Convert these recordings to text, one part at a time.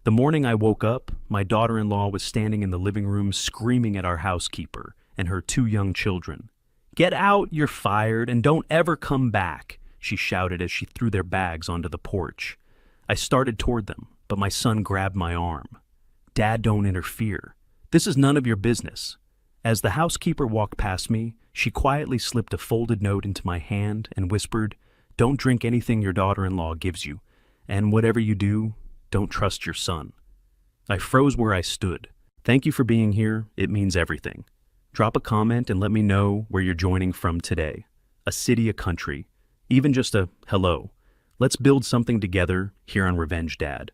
The morning I woke up, my daughter-in-law was standing in the living room screaming at our housekeeper and her two young children. "Get out, you're fired, and don't ever come back," she shouted as she threw their bags onto the porch. I started toward them, but my son grabbed my arm. "Dad, don't interfere. This is none of your business." As the housekeeper walked past me, she quietly slipped a folded note into my hand and whispered, "Don't drink anything your daughter-in-law gives you, and whatever you do, don't trust your son." I froze where I stood. Thank you for being here. It means everything. Drop a comment and let me know where you're joining from today. A city, a country, even just a hello. Let's build something together here on Revenge Dad.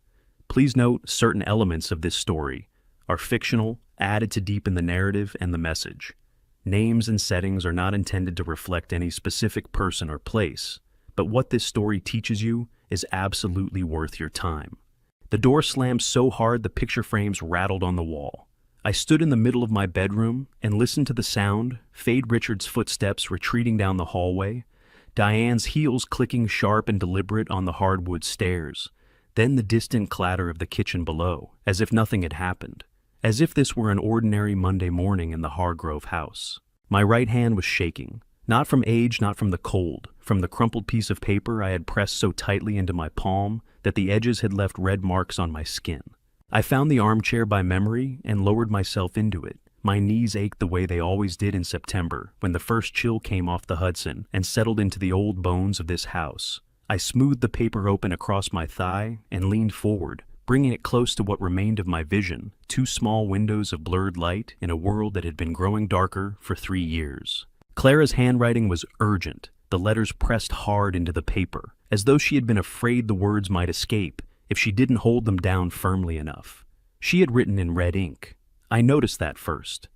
Please note certain elements of this story are fictional, added to deepen the narrative and the message. Names and settings are not intended to reflect any specific person or place, but what this story teaches you is absolutely worth your time. The door slammed so hard the picture frames rattled on the wall. I stood in the middle of my bedroom and listened to the sound, Fade Richards' footsteps retreating down the hallway, Diane's heels clicking sharp and deliberate on the hardwood stairs, then the distant clatter of the kitchen below, as if nothing had happened, as if this were an ordinary Monday morning in the Hargrove house. My right hand was shaking, not from age, not from the cold, from the crumpled piece of paper I had pressed so tightly into my palm that the edges had left red marks on my skin. I found the armchair by memory and lowered myself into it. My knees ached the way they always did in September, when the first chill came off the Hudson and settled into the old bones of this house. I smoothed the paper open across my thigh and leaned forward, bringing it close to what remained of my vision, two small windows of blurred light in a world that had been growing darker for 3 years. Clara's handwriting was urgent, the letters pressed hard into the paper, as though she had been afraid the words might escape if she didn't hold them down firmly enough. She had written in red ink. I noticed that first.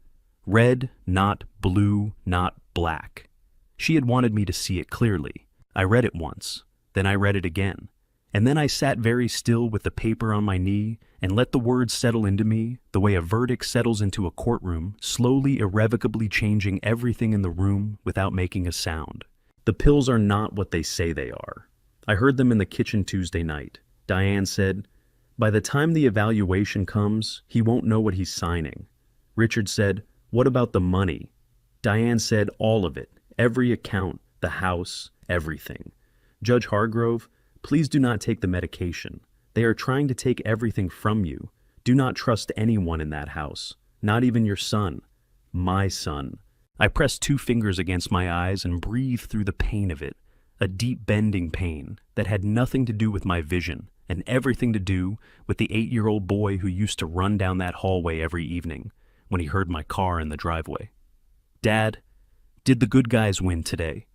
Red, not blue, not black. She had wanted me to see it clearly. I read it once, then I read it again. And then I sat very still with the paper on my knee and let the words settle into me the way a verdict settles into a courtroom, slowly, irrevocably changing everything in the room without making a sound. The pills are not what they say they are. I heard them in the kitchen Tuesday night. Diane said, "By the time the evaluation comes, he won't know what he's signing." Richard said, "What about the money?" Diane said, "All of it, every account, the house, everything." Judge Hargrove, "Please do not take the medication. They are trying to take everything from you. Do not trust anyone in that house, not even your son. My son." I pressed 2 fingers against my eyes and breathed through the pain of it, a deep bending pain that had nothing to do with my vision and everything to do with the 8-year-old boy who used to run down that hallway every evening when he heard my car in the driveway. "Dad, did the good guys win today?"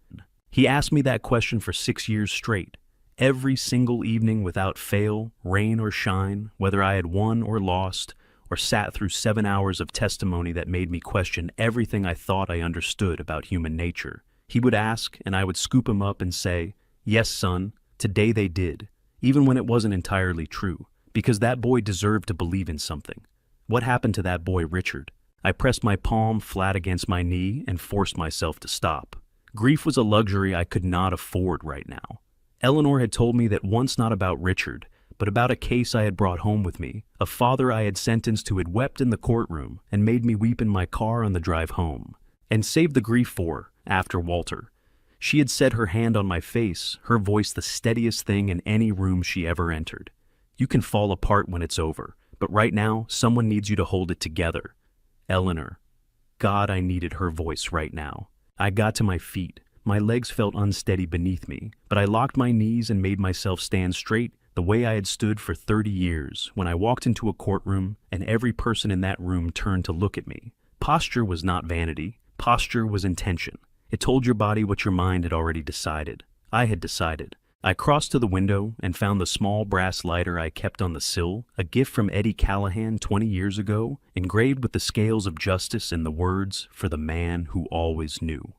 He asked me that question for 6 years straight. Every single evening without fail, rain or shine, whether I had won or lost, or sat through 7 hours of testimony that made me question everything I thought I understood about human nature. He would ask, and I would scoop him up and say, "Yes, son, today they did," even when it wasn't entirely true, because that boy deserved to believe in something. What happened to that boy, Richard? I pressed my palm flat against my knee and forced myself to stop. Grief was a luxury I could not afford right now. Eleanor had told me that once not about Richard, but about a case I had brought home with me, a father I had sentenced who had wept in the courtroom and made me weep in my car on the drive home, and saved the grief for, after Walter. She had set her hand on my face, her voice the steadiest thing in any room she ever entered. "You can fall apart when it's over, but right now someone needs you to hold it together. Eleanor." God, I needed her voice right now. I got to my feet. My legs felt unsteady beneath me, but I locked my knees and made myself stand straight the way I had stood for 30 years when I walked into a courtroom and every person in that room turned to look at me. Posture was not vanity. Posture was intention. It told your body what your mind had already decided. I had decided. I crossed to the window and found the small brass lighter I kept on the sill, a gift from Eddie Callahan 20 years ago, engraved with the scales of justice and the words, "For the man who always knew."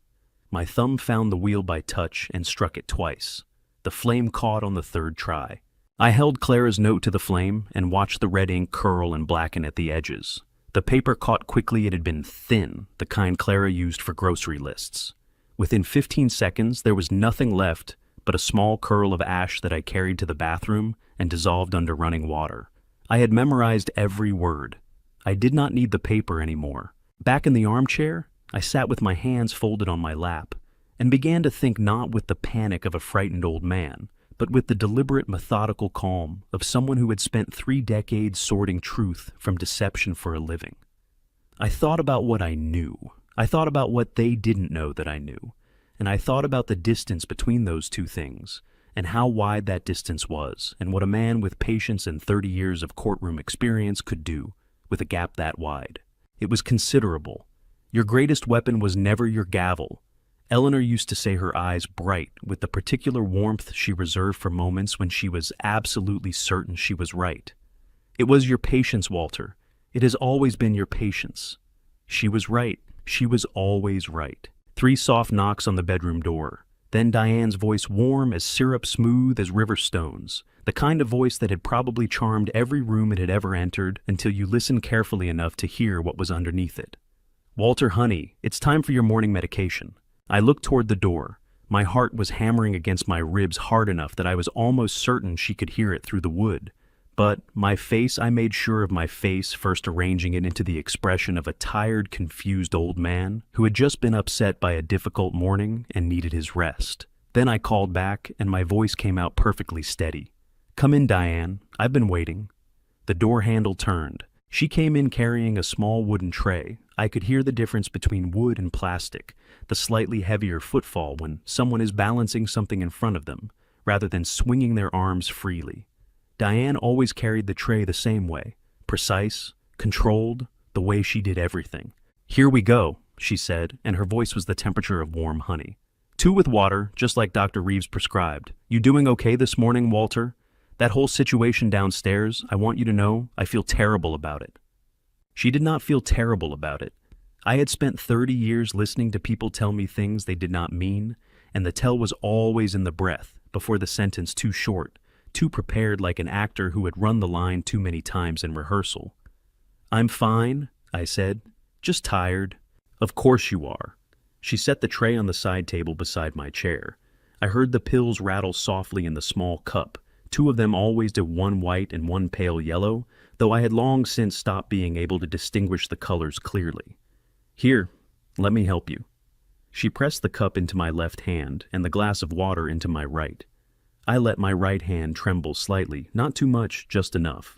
My thumb found the wheel by touch and struck it twice. The flame caught on the 3rd try. I held Clara's note to the flame and watched the red ink curl and blacken at the edges. The paper caught quickly. It had been thin, the kind Clara used for grocery lists. Within 15 seconds, there was nothing left but a small curl of ash that I carried to the bathroom and dissolved under running water. I had memorized every word. I did not need the paper anymore. Back in the armchair, I sat with my hands folded on my lap and began to think not with the panic of a frightened old man, but with the deliberate, methodical calm of someone who had spent 3 decades sorting truth from deception for a living. I thought about what I knew. I thought about what they didn't know that I knew. And I thought about the distance between those two things, and how wide that distance was, and what a man with patience and 30 years of courtroom experience could do with a gap that wide. It was considerable. Your greatest weapon was never your gavel. Eleanor used to say her eyes bright with the particular warmth she reserved for moments when she was absolutely certain she was right. It was your patience, Walter. It has always been your patience. She was right. She was always right. 3 soft knocks on the bedroom door. Then Diane's voice, warm as syrup, smooth as river stones. The kind of voice that had probably charmed every room it had ever entered until you listened carefully enough to hear what was underneath it. "Walter, honey, it's time for your morning medication." I looked toward the door. My heart was hammering against my ribs hard enough that I was almost certain she could hear it through the wood. But I made sure of my face, first arranging it into the expression of a tired, confused old man who had just been upset by a difficult morning and needed his rest. Then I called back, and my voice came out perfectly steady. "Come in, Diane. I've been waiting." The door handle turned. She came in carrying a small wooden tray. I could hear the difference between wood and plastic, the slightly heavier footfall when someone is balancing something in front of them, rather than swinging their arms freely. Diane always carried the tray the same way, precise, controlled, the way she did everything. "Here we go," she said, and her voice was the temperature of warm honey. "2 with water, just like Dr. Reeves prescribed. You doing okay this morning, Walter? That whole situation downstairs, I want you to know, I feel terrible about it." She did not feel terrible about it. I had spent 30 years listening to people tell me things they did not mean, and the tell was always in the breath, before the sentence too short, too prepared, like an actor who had run the line too many times in rehearsal. "I'm fine," I said. "Just tired." "Of course you are." She set the tray on the side table beside my chair. I heard the pills rattle softly in the small cup, 2 of them always to one white and one pale yellow, though I had long since stopped being able to distinguish the colors clearly. "Here, let me help you." She pressed the cup into my left hand and the glass of water into my right. I let my right hand tremble slightly, not too much, just enough.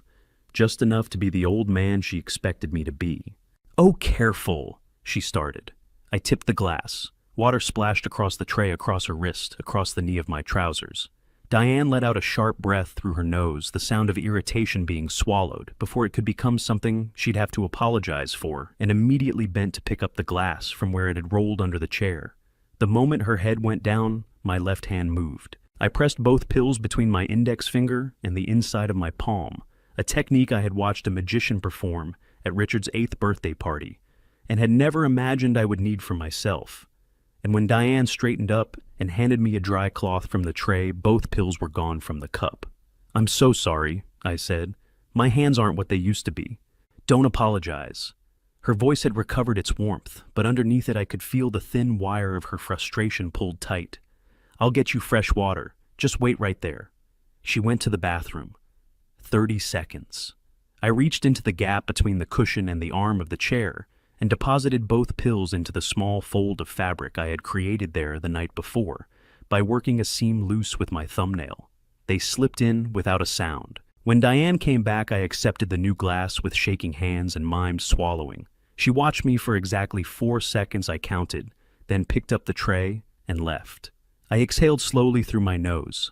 Just enough to be the old man she expected me to be. "Oh, careful," she started. I tipped the glass. Water splashed across the tray, across her wrist, across the knee of my trousers. Diane let out a sharp breath through her nose, the sound of irritation being swallowed, before it could become something she'd have to apologize for, and immediately bent to pick up the glass from where it had rolled under the chair. The moment her head went down, my left hand moved. I pressed both pills between my index finger and the inside of my palm, a technique I had watched a magician perform at Richard's 8th birthday party, and had never imagined I would need for myself. And when Diane straightened up and handed me a dry cloth from the tray, both pills were gone from the cup. "I'm so sorry," I said. "My hands aren't what they used to be." "Don't apologize." Her voice had recovered its warmth, but underneath it I could feel the thin wire of her frustration pulled tight. "I'll get you fresh water. Just wait right there." She went to the bathroom. 30 seconds. I reached into the gap between the cushion and the arm of the chair and deposited both pills into the small fold of fabric I had created there the night before by working a seam loose with my thumbnail. They slipped in without a sound. When Diane came back, I accepted the new glass with shaking hands and mimed swallowing. She watched me for exactly 4 seconds, I counted, then picked up the tray and left. I exhaled slowly through my nose.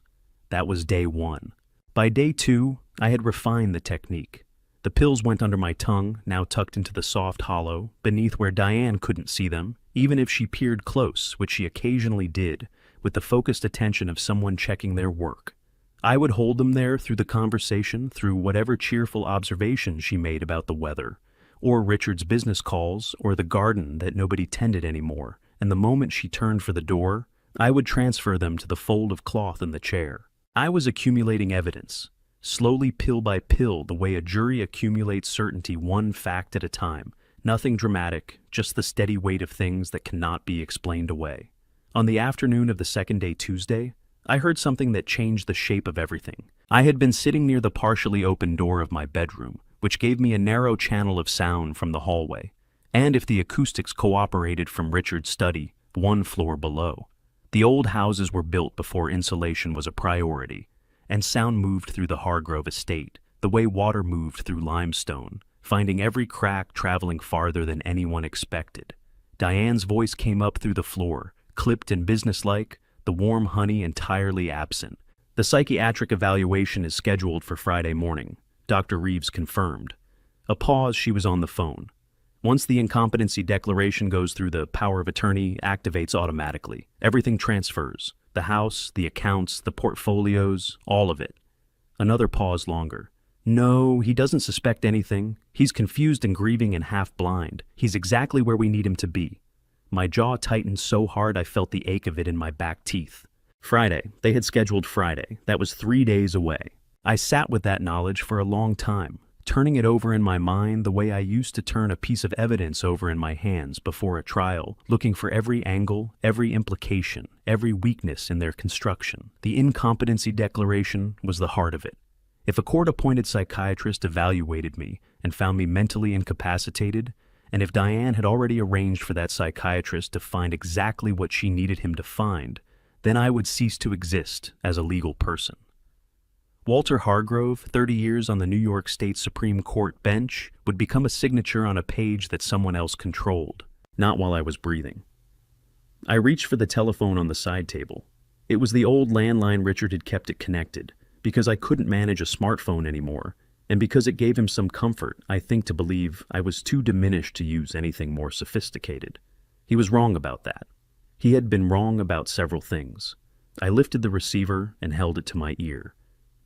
That was day 1. By day 2, I had refined the technique. The pills went under my tongue, now tucked into the soft hollow, beneath where Diane couldn't see them, even if she peered close, which she occasionally did, with the focused attention of someone checking their work. I would hold them there through the conversation, through whatever cheerful observations she made about the weather, or Richard's business calls, or the garden that nobody tended anymore, and the moment she turned for the door, I would transfer them to the fold of cloth in the chair. I was accumulating evidence, slowly pill by pill, the way a jury accumulates certainty, one fact at a time. Nothing dramatic, just the steady weight of things that cannot be explained away. On the afternoon of the second day, Tuesday, I heard something that changed the shape of everything. I had been sitting near the partially open door of my bedroom, which gave me a narrow channel of sound from the hallway, and if the acoustics cooperated from Richard's study, 1 floor below. The old houses were built before insulation was a priority, and sound moved through the Hargrove estate, the way water moved through limestone, finding every crack traveling farther than anyone expected. Diane's voice came up through the floor, clipped and businesslike, the warm honey entirely absent. The psychiatric evaluation is scheduled for Friday morning, Dr. Reeves confirmed. A pause, she was on the phone. Once the incompetency declaration goes through, the power of attorney activates automatically. Everything transfers. The house, the accounts, the portfolios, all of it. Another pause longer. No, he doesn't suspect anything. He's confused and grieving and half blind. He's exactly where we need him to be. My jaw tightened so hard I felt the ache of it in my back teeth. Friday. They had scheduled Friday. That was 3 days away. I sat with that knowledge for a long time, turning it over in my mind the way I used to turn a piece of evidence over in my hands before a trial, looking for every angle, every implication, every weakness in their construction. The incompetency declaration was the heart of it. If a court-appointed psychiatrist evaluated me and found me mentally incapacitated, and if Diane had already arranged for that psychiatrist to find exactly what she needed him to find, then I would cease to exist as a legal person. Walter Hargrove, 30 years on the New York State Supreme Court bench, would become a signature on a page that someone else controlled, not while I was breathing. I reached for the telephone on the side table. It was the old landline. Richard had kept it connected, because I couldn't manage a smartphone anymore, and because it gave him some comfort, I think, to believe I was too diminished to use anything more sophisticated. He was wrong about that. He had been wrong about several things. I lifted the receiver and held it to my ear.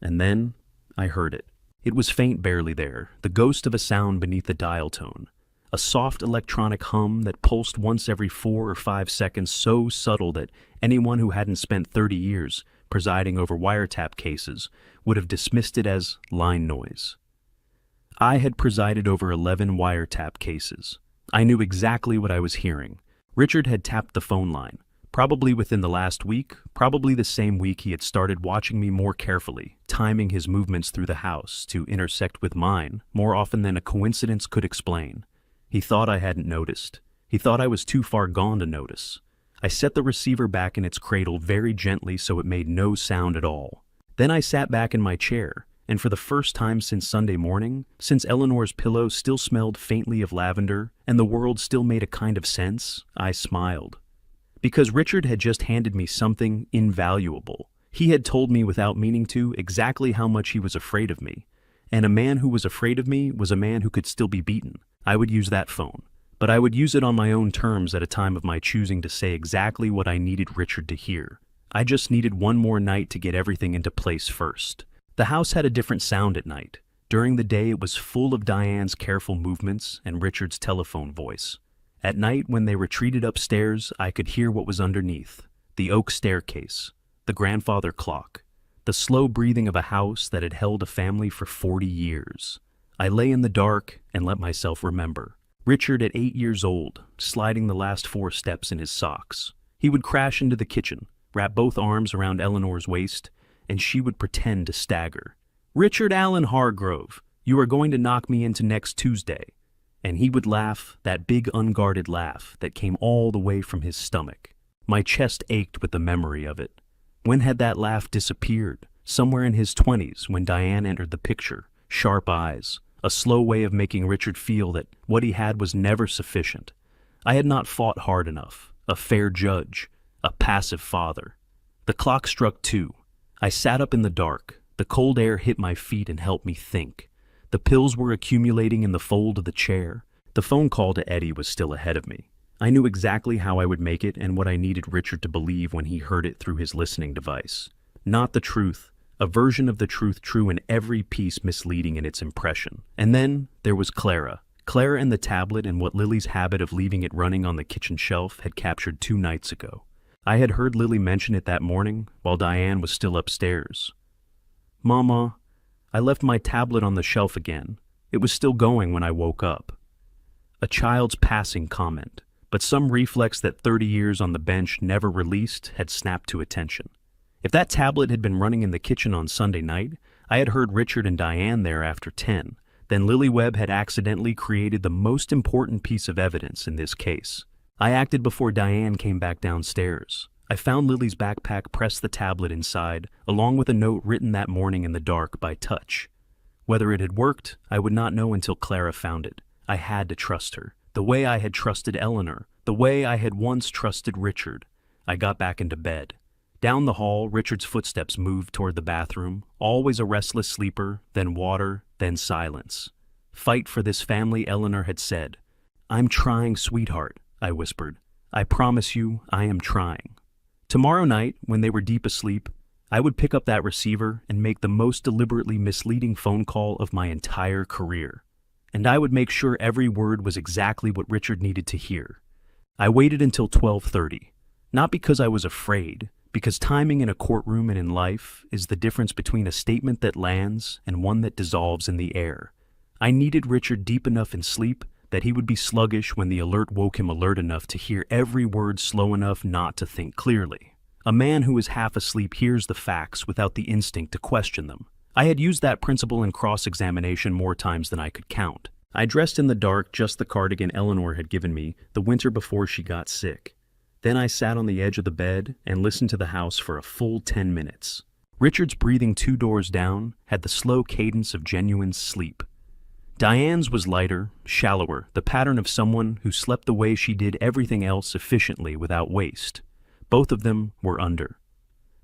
And then I heard it. It was faint, barely there, the ghost of a sound beneath the dial tone. A soft electronic hum that pulsed once every 4 or 5 seconds, so subtle that anyone who hadn't spent 30 years presiding over wiretap cases would have dismissed it as line noise. I had presided over 11 wiretap cases. I knew exactly what I was hearing. Richard had tapped the phone line, probably within the last week, probably the same week he had started watching me more carefully, timing his movements through the house to intersect with mine more often than a coincidence could explain. He thought I hadn't noticed. He thought I was too far gone to notice. I set the receiver back in its cradle very gently so it made no sound at all. Then I sat back in my chair, and for the first time since Sunday morning, since Eleanor's pillow still smelled faintly of lavender and the world still made a kind of sense, I smiled. Because Richard had just handed me something invaluable. He had told me without meaning to exactly how much he was afraid of me. And a man who was afraid of me was a man who could still be beaten. I would use that phone. But I would use it on my own terms at a time of my choosing to say exactly what I needed Richard to hear. I just needed one more night to get everything into place first. The house had a different sound at night. During the day it was full of Diane's careful movements and Richard's telephone voice. At night, when they retreated upstairs, I could hear what was underneath. The oak staircase, the grandfather clock, the slow breathing of a house that had held a family for 40 years. I lay in the dark and let myself remember. Richard at 8 years old, sliding the last 4 steps in his socks. He would crash into the kitchen, wrap both arms around Eleanor's waist, and she would pretend to stagger. "Richard Allen Hargrove, you are going to knock me into next Tuesday." And he would laugh, that big unguarded laugh that came all the way from his stomach. My chest ached with the memory of it. When had that laugh disappeared? Somewhere in his 20s, when Diane entered the picture. Sharp eyes, a slow way of making Richard feel that what he had was never sufficient. I had not fought hard enough, a fair judge, a passive father. The clock struck 2. I sat up in the dark. The cold air hit my feet and helped me think. The pills were accumulating in the fold of the chair. The phone call to Eddie was still ahead of me. I knew exactly how I would make it and what I needed Richard to believe when he heard it through his listening device. Not the truth, a version of the truth true in every piece misleading in its impression. And then there was Clara. Clara and the tablet and what Lily's habit of leaving it running on the kitchen shelf had captured 2 nights ago. I had heard Lily mention it that morning while Diane was still upstairs. "Mama, I left my tablet on the shelf again. It was still going when I woke up." A child's passing comment, but some reflex that 30 years on the bench never released had snapped to attention. If that tablet had been running in the kitchen on Sunday night, I had heard Richard and Diane there after 10. Then Lily Webb had accidentally created the most important piece of evidence in this case. I acted before Diane came back downstairs. I found Lily's backpack, pressed the tablet inside, along with a note written that morning in the dark by touch. Whether it had worked, I would not know until Clara found it. I had to trust her, the way I had trusted Eleanor, the way I had once trusted Richard. I got back into bed. Down the hall, Richard's footsteps moved toward the bathroom, always a restless sleeper, then water, then silence. Fight for this family, Eleanor had said. I'm trying, sweetheart, I whispered. I promise you, I am trying. Tomorrow night, when they were deep asleep, I would pick up that receiver and make the most deliberately misleading phone call of my entire career. And I would make sure every word was exactly what Richard needed to hear. I waited until 12:30, not because I was afraid, because timing in a courtroom and in life is the difference between a statement that lands and one that dissolves in the air. I needed Richard deep enough in sleep that he would be sluggish when the alert woke him alert enough to hear every word slow enough not to think clearly. A man who is half asleep hears the facts without the instinct to question them. I had used that principle in cross-examination more times than I could count. I dressed in the dark, just the cardigan Eleanor had given me the winter before she got sick. Then I sat on the edge of the bed and listened to the house for a full 10 minutes. Richard's breathing 2 doors down had the slow cadence of genuine sleep. Diane's was lighter, shallower, the pattern of someone who slept the way she did everything else efficiently without waste. Both of them were under.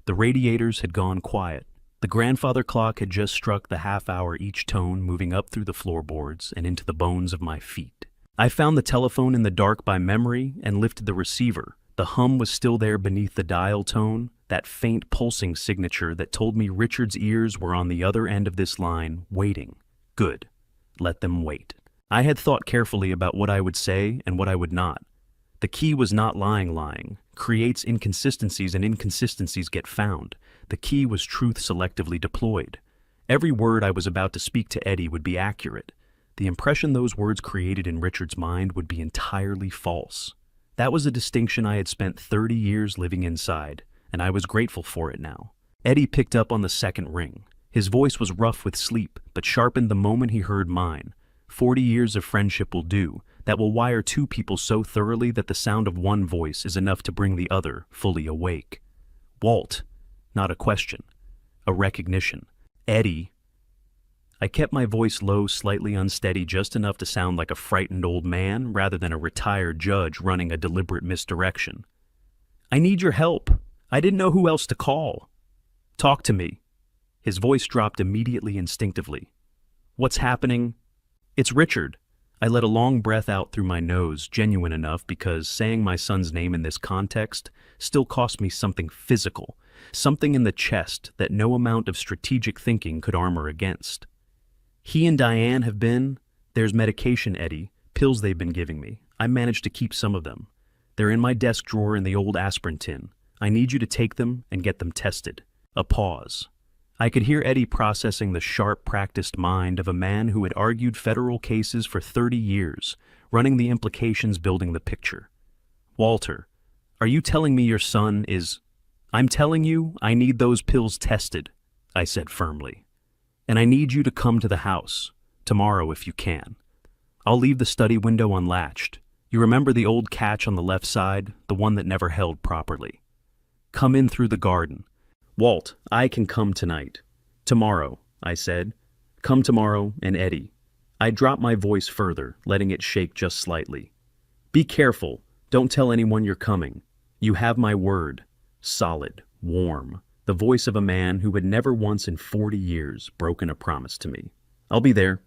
The radiators had gone quiet. The grandfather clock had just struck the half-hour each tone, moving up through the floorboards and into the bones of my feet. I found the telephone in the dark by memory and lifted the receiver. The hum was still there beneath the dial tone, that faint pulsing signature that told me Richard's ears were on the other end of this line, waiting. Good. Let them wait. I had thought carefully about what I would say and what I would not. The key was not lying creates inconsistencies, and inconsistencies get found. The key was truth selectively deployed. Every word I was about to speak to Eddie would be accurate. The impression those words created in Richard's mind would be entirely false. That was a distinction I had spent 30 years living inside, and I was grateful for it now. Eddie picked up on the second ring. His voice was rough with sleep, but sharpened the moment he heard mine. 40 years of friendship will do. That will wire two people so thoroughly that the sound of one voice is enough to bring the other fully awake. Walt. Not a question. A recognition. Eddie. I kept my voice low, slightly unsteady, just enough to sound like a frightened old man rather than a retired judge running a deliberate misdirection. I need your help. I didn't know who else to call. Talk to me. His voice dropped immediately, instinctively. What's happening? It's Richard. I let a long breath out through my nose, genuine enough because saying my son's name in this context still cost me something physical, something in the chest that no amount of strategic thinking could armor against. He and Diane have been, there's medication, Eddie, pills they've been giving me. I managed to keep some of them. They're in my desk drawer in the old aspirin tin. I need you to take them and get them tested. A pause. I could hear Eddie processing the sharp, practiced mind of a man who had argued federal cases for 30 years, running the implications, building the picture. Walter, are you telling me your son is... I'm telling you I need those pills tested, I said firmly. And I need you to come to the house, tomorrow if you can. I'll leave the study window unlatched. You remember the old catch on the left side, the one that never held properly? Come in through the garden. Walt, I can come tonight. Tomorrow, I said. Come tomorrow, and Eddie. I dropped my voice further, letting it shake just slightly. Be careful. Don't tell anyone you're coming. You have my word. Solid, warm. The voice of a man who had never once in 40 years broken a promise to me. I'll be there.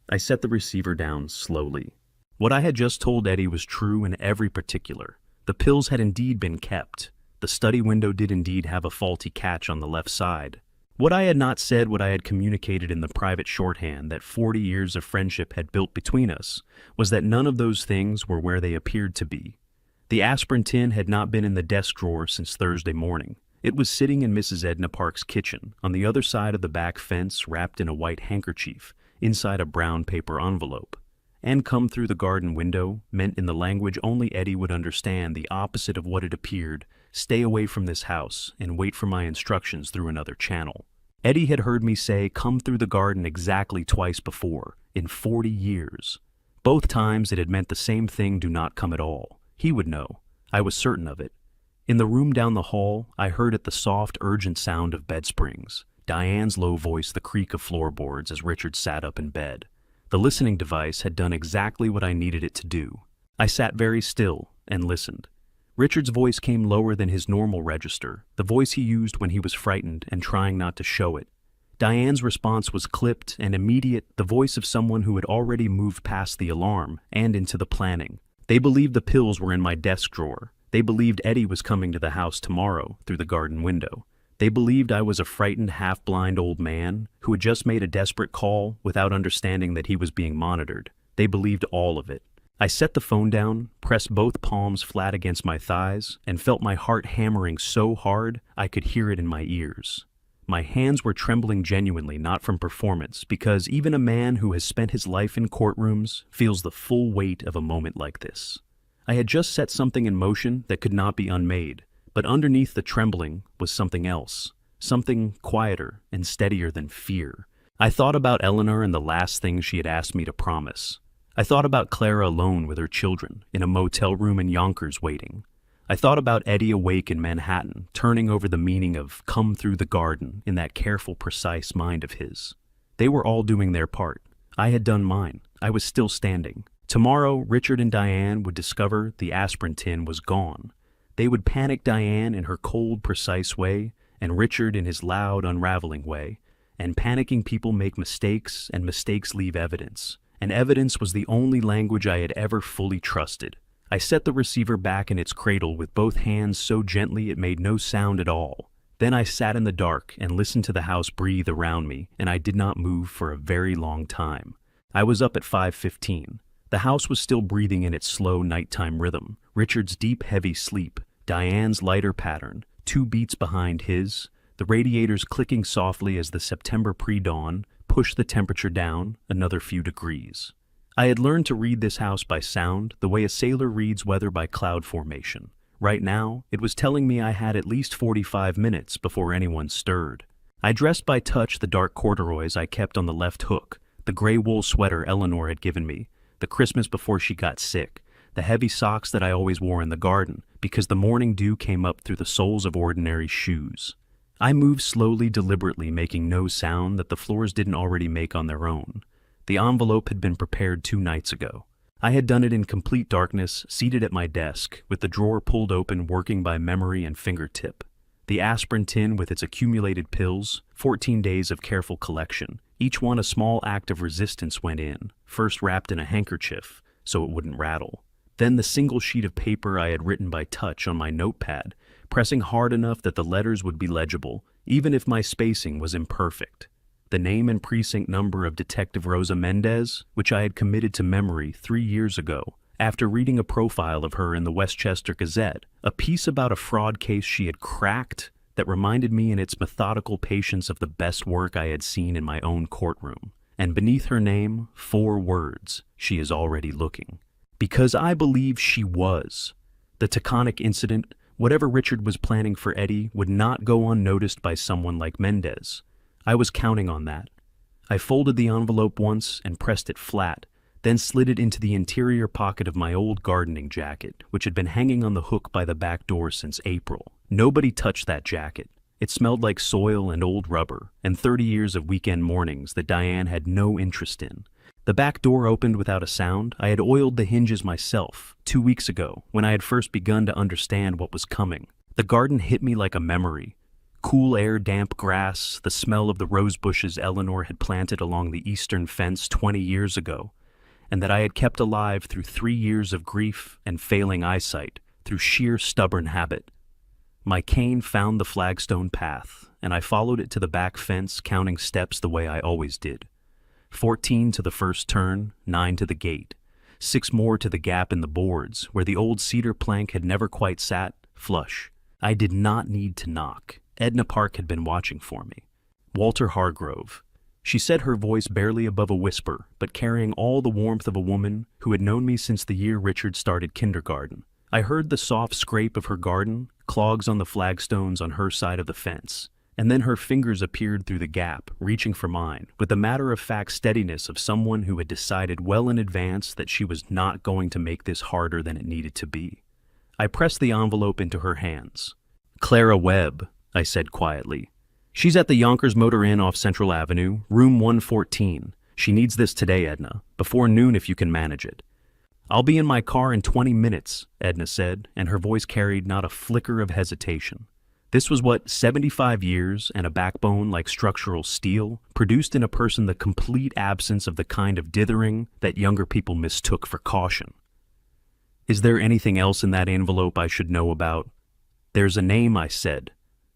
I set the receiver down slowly. What I had just told Eddie was true in every particular. The pills had indeed been kept. The study window did indeed have a faulty catch on the left side. What I had not said, what I had communicated in the private shorthand that 40 years of friendship had built between us, was that none of those things were where they appeared to be. The aspirin tin had not been in the desk drawer since Thursday morning. It was sitting in Mrs. Edna Park's kitchen, on the other side of the back fence, wrapped in a white handkerchief, inside a brown paper envelope. And come through the garden window meant, in the language only Eddie would understand, the opposite of what it appeared: stay away from this house and wait for my instructions through another channel. Eddie had heard me say, "Come through the garden," exactly twice before, in 40 years. Both times it had meant the same thing: do not come at all. He would know. I was certain of it. In the room down the hall, I heard it the soft, urgent sound of bed springs, Diane's low voice, the creak of floorboards as Richard sat up in bed. The listening device had done exactly what I needed it to do. I sat very still and listened. Richard's voice came lower than his normal register, the voice he used when he was frightened and trying not to show it. Diane's response was clipped and immediate, the voice of someone who had already moved past the alarm and into the planning. They believed the pills were in my desk drawer. They believed Eddie was coming to the house tomorrow through the garden window. They believed I was a frightened, half-blind old man who had just made a desperate call without understanding that he was being monitored. They believed all of it. I set the phone down, pressed both palms flat against my thighs, and felt my heart hammering so hard I could hear it in my ears. My hands were trembling genuinely, not from performance, because even a man who has spent his life in courtrooms feels the full weight of a moment like this. I had just set something in motion that could not be unmade, but underneath the trembling was something else, something quieter and steadier than fear. I thought about Eleanor and the last thing she had asked me to promise. I thought about Clara alone with her children, in a motel room in Yonkers waiting. I thought about Eddie awake in Manhattan, turning over the meaning of "come through the garden" in that careful, precise mind of his. They were all doing their part. I had done mine. I was still standing. Tomorrow, Richard and Diane would discover the aspirin tin was gone. They would panic Diane in her cold, precise way, and Richard in his loud, unraveling way. And panicking people make mistakes, and mistakes leave evidence. And evidence was the only language I had ever fully trusted. I set the receiver back in its cradle with both hands so gently it made no sound at all. Then I sat in the dark and listened to the house breathe around me, and I did not move for a very long time. I was up at 5:15. The house was still breathing in its slow nighttime rhythm. Richard's deep, heavy sleep, Diane's lighter pattern, 2 beats behind his, the radiators clicking softly as the September pre-dawn pushed the temperature down another few degrees. I had learned to read this house by sound, the way a sailor reads weather by cloud formation. Right now, it was telling me I had at least 45 minutes before anyone stirred. I dressed by touch the dark corduroys I kept on the left hook, the gray wool sweater Eleanor had given me, the Christmas before she got sick, the heavy socks that I always wore in the garden, because the morning dew came up through the soles of ordinary shoes. I moved slowly, deliberately, making no sound that the floors didn't already make on their own. The envelope had been prepared 2 nights ago. I had done it in complete darkness, seated at my desk, with the drawer pulled open, working by memory and fingertip. The aspirin tin with its accumulated pills, 14 days of careful collection. Each one a small act of resistance went in, first wrapped in a handkerchief, so it wouldn't rattle. Then the single sheet of paper I had written by touch on my notepad, pressing hard enough that the letters would be legible, even if my spacing was imperfect. The name and precinct number of Detective Rosa Mendez, which I had committed to memory 3 years ago, after reading a profile of her in the Westchester Gazette, a piece about a fraud case she had cracked that reminded me in its methodical patience of the best work I had seen in my own courtroom. And beneath her name, 4 words: "She is already looking." Because I believe she was. The Taconic incident, whatever Richard was planning for Eddie, would not go unnoticed by someone like Mendez. I was counting on that. I folded the envelope once and pressed it flat, then slid it into the interior pocket of my old gardening jacket, which had been hanging on the hook by the back door since April. Nobody touched that jacket. It smelled like soil and old rubber, and 30 years of weekend mornings that Diane had no interest in. The back door opened without a sound. I had oiled the hinges myself 2 weeks ago, when I had first begun to understand what was coming. The garden hit me like a memory. Cool air, damp grass, the smell of the rose bushes Eleanor had planted along the eastern fence 20 years ago, and that I had kept alive through 3 years of grief and failing eyesight, through sheer stubborn habit. My cane found the flagstone path, and I followed it to the back fence, counting steps the way I always did. 14 to the first turn, 9 to the gate, 6 more to the gap in the boards, where the old cedar plank had never quite sat, flush. I did not need to knock. Edna Park had been watching for me. Walter Hargrove. She said, her voice barely above a whisper, but carrying all the warmth of a woman who had known me since the year Richard started kindergarten. I heard the soft scrape of her garden, clogs on the flagstones on her side of the fence. and then her fingers appeared through the gap, reaching for mine, with the matter-of-fact steadiness of someone who had decided well in advance that she was not going to make this harder than it needed to be. I pressed the envelope into her hands. "Clara Webb," I said quietly. "She's at the Yonkers Motor Inn off Central Avenue, room 114. She needs this today, Edna, before noon if you can manage it." "I'll be in my car in 20 minutes, Edna said, and her voice carried not a flicker of hesitation. This was what 75 years and a backbone like structural steel produced in a person, the complete absence of the kind of dithering that younger people mistook for caution. "Is there anything else in that envelope I should know about?" "There's a name," I said.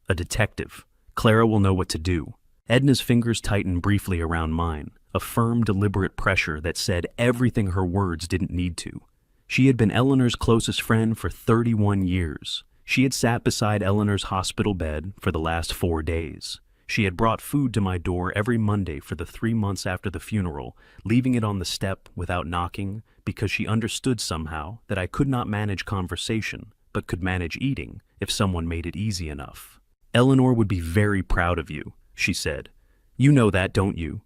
"A detective. Clara will know what to do." Edna's fingers tightened briefly around mine, a firm, deliberate pressure that said everything her words didn't need to. She had been Eleanor's closest friend for 31 years. She had sat beside Eleanor's hospital bed for the last 4 days. She had brought food to my door every Monday for the 3 months after the funeral, leaving it on the step without knocking because she understood somehow that I could not manage conversation, but could manage eating if someone made it easy enough. "Eleanor would be very proud of you," she said. "You know that, don't you?"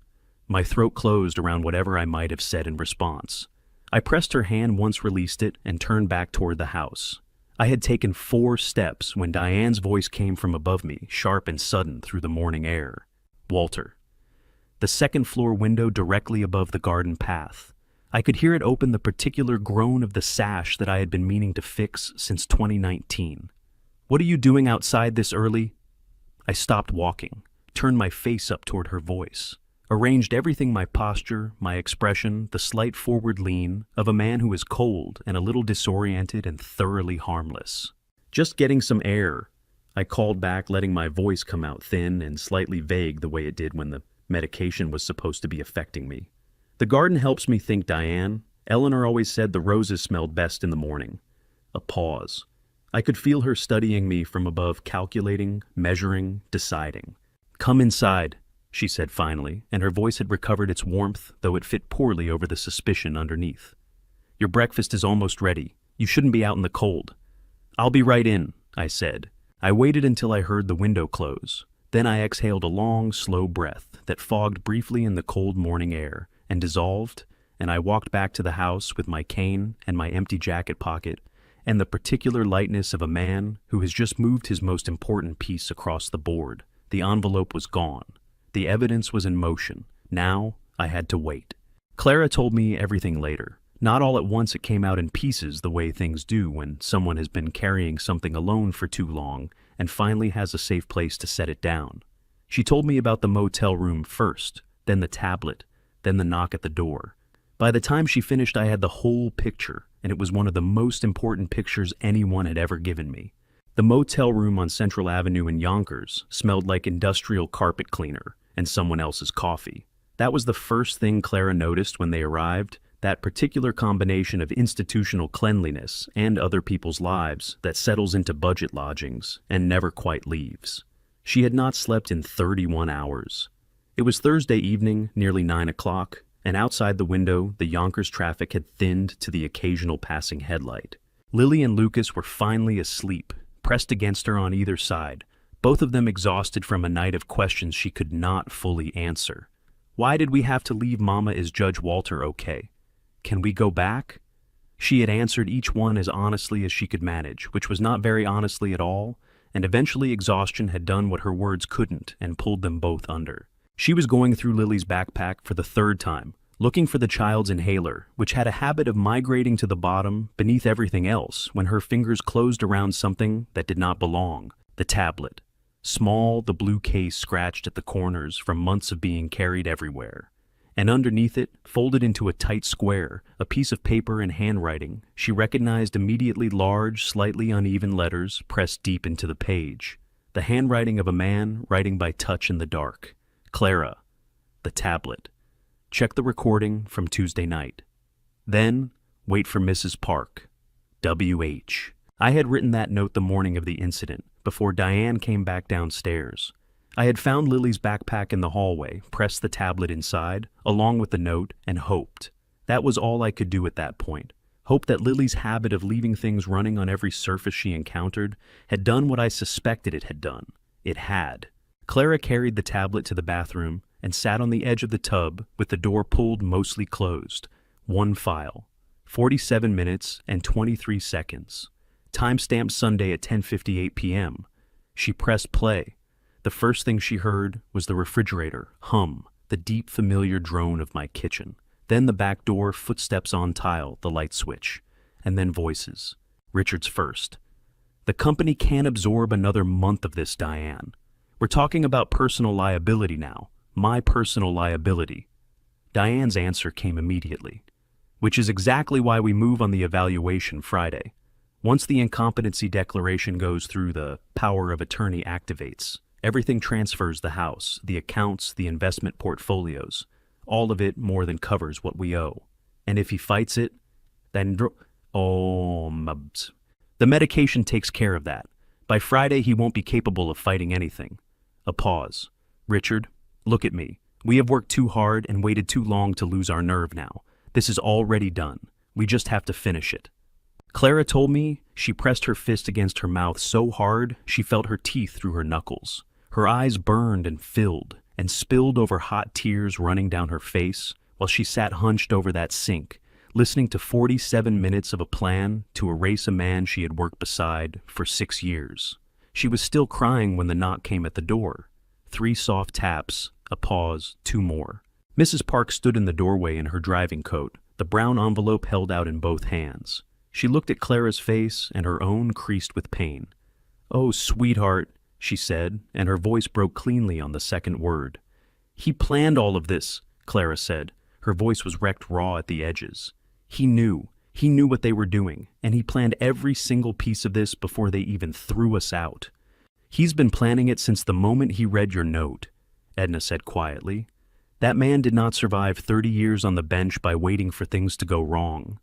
My throat closed around whatever I might have said in response. I pressed her hand once, released it, and turned back toward the house. I had taken 4 steps when Diane's voice came from above me, sharp and sudden through the morning air. "Walter." The second-floor window directly above the garden path. I could hear it open, the particular groan of the sash that I had been meaning to fix since 2019. "What are you doing outside this early?" I stopped walking, turned my face up toward her voice, arranged everything, my posture, my expression, the slight forward lean of a man who is cold and a little disoriented and thoroughly harmless. "Just getting some air," I called back, letting my voice come out thin and slightly vague the way it did when the medication was supposed to be affecting me. "The garden helps me think, Diane. Eleanor always said the roses smelled best in the morning." A pause. I could feel her studying me from above, calculating, measuring, deciding. "Come inside," she said finally, and her voice had recovered its warmth, though it fit poorly over the suspicion underneath. "Your breakfast is almost ready. You shouldn't be out in the cold." "I'll be right in," I said. I waited until I heard the window close. Then I exhaled a long, slow breath that fogged briefly in the cold morning air and dissolved, and I walked back to the house with my cane and my empty jacket pocket and the particular lightness of a man who has just moved his most important piece across the board. The envelope was gone. The evidence was in motion. Now I had to wait. Clara told me everything later. Not all at once. It came out in pieces, the way things do when someone has been carrying something alone for too long and finally has a safe place to set it down. She told me about the motel room first, then the tablet, then the knock at the door. By the time she finished, I had the whole picture, and it was one of the most important pictures anyone had ever given me. The motel room on Central Avenue in Yonkers smelled like industrial carpet cleaner and someone else's coffee. That was the first thing Clara noticed when they arrived, that particular combination of institutional cleanliness and other people's lives that settles into budget lodgings and never quite leaves. She had not slept in 31 hours. It was Thursday evening, nearly 9 o'clock, and outside the window, the Yonkers traffic had thinned to the occasional passing headlight. Lily and Lucas were finally asleep, pressed against her on either side, both of them exhausted from a night of questions she could not fully answer. Why did we have to leave, Mama? Is Judge Walter okay? Can we go back? She had answered each one as honestly as she could manage, which was not very honestly at all, and eventually exhaustion had done what her words couldn't and pulled them both under. She was going through Lily's backpack for the 3rd time, looking for the child's inhaler, which had a habit of migrating to the bottom beneath everything else when her fingers closed around something that did not belong. The tablet. Small, the blue case scratched at the corners from months of being carried everywhere. And underneath it, folded into a tight square, a piece of paper and handwriting, she recognized immediately large, slightly uneven letters pressed deep into the page. The handwriting of a man writing by touch in the dark. Clara. The tablet. Check the recording from Tuesday night. Then, wait for Mrs. Park. W.H. I had written that note the morning of the incident, before Diane came back downstairs. I had found Lily's backpack in the hallway, pressed the tablet inside, along with the note, and hoped. That was all I could do at that point. Hope that Lily's habit of leaving things running on every surface she encountered had done what I suspected it had done. It had. Clara carried the tablet to the bathroom and sat on the edge of the tub with the door pulled mostly closed. One file. 47 minutes and 23 seconds. Timestamped Sunday at 10:58 p.m. She pressed play. The first thing she heard was the refrigerator hum, the deep familiar drone of my kitchen. Then the back door, footsteps on tile, the light switch. And then voices. Richard's first. The company can't absorb another month of this, Diane. We're talking about personal liability now. My personal liability. Diane's answer came immediately. Which is exactly why we move on the evaluation Friday. Once the incompetency declaration goes through, the power of attorney activates. Everything transfers: the house, the accounts, the investment portfolios. All of it more than covers what we owe. And if he fights it, then the medication takes care of that. By Friday, he won't be capable of fighting anything. A pause. Richard, look at me. We have worked too hard and waited too long to lose our nerve now. This is already done. We just have to finish it. Clara told me. She pressed her fist against her mouth so hard she felt her teeth through her knuckles. Her eyes burned and filled and spilled over, hot tears running down her face while she sat hunched over that sink, listening to 47 minutes of a plan to erase a man she had worked beside for 6 years. She was still crying when the knock came at the door. 3 soft taps, a pause, 2 more. Mrs. Park stood in the doorway in her driving coat, the brown envelope held out in both hands. She looked at Clara's face, and her own creased with pain. "Oh, sweetheart," she said, and her voice broke cleanly on the second word. "He planned all of this," Clara said. Her voice was wrecked raw at the edges. He knew what they were doing, and he planned every single piece of this before they even threw us out. "He's been planning it since the moment he read your note," Edna said quietly. "That man did not survive 30 years on the bench by waiting for things to go wrong."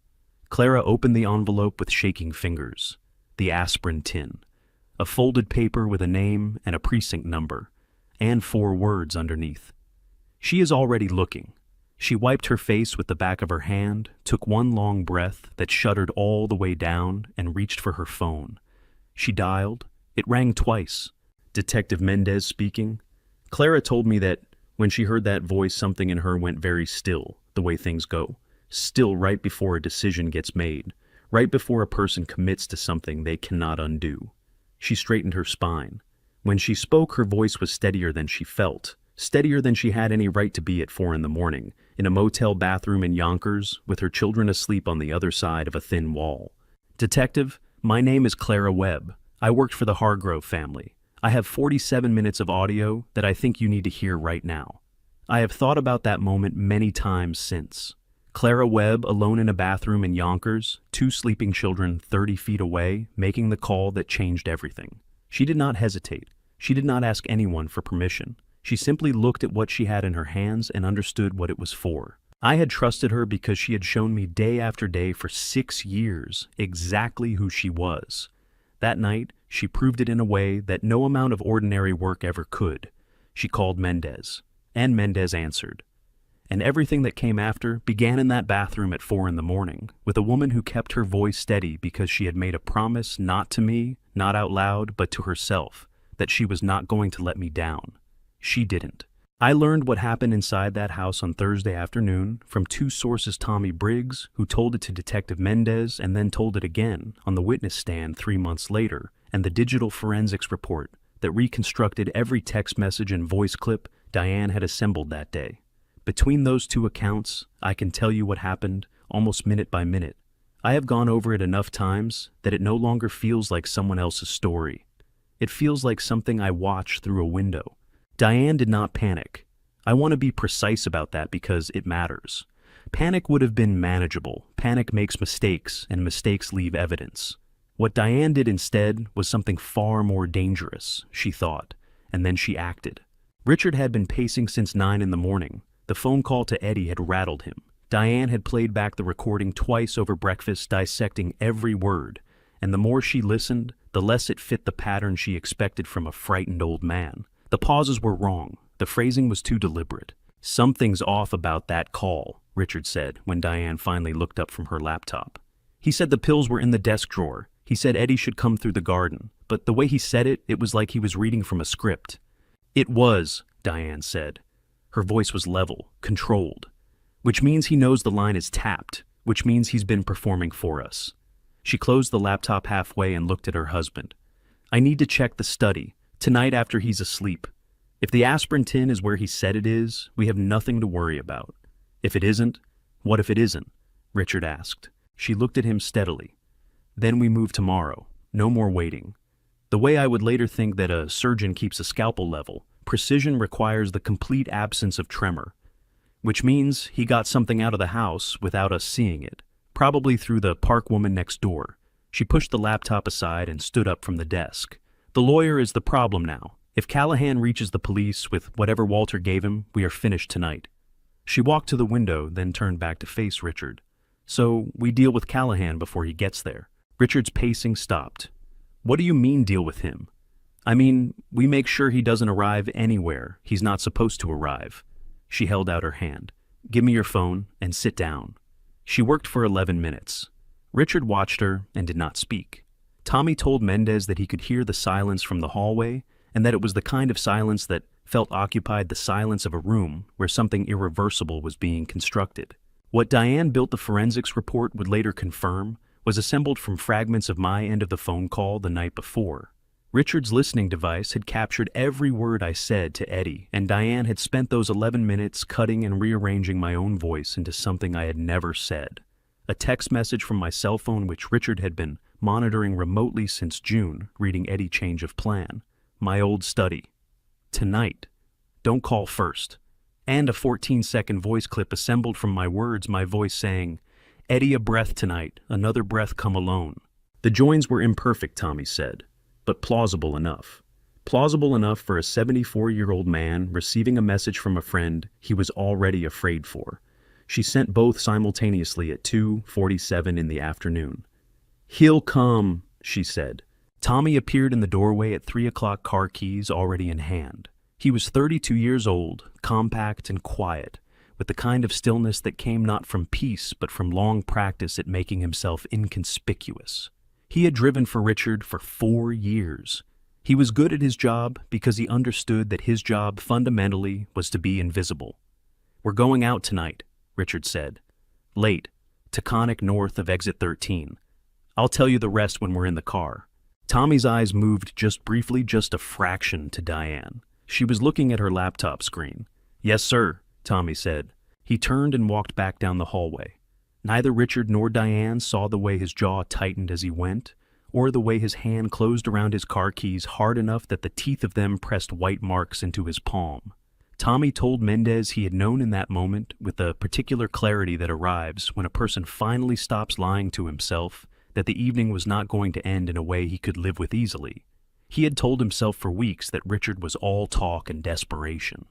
Clara opened the envelope with shaking fingers. The aspirin tin. A folded paper with a name and a precinct number, and 4 words underneath. "She is already looking." She wiped her face with the back of her hand, took one long breath that shuddered all the way down, and reached for her phone. She dialed. It rang twice. Detective Mendez speaking. Clara told me that when she heard that voice, something in her went very still, the way things go. Still right before a decision gets made, right before a person commits to something they cannot undo. She straightened her spine. When she spoke, her voice was steadier than she felt, steadier than she had any right to be at 4 a.m, in a motel bathroom in Yonkers, with her children asleep on the other side of a thin wall. "Detective, my name is Clara Webb. I worked for the Hargrove family. I have 47 minutes of audio that I think you need to hear right now. I have thought about that moment many times since. Clara Webb, alone in a bathroom in Yonkers, 2 sleeping children 30 feet away, making the call that changed everything. She did not hesitate. She did not ask anyone for permission. She simply looked at what she had in her hands and understood what it was for. I had trusted her because she had shown me day after day for 6 years exactly who she was. That night, she proved it in a way that no amount of ordinary work ever could. She called Mendez, and Mendez answered. And everything that came after began in that bathroom at 4 a.m, with a woman who kept her voice steady because she had made a promise, not to me, not out loud, but to herself, that she was not going to let me down. She didn't. I learned what happened inside that house on Thursday afternoon from 2 sources: Tommy Briggs, who told it to Detective Mendez and then told it again on the witness stand 3 months later, and the digital forensics report that reconstructed every text message and voice clip Diane had assembled that day. Between those 2 accounts, I can tell you what happened almost minute by minute. I have gone over it enough times that it no longer feels like someone else's story. It feels like something I watched through a window. Diane did not panic. I want to be precise about that because it matters. Panic would have been manageable. Panic makes mistakes, and mistakes leave evidence. What Diane did instead was something far more dangerous, she thought, and then she acted. Richard had been pacing since 9 a.m. The phone call to Eddie had rattled him. Diane had played back the recording twice over breakfast, dissecting every word, and the more she listened, the less it fit the pattern she expected from a frightened old man. The pauses were wrong. The phrasing was too deliberate. "Something's off about that call," Richard said when Diane finally looked up from her laptop. "He said the pills were in the desk drawer. He said Eddie should come through the garden. But the way he said it, it was like he was reading from a script." It was, Diane said. Her voice was level, controlled. Which means he knows the line is tapped, which means he's been performing for us. She closed the laptop halfway and looked at her husband. I need to check the study, tonight after he's asleep. If the aspirin tin is where he said it is, we have nothing to worry about. If it isn't, what if it isn't? Richard asked. She looked at him steadily. Then we move tomorrow. No more waiting. The way I would later think that a surgeon keeps a scalpel level, precision requires the complete absence of tremor. Which means he got something out of the house without us seeing it, probably through the park woman next door. She pushed the laptop aside and stood up from the desk. The lawyer is the problem now. If Callahan reaches the police with whatever Walter gave him, we are finished tonight. She walked to the window, then turned back to face Richard. So we deal with Callahan before he gets there. Richard's pacing stopped. What do you mean deal with him? I mean, we make sure he doesn't arrive anywhere he's not supposed to arrive. She held out her hand. Give me your phone and sit down. She worked for 11 minutes. Richard watched her and did not speak. Tommy told Mendez that he could hear the silence from the hallway and that it was the kind of silence that felt occupied the silence of a room where something irreversible was being constructed. What Diane built the forensics report would later confirm was assembled from fragments of my end of the phone call the night before. Richard's listening device had captured every word I said to Eddie, and Diane had spent those 11 minutes cutting and rearranging my own voice into something I had never said. A text message from my cell phone which Richard had been monitoring remotely since June, reading Eddie change of plan. My old study. Tonight. Don't call first. And a 14-second voice clip assembled from my words, my voice saying, Eddie, a breath tonight, another breath come alone. The joins were imperfect, Tommy said, but plausible enough. Plausible enough for a 74-year-old man receiving a message from a friend he was already afraid for. She sent both simultaneously at 2:47 in the afternoon. He'll come, she said. Tommy appeared in the doorway at 3 o'clock, car keys already in hand. He was 32 years old, compact and quiet, with the kind of stillness that came not from peace but from long practice at making himself inconspicuous. He had driven for Richard for 4 years. He was good at his job because he understood that his job fundamentally was to be invisible. We're going out tonight, Richard said. Late, Taconic north of exit 13. I'll tell you the rest when we're in the car. Tommy's eyes moved just briefly, just a fraction, to Diane. She was looking at her laptop screen. Yes, sir, Tommy said. He turned and walked back down the hallway. Neither Richard nor Diane saw the way his jaw tightened as he went, or the way his hand closed around his car keys hard enough that the teeth of them pressed white marks into his palm. Tommy told Mendez he had known in that moment, with the particular clarity that arrives when a person finally stops lying to himself, that the evening was not going to end in a way he could live with easily. He had told himself for weeks that Richard was all talk and desperation.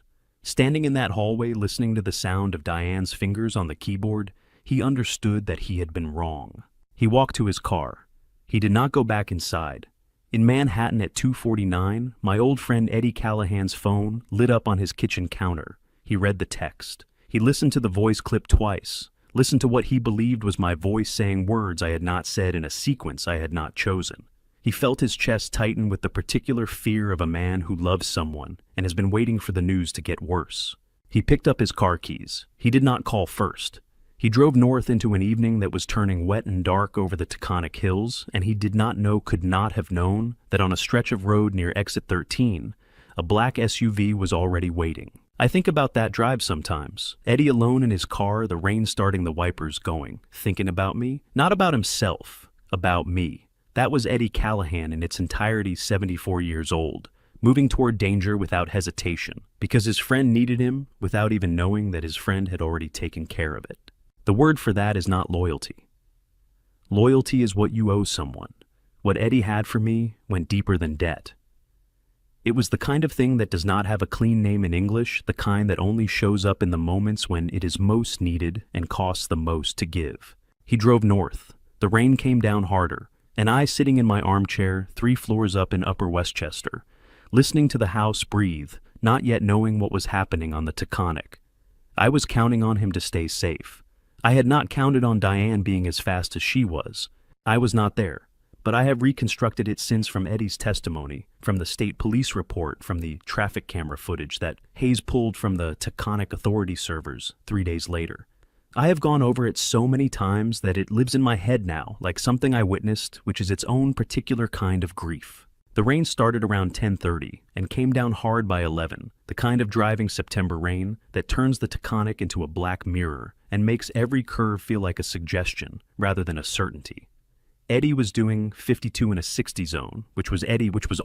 Standing in that hallway listening to the sound of Diane's fingers on the keyboard, he understood that he had been wrong. He walked to his car. He did not go back inside. In Manhattan at 2:49, my old friend Eddie Callahan's phone lit up on his kitchen counter. He read the text. He listened to the voice clip twice, listened to what he believed was my voice saying words I had not said in a sequence I had not chosen. He felt his chest tighten with the particular fear of a man who loves someone and has been waiting for the news to get worse. He picked up his car keys. He did not call first. He drove north into an evening that was turning wet and dark over the Taconic Hills, and he did not know, could not have known, that on a stretch of road near exit 13, a black SUV was already waiting. I think about that drive sometimes. Eddie alone in his car, the rain starting, the wipers going, thinking about me, not about himself, about me. That was Eddie Callahan in its entirety, 74 years old, moving toward danger without hesitation, because his friend needed him without even knowing that his friend had already taken care of it. The word for that is not loyalty. Loyalty is what you owe someone. What Eddie had for me went deeper than debt. It was the kind of thing that does not have a clean name in English, the kind that only shows up in the moments when it is most needed and costs the most to give. He drove north. The rain came down harder, and I sitting in my armchair 3 floors up in Upper Westchester, listening to the house breathe, not yet knowing what was happening on the Taconic. I was counting on him to stay safe. I had not counted on Diane being as fast as she was. I was not there. but I have reconstructed it since from Eddie's testimony, from the state police report, from the traffic camera footage that Hayes pulled from the Taconic Authority servers 3 days later. I have gone over it so many times that it lives in my head now, like something I witnessed, which is its own particular kind of grief. The rain started around 10:30 and came down hard by 11, the kind of driving September rain that turns the Taconic into a black mirror and makes every curve feel like a suggestion rather than a certainty. Eddie was doing 52 in a 60 zone, which was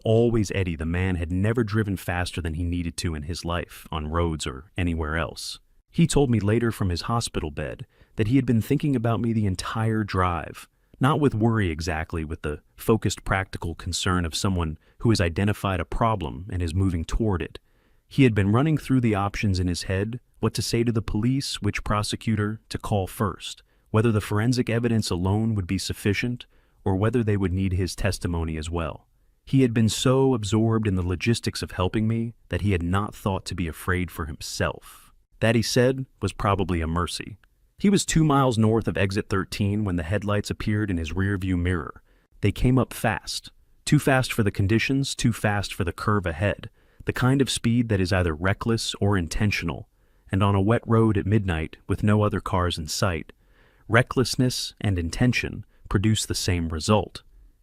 always Eddie. The man had never driven faster than he needed to in his life, on roads or anywhere else. He told me later from his hospital bed that he had been thinking about me the entire drive, not with worry exactly, with the focused practical concern of someone who has identified a problem and is moving toward it. He had been running through the options in his head, what to say to the police, which prosecutor to call first, whether the forensic evidence alone would be sufficient, or whether they would need his testimony as well. He had been so absorbed in the logistics of helping me that he had not thought to be afraid for himself. That, he said, was probably a mercy. He was 2 miles north of exit 13 when the headlights appeared in his rearview mirror. They came up fast. Too fast for the conditions, too fast for the curve ahead. The kind of speed that is either reckless or intentional. And on a wet road at midnight with no other cars in sight, recklessness and intention produce the same result.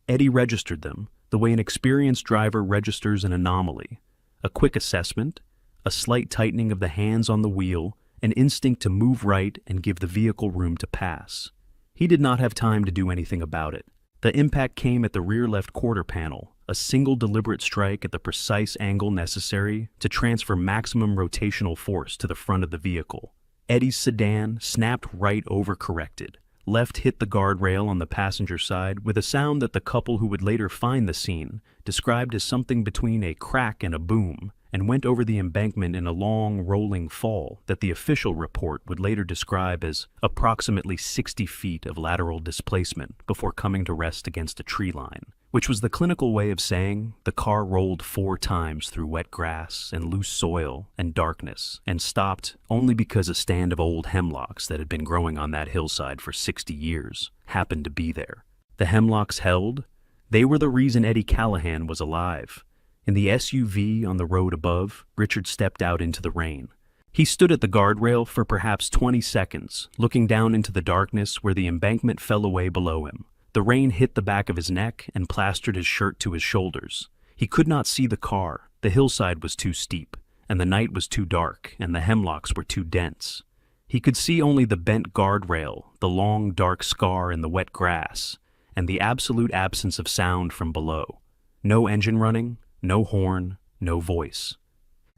Eddie registered them, the way an experienced driver registers an anomaly. A quick assessment, a slight tightening of the hands on the wheel, an instinct to move right and give the vehicle room to pass. He did not have time to do anything about it. The impact came at the rear left quarter panel, a single deliberate strike at the precise angle necessary to transfer maximum rotational force to the front of the vehicle. Eddie's sedan snapped right overcorrected. Left hit the guardrail on the passenger side with a sound that the couple who would later find the scene described as something between a crack and a boom, and went over the embankment in a long, rolling fall that the official report would later describe as approximately 60 feet of lateral displacement before coming to rest against a tree line, which was the clinical way of saying the car rolled 4 times through wet grass and loose soil and darkness and stopped only because a stand of old hemlocks that had been growing on that hillside for 60 years happened to be there. The hemlocks held. They were the reason Eddie Callahan was alive. In the SUV on the road above, Richard stepped out into the rain. He stood at the guardrail for perhaps 20 seconds, looking down into the darkness where the embankment fell away below him. The rain hit the back of his neck and plastered his shirt to his shoulders. He could not see the car. The hillside was too steep, and the night was too dark, and the hemlocks were too dense. He could see only the bent guardrail, the long dark scar in the wet grass, and the absolute absence of sound from below. No engine running, no horn, no voice.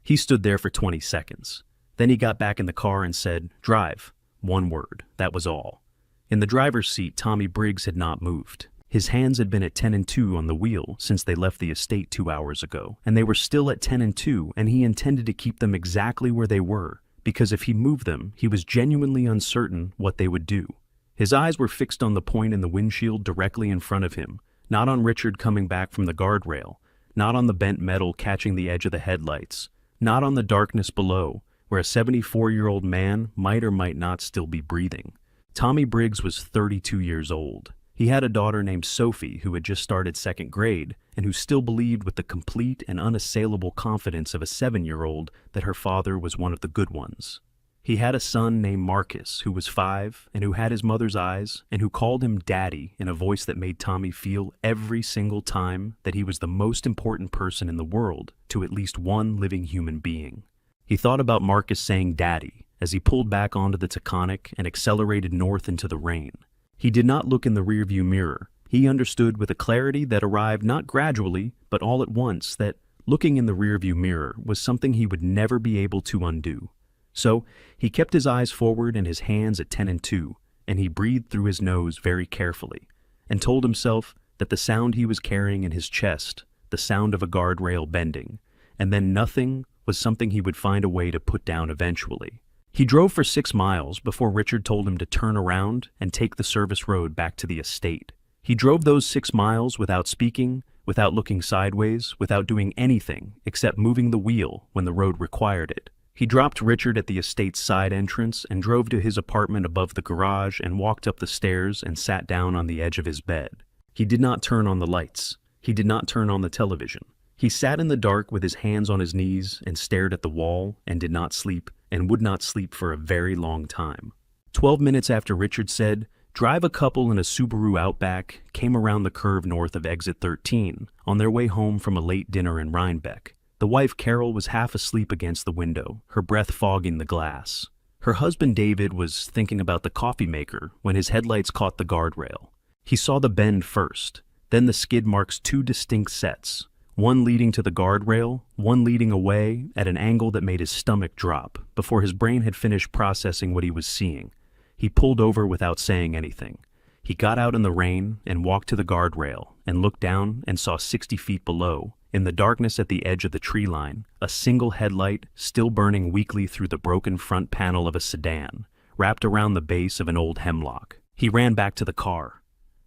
He stood there for 20 seconds. Then he got back in the car and said, "Drive." 1 word, that was all. In the driver's seat, Tommy Briggs had not moved. His hands had been at 10 and 2 on the wheel since they left the estate 2 hours ago, and they were still at 10 and 2, and he intended to keep them exactly where they were, because if he moved them, he was genuinely uncertain what they would do. His eyes were fixed on the point in the windshield directly in front of him, not on Richard coming back from the guardrail, not on the bent metal catching the edge of the headlights, not on the darkness below, where a 74-year-old man might or might not still be breathing. Tommy Briggs was 32 years old. He had a daughter named Sophie who had just started 2nd grade and who still believed with the complete and unassailable confidence of a 7-year-old that her father was one of the good ones. He had a son named Marcus who was 5 and who had his mother's eyes and who called him Daddy in a voice that made Tommy feel every single time that he was the most important person in the world to at least one living human being. He thought about Marcus saying Daddy as he pulled back onto the Taconic and accelerated north into the rain. He did not look in the rearview mirror. He understood with a clarity that arrived not gradually, but all at once, that looking in the rearview mirror was something he would never be able to undo. So he kept his eyes forward and his hands at 10 and 2, and he breathed through his nose very carefully, and told himself that the sound he was carrying in his chest, the sound of a guardrail bending, and then nothing, was something he would find a way to put down eventually. He drove for 6 miles before Richard told him to turn around and take the service road back to the estate. He drove those 6 miles without speaking, without looking sideways, without doing anything except moving the wheel when the road required it. He dropped Richard at the estate's side entrance and drove to his apartment above the garage and walked up the stairs and sat down on the edge of his bed. He did not turn on the lights. He did not turn on the television. He sat in the dark with his hands on his knees and stared at the wall and did not sleep and would not sleep for a very long time. 12 minutes after Richard said, "Drive a couple in a Subaru Outback," came around the curve north of exit 13 on their way home from a late dinner in Rhinebeck. The wife, Carol, was half asleep against the window, her breath fogging the glass. Her husband, David, was thinking about the coffee maker when his headlights caught the guardrail. He saw the bend first, then the skid marks two distinct sets, one leading to the guardrail, one leading away at an angle that made his stomach drop before his brain had finished processing what he was seeing. He pulled over without saying anything. He got out in the rain and walked to the guardrail and looked down and saw 60 feet below, in the darkness at the edge of the tree line, a single headlight still burning weakly through the broken front panel of a sedan, wrapped around the base of an old hemlock. He ran back to the car.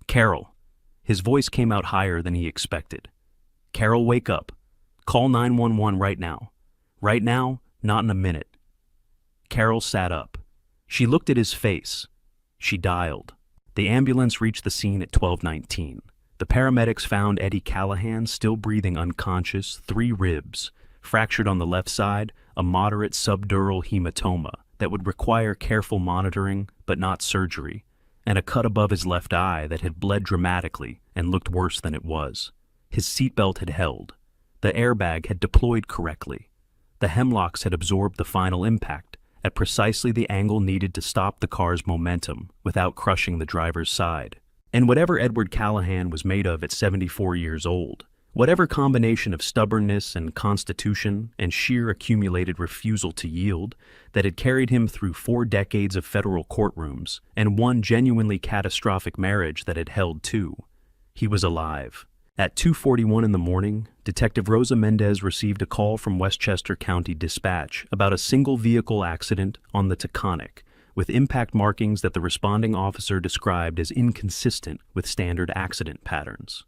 "Carol." His voice came out higher than he expected. "Carol, wake up. Call 911 right now. Right now, not in a minute." Carol sat up. She looked at his face. She dialed. The ambulance reached the scene at 12:19. The paramedics found Eddie Callahan still breathing unconscious, 3 ribs, fractured on the left side, a moderate subdural hematoma that would require careful monitoring but not surgery, and a cut above his left eye that had bled dramatically and looked worse than it was. His seatbelt had held. The airbag had deployed correctly. The hemlocks had absorbed the final impact at precisely the angle needed to stop the car's momentum without crushing the driver's side. And whatever Edward Callahan was made of at 74 years old, whatever combination of stubbornness and constitution and sheer accumulated refusal to yield that had carried him through 4 decades of federal courtrooms and one genuinely catastrophic marriage that had held 2, he was alive. At 2:41 in the morning, Detective Rosa Mendez received a call from Westchester County Dispatch about a single vehicle accident on the Taconic, with impact markings that the responding officer described as inconsistent with standard accident patterns.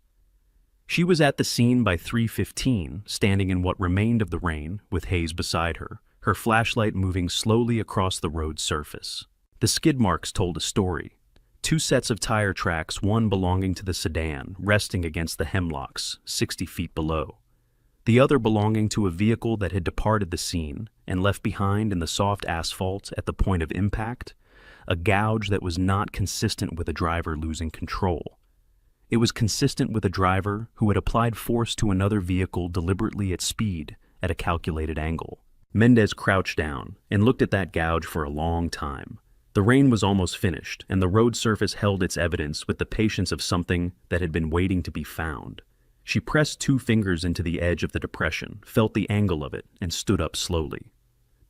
She was at the scene by 3:15, standing in what remained of the rain, with Hayes beside her flashlight moving slowly across the road's surface. The skid marks told a story. 2 sets of tire tracks, one belonging to the sedan, resting against the hemlocks, 60 feet below. The other belonging to a vehicle that had departed the scene and left behind in the soft asphalt at the point of impact, a gouge that was not consistent with a driver losing control. It was consistent with a driver who had applied force to another vehicle deliberately at speed at a calculated angle. Mendez crouched down and looked at that gouge for a long time. The rain was almost finished, and the road surface held its evidence with the patience of something that had been waiting to be found. She pressed 2 fingers into the edge of the depression, felt the angle of it, and stood up slowly.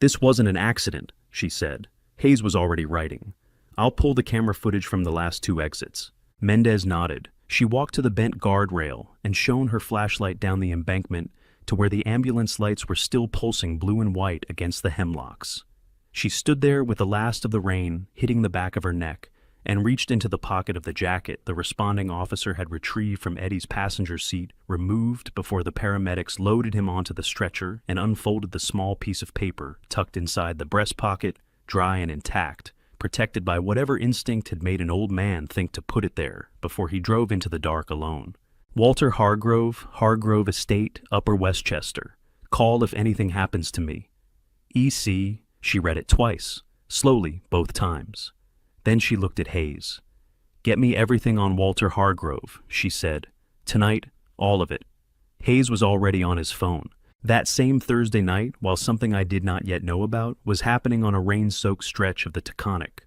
"This wasn't an accident," she said. Hayes was already writing. "I'll pull the camera footage from the last 2 exits." Mendez nodded. She walked to the bent guardrail and shone her flashlight down the embankment to where the ambulance lights were still pulsing blue and white against the hemlocks. She stood there with the last of the rain hitting the back of her neck and reached into the pocket of the jacket the responding officer had retrieved from Eddie's passenger seat, removed before the paramedics loaded him onto the stretcher and unfolded the small piece of paper tucked inside the breast pocket, dry and intact, protected by whatever instinct had made an old man think to put it there before he drove into the dark alone. "Walter Hargrove, Hargrove Estate, Upper Westchester. Call if anything happens to me. E.C." She read it twice, slowly both times. Then she looked at Hayes. "Get me everything on Walter Hargrove," she said. "Tonight, all of it." Hayes was already on his phone. That same Thursday night, while something I did not yet know about was happening on a rain-soaked stretch of the Taconic.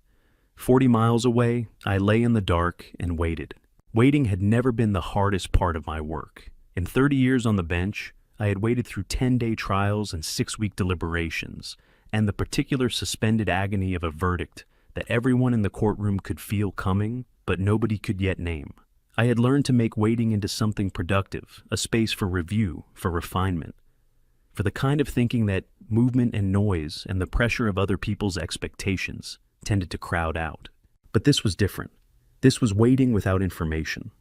40 miles away, I lay in the dark and waited. Waiting had never been the hardest part of my work. In 30 years on the bench, I had waited through 10-day trials and 6-week deliberations, and the particular suspended agony of a verdict that everyone in the courtroom could feel coming, but nobody could yet name. I had learned to make waiting into something productive, a space for review, for refinement, for the kind of thinking that movement and noise and the pressure of other people's expectations tended to crowd out. But this was different. This was waiting without information.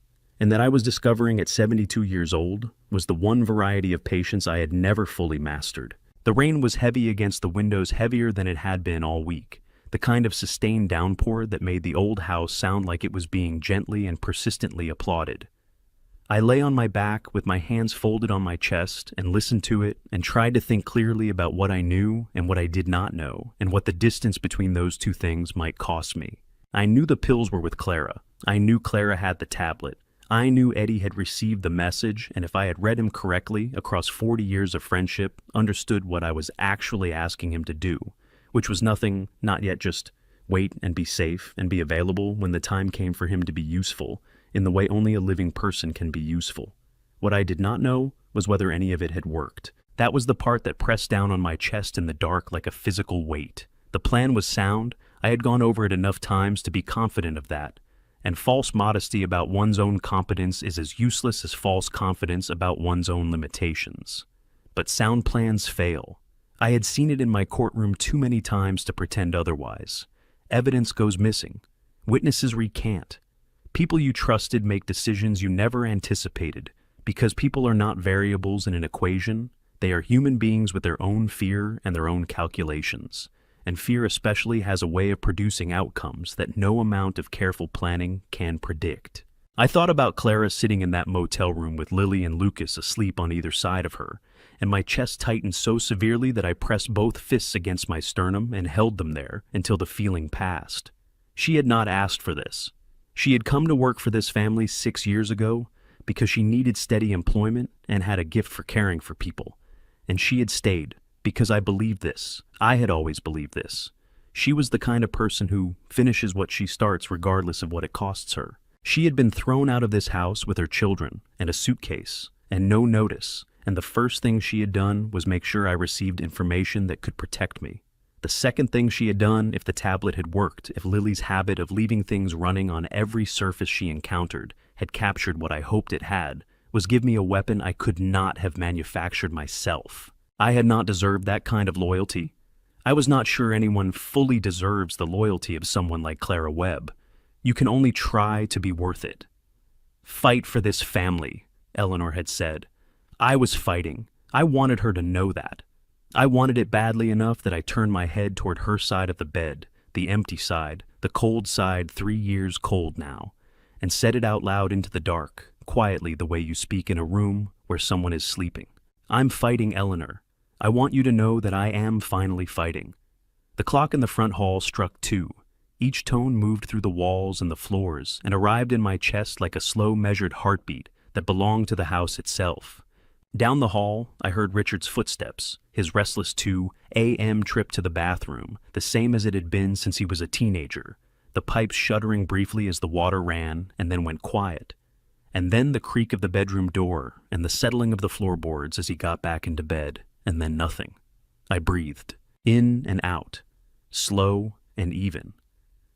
And that I was discovering at 72 years old was the one variety of patience I had never fully mastered. The rain was heavy against the windows, heavier than it had been all week, the kind of sustained downpour that made the old house sound like it was being gently and persistently applauded. I lay on my back with my hands folded on my chest and listened to it and tried to think clearly about what I knew and what I did not know and what the distance between those two things might cost me. I knew the pills were with Clara. I knew Clara had the tablet. I knew Eddie had received the message, and if I had read him correctly across 40 years of friendship, understood what I was actually asking him to do, which was nothing, not yet just wait and be safe and be available when the time came for him to be useful, in the way only a living person can be useful. What I did not know was whether any of it had worked. That was the part that pressed down on my chest in the dark like a physical weight. The plan was sound. I had gone over it enough times to be confident of that. And false modesty about one's own competence is as useless as false confidence about one's own limitations. But sound plans fail. I had seen it in my courtroom too many times to pretend otherwise. Evidence goes missing. Witnesses recant. People you trusted make decisions you never anticipated. Because people are not variables in an equation, they are human beings with their own fear and their own calculations. And fear especially has a way of producing outcomes that no amount of careful planning can predict. I thought about Clara sitting in that motel room with Lily and Lucas asleep on either side of her, and my chest tightened so severely that I pressed both fists against my sternum and held them there until the feeling passed. She had not asked for this. She had come to work for this family 6 years ago because she needed steady employment and had a gift for caring for people. And she had stayed. Because I believed this. I had always believed this. She was the kind of person who finishes what she starts regardless of what it costs her. She had been thrown out of this house with her children and a suitcase and no notice, and the first thing she had done was make sure I received information that could protect me. The second thing she had done, if the tablet had worked, if Lily's habit of leaving things running on every surface she encountered had captured what I hoped it had, was give me a weapon I could not have manufactured myself. I had not deserved that kind of loyalty. I was not sure anyone fully deserves the loyalty of someone like Clara Webb. You can only try to be worth it. Fight for this family, Eleanor had said. I was fighting. I wanted her to know that. I wanted it badly enough that I turned my head toward her side of the bed, the empty side, the cold side 3 years cold now, and said it out loud into the dark, quietly the way you speak in a room where someone is sleeping. I'm fighting, Eleanor. I want you to know that I am finally fighting. The clock in the front hall struck 2. Each tone moved through the walls and the floors and arrived in my chest like a slow measured heartbeat that belonged to the house itself. Down the hall, I heard Richard's footsteps, his restless 2 a.m. trip to the bathroom, the same as it had been since he was a teenager, the pipes shuddering briefly as the water ran and then went quiet. And then the creak of the bedroom door and the settling of the floorboards as he got back into bed, and then nothing. I breathed, in and out, slow and even.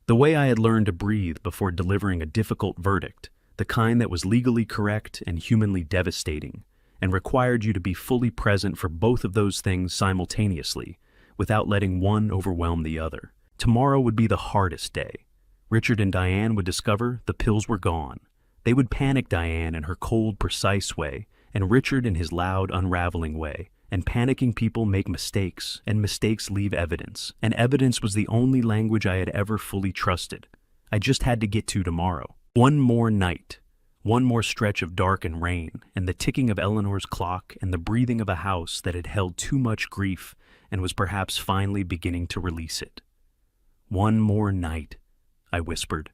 The way I had learned to breathe before delivering a difficult verdict, the kind that was legally correct and humanly devastating, and required you to be fully present for both of those things simultaneously, without letting one overwhelm the other. Tomorrow would be the hardest day. Richard and Diane would discover the pills were gone. They would panic Diane in her cold, precise way, and Richard in his loud, unraveling way. And panicking people make mistakes, and mistakes leave evidence. And evidence was the only language I had ever fully trusted. I just had to get to tomorrow. One more night. One more stretch of dark and rain, and the ticking of Eleanor's clock, and the breathing of a house that had held too much grief and was perhaps finally beginning to release it. One more night, I whispered.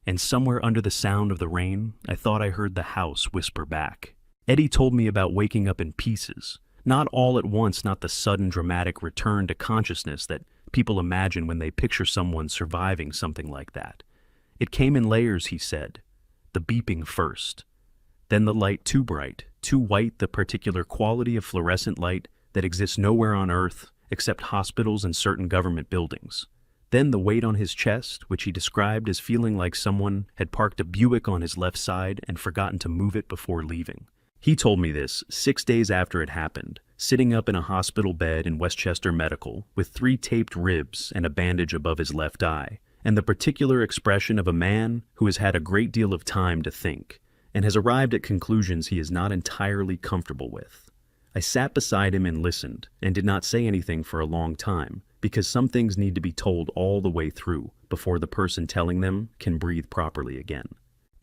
And somewhere under the sound of the rain, I thought I heard the house whisper back. Eddie told me about waking up in pieces. Not all at once, not the sudden dramatic return to consciousness that people imagine when they picture someone surviving something like that. It came in layers, he said. The beeping first. Then the light too bright, too white, the particular quality of fluorescent light that exists nowhere on Earth except hospitals and certain government buildings. Then the weight on his chest, which he described as feeling like someone had parked a Buick on his left side and forgotten to move it before leaving. He told me this 6 days after it happened, sitting up in a hospital bed in Westchester Medical with 3 taped ribs and a bandage above his left eye, and the particular expression of a man who has had a great deal of time to think and has arrived at conclusions he is not entirely comfortable with. I sat beside him and listened, and did not say anything for a long time, because some things need to be told all the way through before the person telling them can breathe properly again.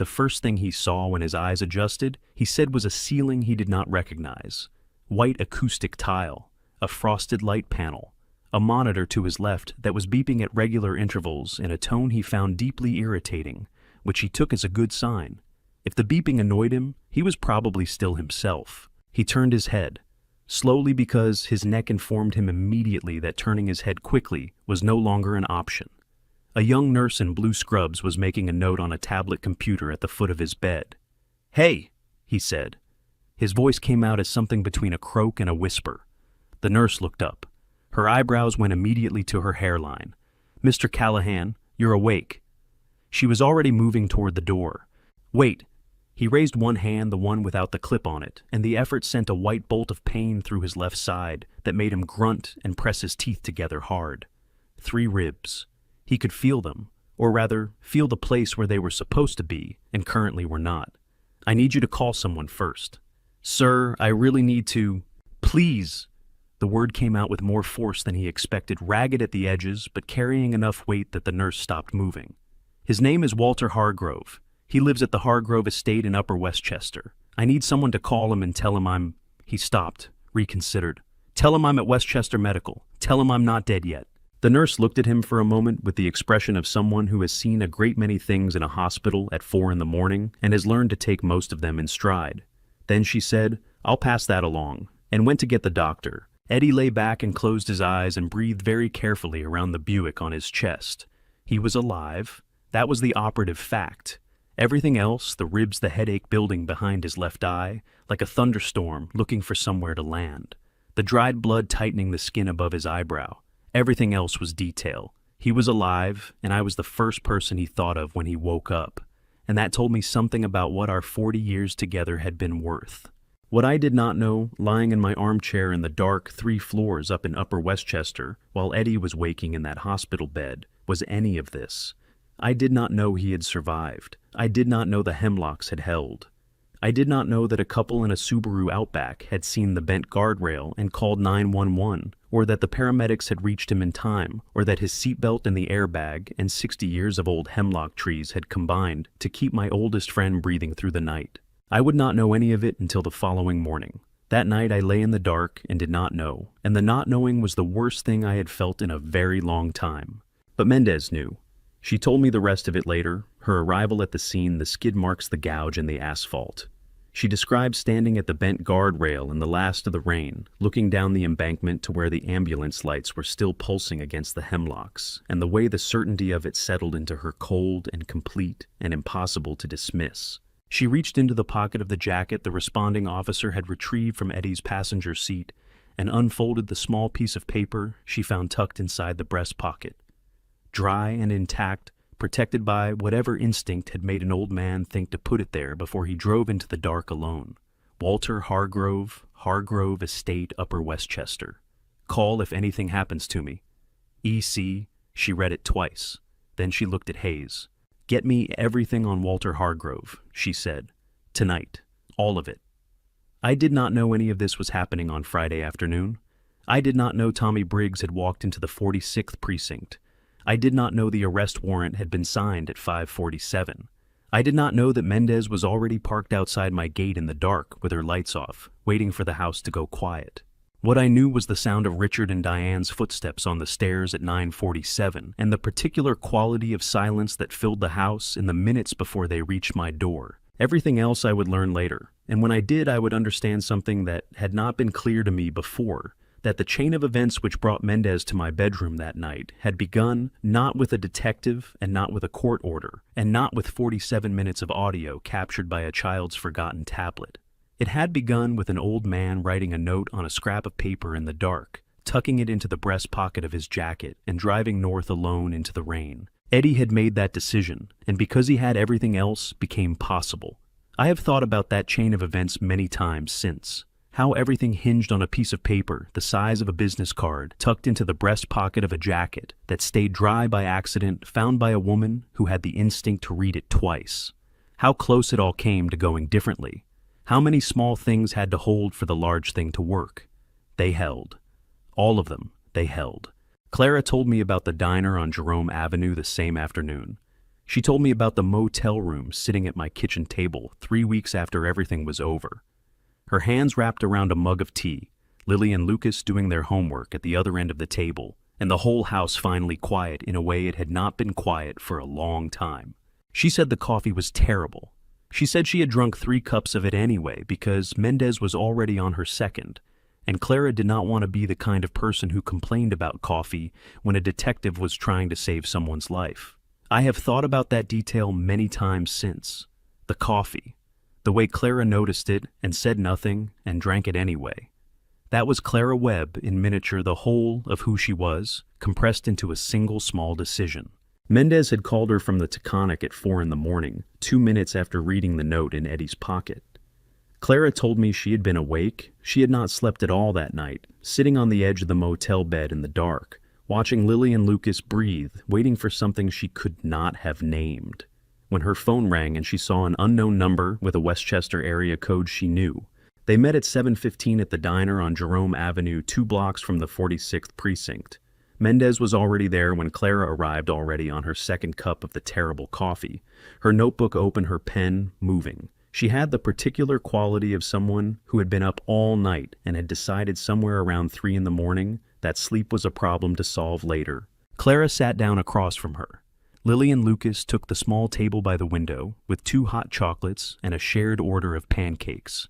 The first thing he saw when his eyes adjusted, he said, was a ceiling he did not recognize. White acoustic tile, a frosted light panel, a monitor to his left that was beeping at regular intervals in a tone he found deeply irritating, which he took as a good sign. If the beeping annoyed him, he was probably still himself. He turned his head, slowly because his neck informed him immediately that turning his head quickly was no longer an option. A young nurse in blue scrubs was making a note on a tablet computer at the foot of his bed. "Hey," he said. His voice came out as something between a croak and a whisper. The nurse looked up. Her eyebrows went immediately to her hairline. "Mr. Callahan, you're awake." She was already moving toward the door. "Wait." He raised one hand, the one without the clip on it, and the effort sent a white bolt of pain through his left side that made him grunt and press his teeth together hard. 3 ribs. He could feel them, or rather, feel the place where they were supposed to be and currently were not. "I need you to call someone first." "Sir, I really need to—" "Please." The word came out with more force than he expected, ragged at the edges, but carrying enough weight that the nurse stopped moving. "His name is Walter Hargrove. He lives at the Hargrove estate in Upper Westchester. I need someone to call him and tell him I'm—" He stopped, reconsidered. "Tell him I'm at Westchester Medical. Tell him I'm not dead yet." The nurse looked at him for a moment with the expression of someone who has seen a great many things in a hospital at 4 a.m. and has learned to take most of them in stride. Then she said, "I'll pass that along," and went to get the doctor. Eddie lay back and closed his eyes and breathed very carefully around the Buick on his chest. He was alive. That was the operative fact. Everything else, the ribs, the headache building behind his left eye, like a thunderstorm looking for somewhere to land. The dried blood tightening the skin above his eyebrow. Everything else was detail. He was alive, and I was the first person he thought of when he woke up. And that told me something about what our 40 years together had been worth. What I did not know, lying in my armchair in the dark 3 floors up in Upper Westchester, while Eddie was waking in that hospital bed, was any of this. I did not know he had survived. I did not know the hemlocks had held. I did not know that a couple in a Subaru Outback had seen the bent guardrail and called 911, or that the paramedics had reached him in time, or that his seatbelt and the airbag and 60 years of old hemlock trees had combined to keep my oldest friend breathing through the night. I would not know any of it until the following morning. That night I lay in the dark and did not know, and the not knowing was the worst thing I had felt in a very long time. But Mendez knew. She told me the rest of it later, her arrival at the scene, the skid marks, the gouge, and the asphalt. She described standing at the bent guardrail in the last of the rain, looking down the embankment to where the ambulance lights were still pulsing against the hemlocks, and the way the certainty of it settled into her cold and complete and impossible to dismiss. She reached into the pocket of the jacket the responding officer had retrieved from Eddie's passenger seat and unfolded the small piece of paper she found tucked inside the breast pocket. Dry and intact, protected by whatever instinct had made an old man think to put it there before he drove into the dark alone. Walter Hargrove, Hargrove Estate, Upper Westchester. Call if anything happens to me. E.C. She read it twice. Then she looked at Hayes. "Get me everything on Walter Hargrove," she said. "Tonight. All of it." I did not know any of this was happening on Friday afternoon. I did not know Tommy Briggs had walked into the 46th precinct. I did not know the arrest warrant had been signed at 5:47. I did not know that Mendez was already parked outside my gate in the dark with her lights off, waiting for the house to go quiet. What I knew was the sound of Richard and Diane's footsteps on the stairs at 9:47, and the particular quality of silence that filled the house in the minutes before they reached my door. Everything else I would learn later, and when I did, I would understand something that had not been clear to me before, that the chain of events which brought Mendez to my bedroom that night had begun not with a detective and not with a court order, and not with 47 minutes of audio captured by a child's forgotten tablet. It had begun with an old man writing a note on a scrap of paper in the dark, tucking it into the breast pocket of his jacket, and driving north alone into the rain. Eddie had made that decision, and because he had everything else, became possible. I have thought about that chain of events many times since. How everything hinged on a piece of paper the size of a business card tucked into the breast pocket of a jacket that stayed dry by accident, found by a woman who had the instinct to read it twice. How close it all came to going differently. How many small things had to hold for the large thing to work. They held. All of them, they held. Clara told me about the diner on Jerome Avenue the same afternoon. She told me about the motel room sitting at my kitchen table 3 weeks after everything was over. Her hands wrapped around a mug of tea, Lily and Lucas doing their homework at the other end of the table, and the whole house finally quiet in a way it had not been quiet for a long time. She said the coffee was terrible. She said she had drunk 3 cups of it anyway because Mendez was already on her second, and Clara did not want to be the kind of person who complained about coffee when a detective was trying to save someone's life. I have thought about that detail many times since. The coffee. The way Clara noticed it and said nothing and drank it anyway. That was Clara Webb in miniature, the whole of who she was, compressed into a single small decision. Mendez had called her from the Taconic at 4 a.m, 2 minutes after reading the note in Eddie's pocket. Clara told me she had been awake. She had not slept at all that night, sitting on the edge of the motel bed in the dark, watching Lily and Lucas breathe, waiting for something she could not have named. When her phone rang and she saw an unknown number with a Westchester area code she knew. They met at 7:15 at the diner on Jerome Avenue, 2 blocks from the 46th precinct. Mendez was already there when Clara arrived, already on her second cup of the terrible coffee, her notebook open, her pen moving. She had the particular quality of someone who had been up all night and had decided somewhere around 3 a.m. that sleep was a problem to solve later. Clara sat down across from her. Lily and Lucas took the small table by the window with 2 hot chocolates and a shared order of pancakes.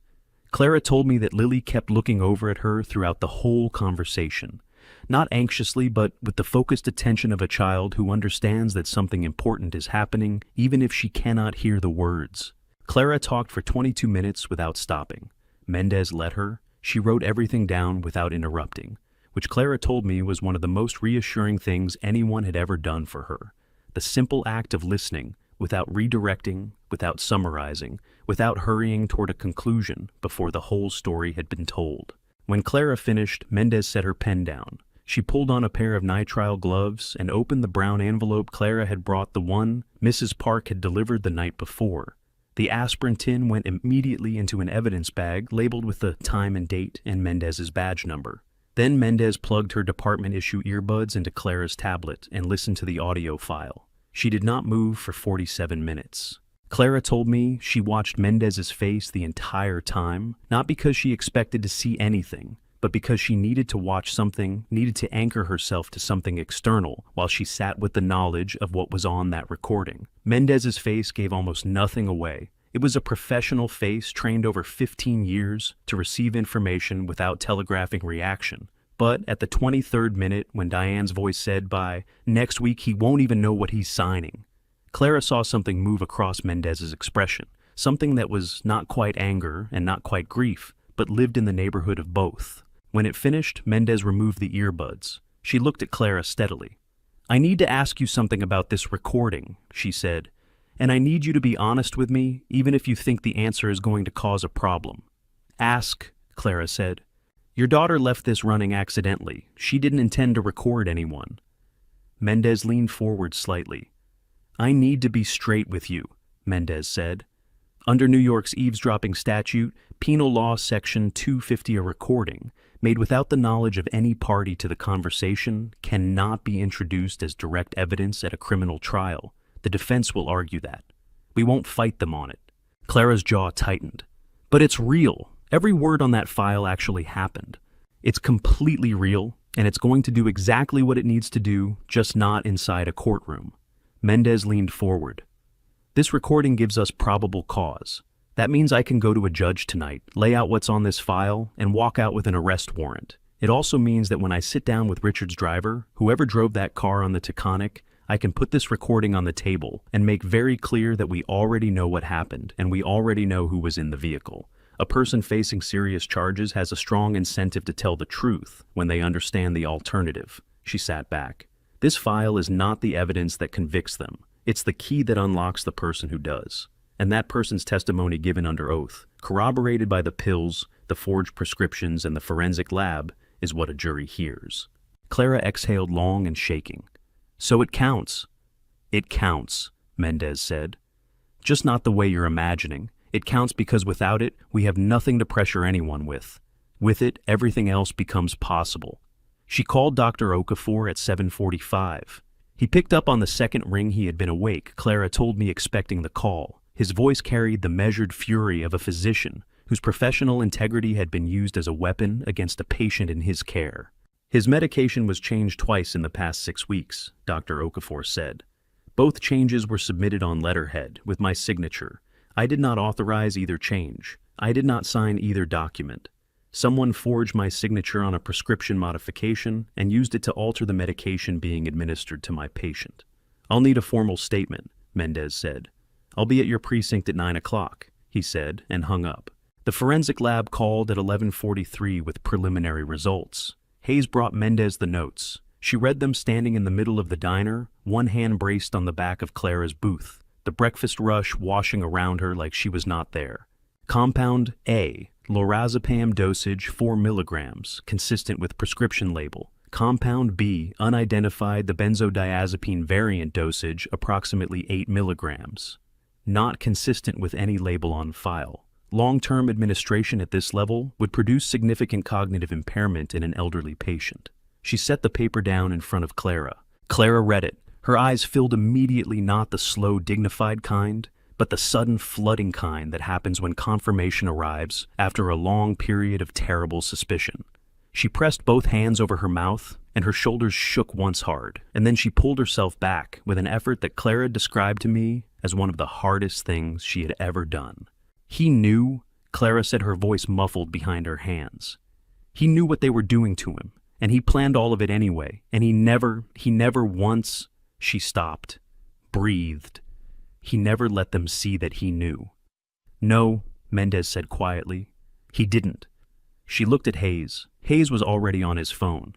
Clara told me that Lily kept looking over at her throughout the whole conversation, not anxiously but with the focused attention of a child who understands that something important is happening even if she cannot hear the words. Clara talked for 22 minutes without stopping. Mendez let her. She wrote everything down without interrupting, which Clara told me was one of the most reassuring things anyone had ever done for her. The simple act of listening, without redirecting, without summarizing, without hurrying toward a conclusion before the whole story had been told. When Clara finished, Mendez set her pen down. She pulled on a pair of nitrile gloves and opened the brown envelope Clara had brought, the one Mrs. Park had delivered the night before. The aspirin tin went immediately into an evidence bag labeled with the time and date and Mendez's badge number. Then Mendez plugged her department-issue earbuds into Clara's tablet and listened to the audio file. She did not move for 47 minutes. Clara told me she watched Mendez's face the entire time, not because she expected to see anything, but because she needed to watch something, needed to anchor herself to something external while she sat with the knowledge of what was on that recording. Mendez's face gave almost nothing away. It was a professional face trained over 15 years to receive information without telegraphing reaction. But at the 23rd minute, when Diane's voice said, "By next week he won't even know what he's signing," Clara saw something move across Mendez's expression, something that was not quite anger and not quite grief, but lived in the neighborhood of both. When it finished, Mendez removed the earbuds. She looked at Clara steadily. "I need to ask you something about this recording," she said, "and I need you to be honest with me, even if you think the answer is going to cause a problem." "Ask," Clara said. "Your daughter left this running accidentally. She didn't intend to record anyone." Mendez leaned forward slightly. "I need to be straight with you," Mendez said. "Under New York's eavesdropping statute, Penal Law Section 250, a recording made without the knowledge of any party to the conversation cannot be introduced as direct evidence at a criminal trial. The defense will argue that. We won't fight them on it." Clara's jaw tightened. "But it's real. Every word on that file actually happened. It's completely real, and it's going to do exactly what it needs to do, just not inside a courtroom." Mendez leaned forward. "This recording gives us probable cause. That means I can go to a judge tonight, lay out what's on this file, and walk out with an arrest warrant. It also means that when I sit down with Richard's driver, whoever drove that car on the Taconic, I can put this recording on the table and make very clear that we already know what happened and we already know who was in the vehicle. A person facing serious charges has a strong incentive to tell the truth when they understand the alternative." She sat back. "This file is not the evidence that convicts them. It's the key that unlocks the person who does. And that person's testimony given under oath, corroborated by the pills, the forged prescriptions, and the forensic lab, is what a jury hears." Clara exhaled long and shaking. "So it counts." "It counts," Mendez said. "Just not the way you're imagining. It counts because without it, we have nothing to pressure anyone with. With it, everything else becomes possible." She called Dr. Okafor at 7:45. He picked up on the second ring he had been awake, Clara told me, expecting the call. His voice carried the measured fury of a physician whose professional integrity had been used as a weapon against a patient in his care. His medication was changed twice in the past 6 weeks, Dr. Okafor said. Both changes were submitted on letterhead, with my signature. I did not authorize either change. I did not sign either document. Someone forged my signature on a prescription modification and used it to alter the medication being administered to my patient. I'll need a formal statement, Mendez said. I'll be at your precinct at 9 o'clock, he said, and hung up. The forensic lab called at 11:43 with preliminary results. Hayes brought Mendez the notes. She read them standing in the middle of the diner, one hand braced on the back of Clara's booth, the breakfast rush washing around her like she was not there. Compound A, lorazepam dosage 4 milligrams, consistent with prescription label. Compound B, unidentified, the benzodiazepine variant dosage, approximately 8 milligrams. Not consistent with any label on file. Long-term administration at this level would produce significant cognitive impairment in an elderly patient. She set the paper down in front of Clara. Clara read it. Her eyes filled immediately, not the slow, dignified kind, but the sudden flooding kind that happens when confirmation arrives after a long period of terrible suspicion. She pressed both hands over her mouth, and her shoulders shook once hard, and then she pulled herself back with an effort that Clara described to me as one of the hardest things she had ever done. He knew, Clara said, her voice muffled behind her hands. He knew what they were doing to him, and he planned all of it anyway, and he never once, she stopped, breathed. He never let them see that he knew. No, Mendez said quietly. He didn't. She looked at Hayes. Hayes was already on his phone.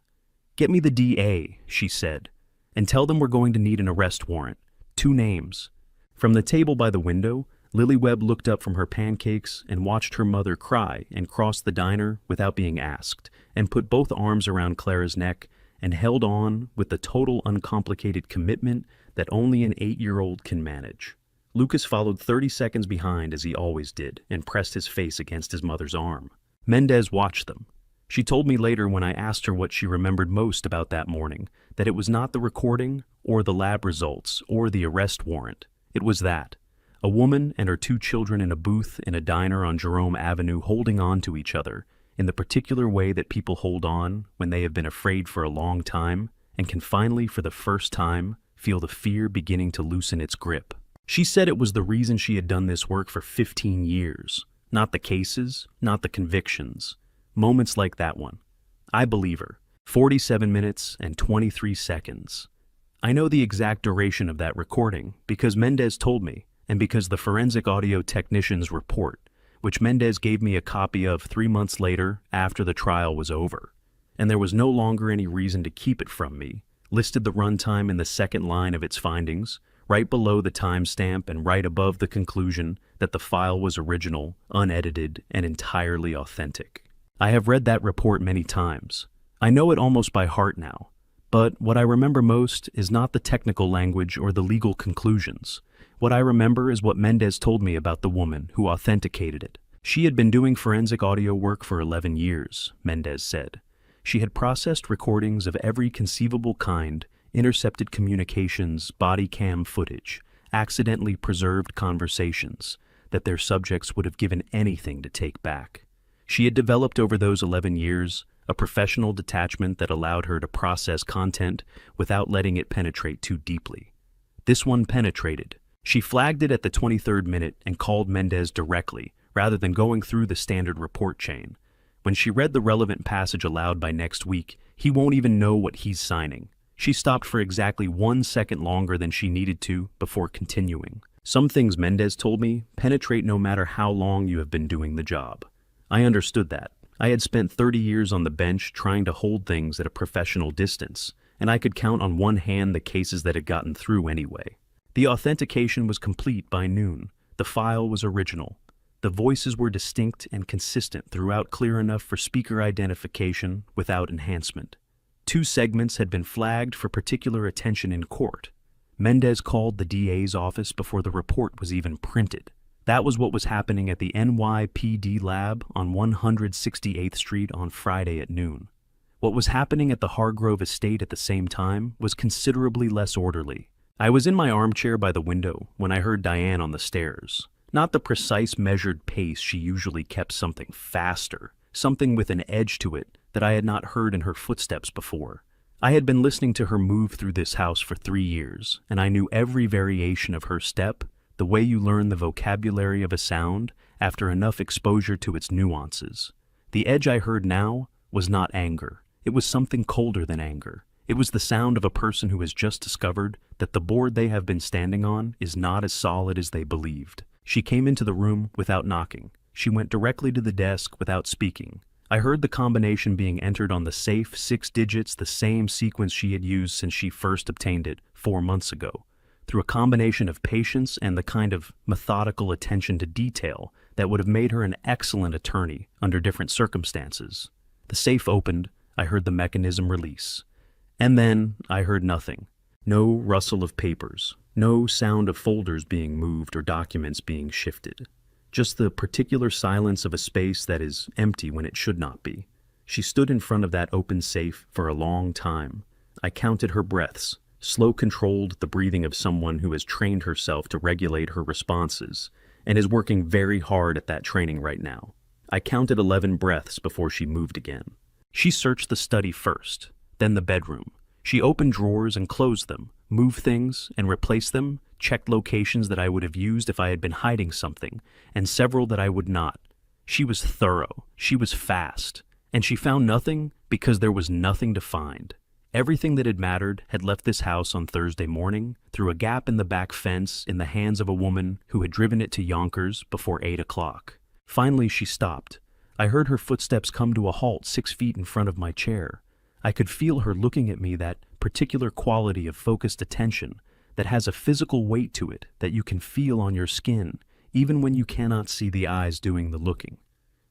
Get me the DA, she said, and tell them we're going to need an arrest warrant. 2 names. From the table by the window, Lily Webb looked up from her pancakes and watched her mother cry and cross the diner without being asked, and put both arms around Clara's neck and held on with the total uncomplicated commitment that only an 8-year-old can manage. Lucas followed 30 seconds behind, as he always did, and pressed his face against his mother's arm. Mendez watched them. She told me later, when I asked her what she remembered most about that morning, that it was not the recording or the lab results or the arrest warrant. It was that. A woman and her 2 children in a booth in a diner on Jerome Avenue, holding on to each other in the particular way that people hold on when they have been afraid for a long time and can finally, for the first time, feel the fear beginning to loosen its grip. She said it was the reason she had done this work for 15 years. Not the cases, not the convictions. Moments like that one. I believe her. 47 minutes and 23 seconds. I know the exact duration of that recording because Mendez told me, and because the forensic audio technician's report, which Mendez gave me a copy of 3 months later after the trial was over, and there was no longer any reason to keep it from me, listed the runtime in the second line of its findings, right below the timestamp and right above the conclusion that the file was original, unedited, and entirely authentic. I have read that report many times. I know it almost by heart now, but what I remember most is not the technical language or the legal conclusions. What I remember is what Mendez told me about the woman who authenticated it. She had been doing forensic audio work for 11 years, Mendez said. She had processed recordings of every conceivable kind, intercepted communications, body cam footage, accidentally preserved conversations that their subjects would have given anything to take back. She had developed over those 11 years a professional detachment that allowed her to process content without letting it penetrate too deeply. This one penetrated. She flagged it at the 23rd minute and called Mendez directly, rather than going through the standard report chain. When she read the relevant passage aloud by next week, he won't even know what he's signing. She stopped for exactly 1 second longer than she needed to before continuing. Some things, Mendez told me, penetrate no matter how long you have been doing the job. I understood that. I had spent 30 years on the bench trying to hold things at a professional distance, and I could count on one hand the cases that had gotten through anyway. The authentication was complete by noon. The file was original. The voices were distinct and consistent throughout, clear enough for speaker identification without enhancement. 2 segments had been flagged for particular attention in court. Mendez called the DA's office before the report was even printed. That was what was happening at the NYPD lab on 168th Street on Friday at noon. What was happening at the Hargrove estate at the same time was considerably less orderly. I was in my armchair by the window when I heard Diane on the stairs. Not the precise measured pace she usually kept, something faster, something with an edge to it that I had not heard in her footsteps before. I had been listening to her move through this house for 3 years, and I knew every variation of her step, the way you learn the vocabulary of a sound after enough exposure to its nuances. The edge I heard now was not anger. It was something colder than anger. It was the sound of a person who has just discovered that the board they have been standing on is not as solid as they believed. She came into the room without knocking. She went directly to the desk without speaking. I heard the combination being entered on the safe, 6 digits, the same sequence she had used since she first obtained it 4 months ago. Through a combination of patience and the kind of methodical attention to detail that would have made her an excellent attorney under different circumstances. The safe opened, I heard the mechanism release. And then I heard nothing. No rustle of papers, no sound of folders being moved or documents being shifted. Just the particular silence of a space that is empty when it should not be. She stood in front of that open safe for a long time. I counted her breaths, slow controlled, the breathing of someone who has trained herself to regulate her responses and is working very hard at that training right now. I counted 11 breaths before she moved again. She searched the study first, then the bedroom. She opened drawers and closed them, moved things and replaced them, checked locations that I would have used if I had been hiding something, and several that I would not. She was thorough, she was fast, and she found nothing because there was nothing to find. Everything that had mattered had left this house on Thursday morning through a gap in the back fence in the hands of a woman who had driven it to Yonkers before 8 o'clock. Finally, she stopped. I heard her footsteps come to a halt 6 feet in front of my chair. I could feel her looking at me, that particular quality of focused attention that has a physical weight to it that you can feel on your skin, even when you cannot see the eyes doing the looking.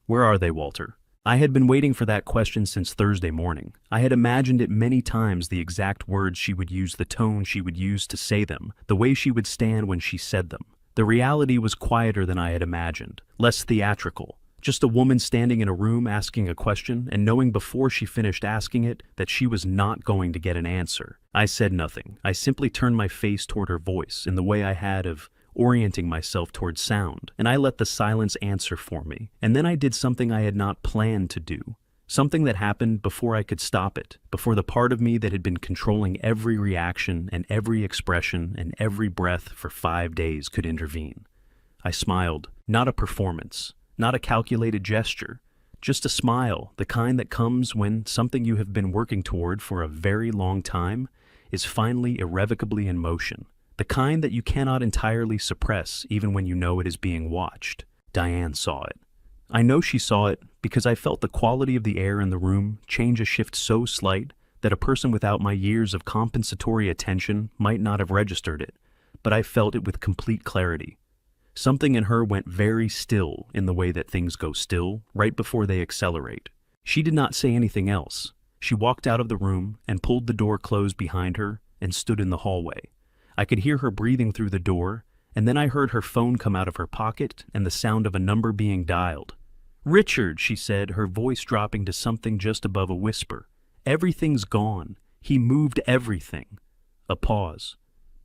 "Where are they, Walter?" I had been waiting for that question since Thursday morning. I had imagined it many times, the exact words she would use, the tone she would use to say them, the way she would stand when she said them. The reality was quieter than I had imagined, less theatrical. Just a woman standing in a room asking a question and knowing before she finished asking it that she was not going to get an answer. I said nothing. I simply turned my face toward her voice in the way I had of orienting myself toward sound, and I let the silence answer for me. And then I did something I had not planned to do, something that happened before I could stop it, before the part of me that had been controlling every reaction and every expression and every breath for 5 days could intervene. I smiled, not a performance, not a calculated gesture, just a smile, the kind that comes when something you have been working toward for a very long time is finally irrevocably in motion, the kind that you cannot entirely suppress even when you know it is being watched. Diane saw it. I know she saw it because I felt the quality of the air in the room change, a shift so slight that a person without my years of compensatory attention might not have registered it, but I felt it with complete clarity. Something in her went very still in the way that things go still right before they accelerate. She did not say anything else. She walked out of the room and pulled the door closed behind her and stood in the hallway. I could hear her breathing through the door, and then I heard her phone come out of her pocket and the sound of a number being dialed. "Richard," she said, her voice dropping to something just above a whisper. "Everything's gone. He moved everything." A pause.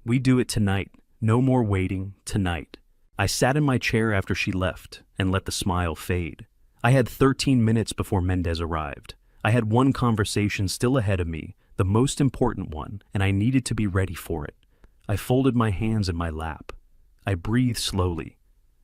"We do it tonight. No more waiting. Tonight." I sat in my chair after she left and let the smile fade. I had 13 minutes before Mendez arrived. I had one conversation still ahead of me, the most important one, and I needed to be ready for it. I folded my hands in my lap. I breathed slowly.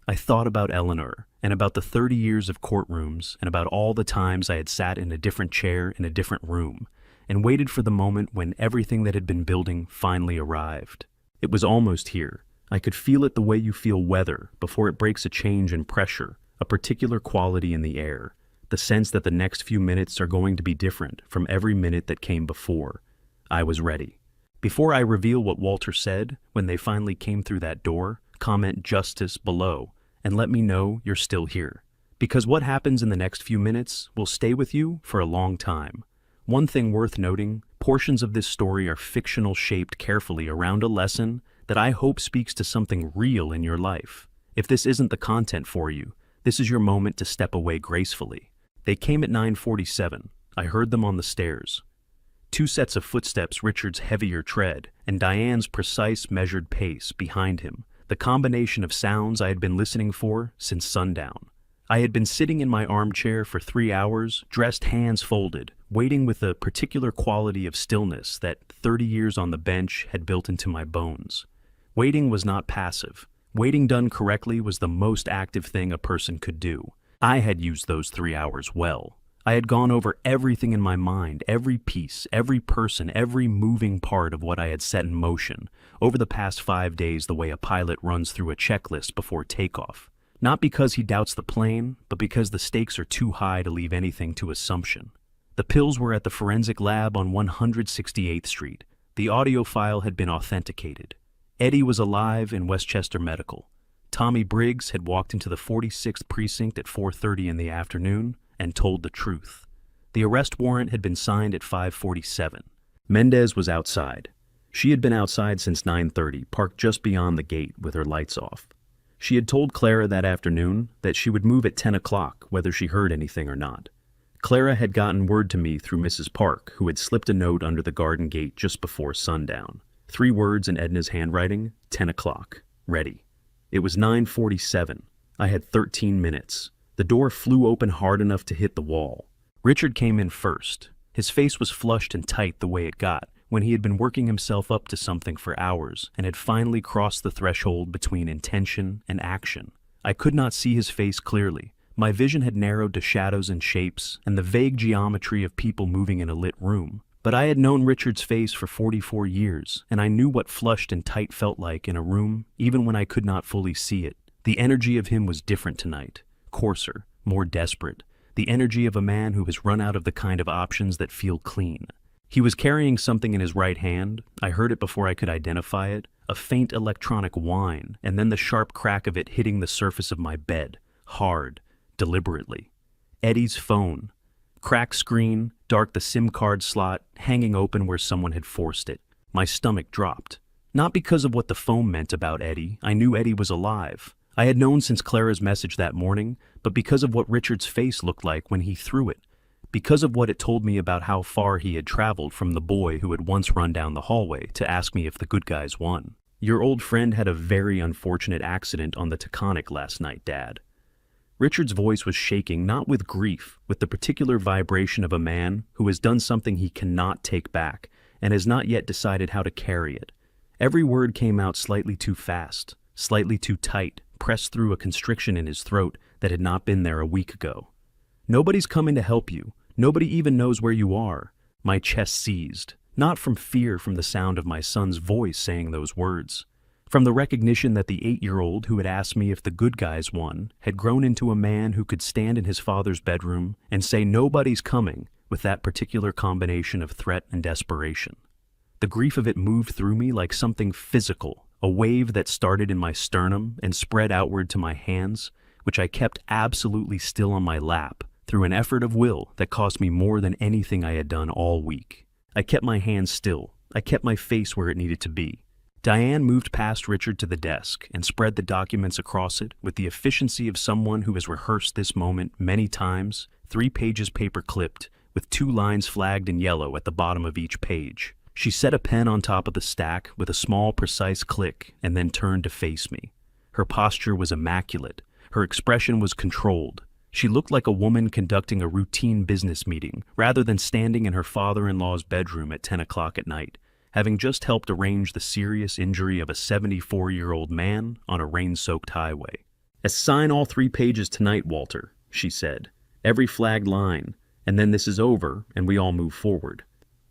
I thought about Eleanor and about the 30 years of courtrooms and about all the times I had sat in a different chair in a different room and waited for the moment when everything that had been building finally arrived. It was almost here. I could feel it the way you feel weather before it breaks, a change in pressure, a particular quality in the air, the sense that the next few minutes are going to be different from every minute that came before. I was ready. Before I reveal what Walter said when they finally came through that door, comment "justice" below and let me know you're still here. Because what happens in the next few minutes will stay with you for a long time. One thing worth noting, portions of this story are fictional, shaped carefully around a lesson that I hope speaks to something real in your life. If this isn't the content for you, this is your moment to step away gracefully. They came at 9:47. I heard them on the stairs. Two sets of footsteps, Richard's heavier tread, and Diane's precise, measured pace behind him, the combination of sounds I had been listening for since sundown. I had been sitting in my armchair for 3 hours, dressed hands folded, waiting with a particular quality of stillness that 30 years on the bench had built into my bones. Waiting was not passive. Waiting done correctly was the most active thing a person could do. I had used those 3 hours well. I had gone over everything in my mind, every piece, every person, every moving part of what I had set in motion over the past 5 days, the way a pilot runs through a checklist before takeoff. Not because he doubts the plane, but because the stakes are too high to leave anything to assumption. The pills were at the forensic lab on 168th Street. The audio file had been authenticated. Eddie was alive in Westchester Medical. Tommy Briggs had walked into the 46th precinct at 4:30 in the afternoon and told the truth. The arrest warrant had been signed at 5:47. Mendez was outside. She had been outside since 9:30, parked just beyond the gate with her lights off. She had told Clara that afternoon that she would move at 10 o'clock, whether she heard anything or not. Clara had gotten word to me through Mrs. Park, who had slipped a note under the garden gate just before sundown. 3 words in Edna's handwriting: 10 o'clock. Ready. It was 9:47. I had 13 minutes. The door flew open hard enough to hit the wall. Richard came in first. His face was flushed and tight the way it got when he had been working himself up to something for hours and had finally crossed the threshold between intention and action. I could not see his face clearly. My vision had narrowed to shadows and shapes and the vague geometry of people moving in a lit room. But I had known Richard's face for 44 years, and I knew what flushed and tight felt like in a room, even when I could not fully see it. The energy of him was different tonight. Coarser, more desperate, the energy of a man who has run out of the kind of options that feel clean. He was carrying something in his right hand. I heard it before I could identify it, a faint electronic whine, and then the sharp crack of it hitting the surface of my bed, hard, deliberately. Eddie's phone. Cracked screen, dark the SIM card slot, hanging open where someone had forced it. My stomach dropped. Not because of what the phone meant about Eddie. I knew Eddie was alive. I had known since Clara's message that morning, but because of what Richard's face looked like when he threw it. Because of what it told me about how far he had traveled from the boy who had once run down the hallway to ask me if the good guys won. Your old friend had a very unfortunate accident on the Taconic last night, Dad. Richard's voice was shaking, not with grief, with the particular vibration of a man who has done something he cannot take back and has not yet decided how to carry it. Every word came out slightly too fast, slightly too tight, pressed through a constriction in his throat that had not been there a week ago. Nobody's coming to help you. Nobody even knows where you are. My chest seized, not from fear from the sound of my son's voice saying those words, from the recognition that the 8-year-old who had asked me if the good guys won had grown into a man who could stand in his father's bedroom and say nobody's coming with that particular combination of threat and desperation. The grief of it moved through me like something physical, a wave that started in my sternum and spread outward to my hands, which I kept absolutely still on my lap through an effort of will that cost me more than anything I had done all week. I kept my hands still. I kept my face where it needed to be. Diane moved past Richard to the desk and spread the documents across it with the efficiency of someone who has rehearsed this moment many times, 3 pages paper clipped, with 2 lines flagged in yellow at the bottom of each page. She set a pen on top of the stack with a small, precise click and then turned to face me. Her posture was immaculate. Her expression was controlled. She looked like a woman conducting a routine business meeting rather than standing in her father-in-law's bedroom at 10 o'clock at night, having just helped arrange the serious injury of a 74-year-old man on a rain-soaked highway. "Assign all 3 pages tonight, Walter," she said. "Every flagged line, and then this is over and we all move forward.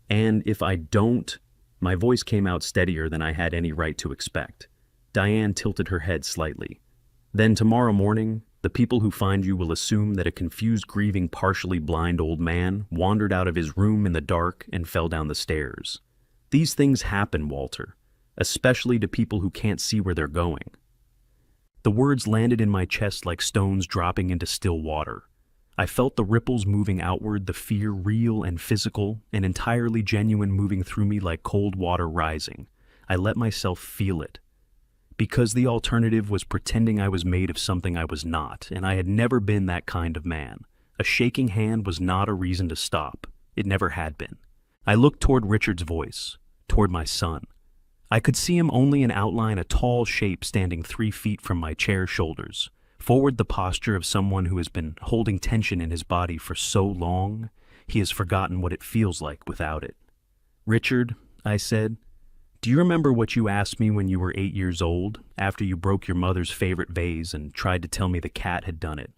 And if I don't..." My voice came out steadier than I had any right to expect. Diane tilted her head slightly. "Then tomorrow morning, the people who find you will assume that a confused, grieving, partially blind old man wandered out of his room in the dark and fell down the stairs. These things happen, Walter, especially to people who can't see where they're going." The words landed in my chest like stones dropping into still water. I felt the ripples moving outward, the fear real and physical and entirely genuine moving through me like cold water rising. I let myself feel it. Because the alternative was pretending I was made of something I was not, and I had never been that kind of man. A shaking hand was not a reason to stop. It never had been. I looked toward Richard's voice, toward my son. I could see him only in outline, a tall shape standing 3 feet from my chair's shoulders, forward, the posture of someone who has been holding tension in his body for so long, he has forgotten what it feels like without it. "Richard," I said, "do you remember what you asked me when you were 8 years old, after you broke your mother's favorite vase and tried to tell me the cat had done it?"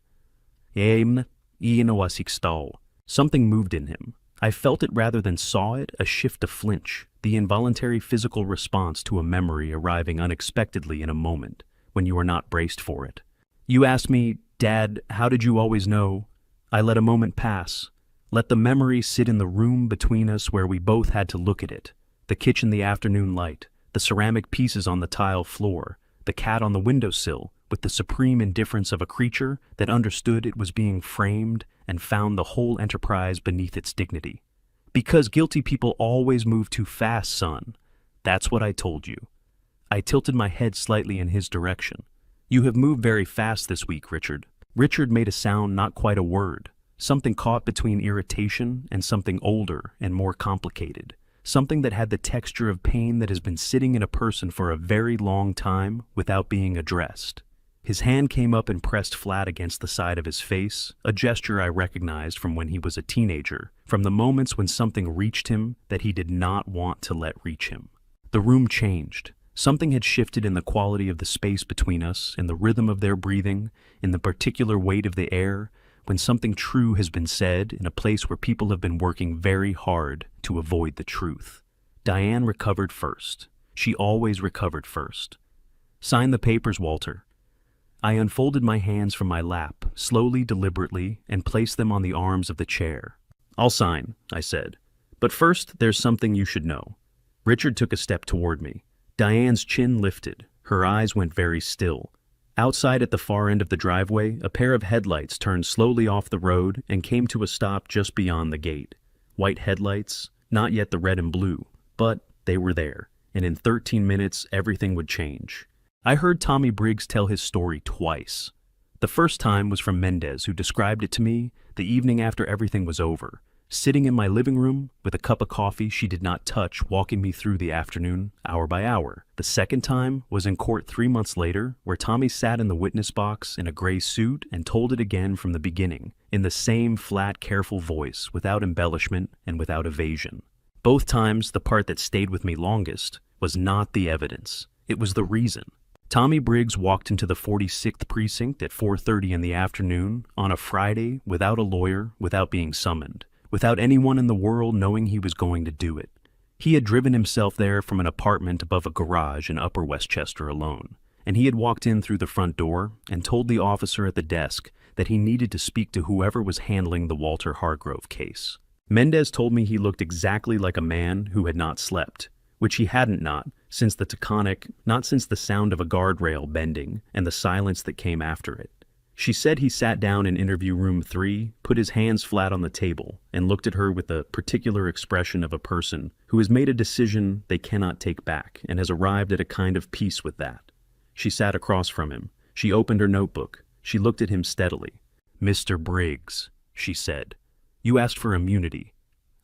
Something moved in him. I felt it rather than saw it, a shift, a flinch, the involuntary physical response to a memory arriving unexpectedly in a moment when you are not braced for it. "You asked me, Dad, how did you always know?" I let a moment pass, let the memory sit in the room between us where we both had to look at it. The kitchen, the afternoon light, the ceramic pieces on the tile floor, the cat on the windowsill, with the supreme indifference of a creature that understood it was being framed and found the whole enterprise beneath its dignity. "Because guilty people always move too fast, son. That's what I told you." I tilted my head slightly in his direction. "You have moved very fast this week, Richard." Richard made a sound, not quite a word, something caught between irritation and something older and more complicated, something that had the texture of pain that has been sitting in a person for a very long time without being addressed. His hand came up and pressed flat against the side of his face, a gesture I recognized from when he was a teenager, from the moments when something reached him that he did not want to let reach him. The room changed. Something had shifted in the quality of the space between us, in the rhythm of their breathing, in the particular weight of the air, when something true has been said in a place where people have been working very hard to avoid the truth. Diane recovered first. She always recovered first. "Sign the papers, Walter." I unfolded my hands from my lap, slowly, deliberately, and placed them on the arms of the chair. "I'll sign," I said. "But first, there's something you should know." Richard took a step toward me. Diane's chin lifted. Her eyes went very still. Outside at the far end of the driveway, a pair of headlights turned slowly off the road and came to a stop just beyond the gate. White headlights, not yet the red and blue, but they were there, and in 13 minutes everything would change. I heard Tommy Briggs tell his story twice. The first time was from Mendez, who described it to me the evening after everything was over, sitting in my living room with a cup of coffee she did not touch, walking me through the afternoon, hour by hour. The second time was in court 3 months later, where Tommy sat in the witness box in a gray suit and told it again from the beginning, in the same flat, careful voice, without embellishment and without evasion. Both times, the part that stayed with me longest was not the evidence, it was the reason. Tommy Briggs walked into the 46th precinct at 4:30 in the afternoon on a Friday without a lawyer, without being summoned, without anyone in the world knowing he was going to do it. He had driven himself there from an apartment above a garage in Upper Westchester alone, and he had walked in through the front door and told the officer at the desk that he needed to speak to whoever was handling the Walter Hargrove case. Mendez told me he looked exactly like a man who had not slept, which he hadn't not since the Taconic, not since the sound of a guardrail bending and the silence that came after it. She said he sat down in interview room 3, put his hands flat on the table, and looked at her with a particular expression of a person who has made a decision they cannot take back and has arrived at a kind of peace with that. She sat across from him. She opened her notebook. She looked at him steadily. "Mr. Briggs," she said, "you asked for immunity."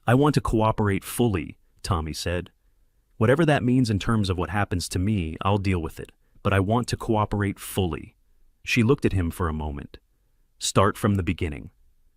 "I want to cooperate fully," Tommy said. "Whatever that means in terms of what happens to me, I'll deal with it, but I want to cooperate fully." She looked at him for a moment. "Start from the beginning."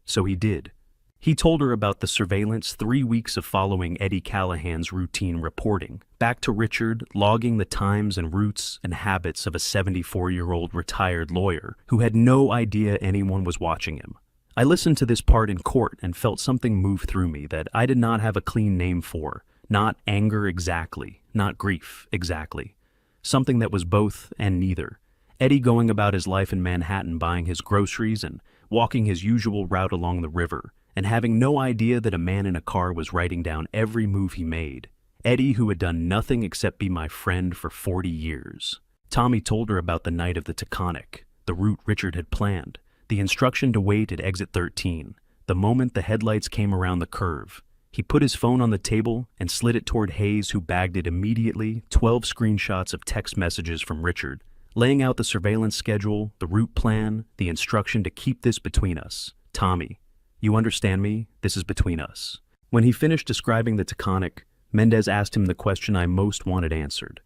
So he did. He told her about the surveillance, 3 weeks of following Eddie Callahan's routine reporting, back to Richard, logging the times and routes and habits of a 74-year-old retired lawyer who had no idea anyone was watching him. I listened to this part in court and felt something move through me that I did not have a clean name for. Not anger exactly, not grief exactly. Something that was both and neither. Eddie going about his life in Manhattan buying his groceries and walking his usual route along the river, and having no idea that a man in a car was writing down every move he made. Eddie, who had done nothing except be my friend for 40 years. Tommy told her about the night of the Taconic, the route Richard had planned, the instruction to wait at exit 13, the moment the headlights came around the curve. He put his phone on the table and slid it toward Hayes, who bagged it immediately, 12 screenshots of text messages from Richard, laying out the surveillance schedule, the route plan, the instruction to keep this between us. "Tommy, you understand me? This is between us." When he finished describing the Taconic, Mendez asked him the question I most wanted answered.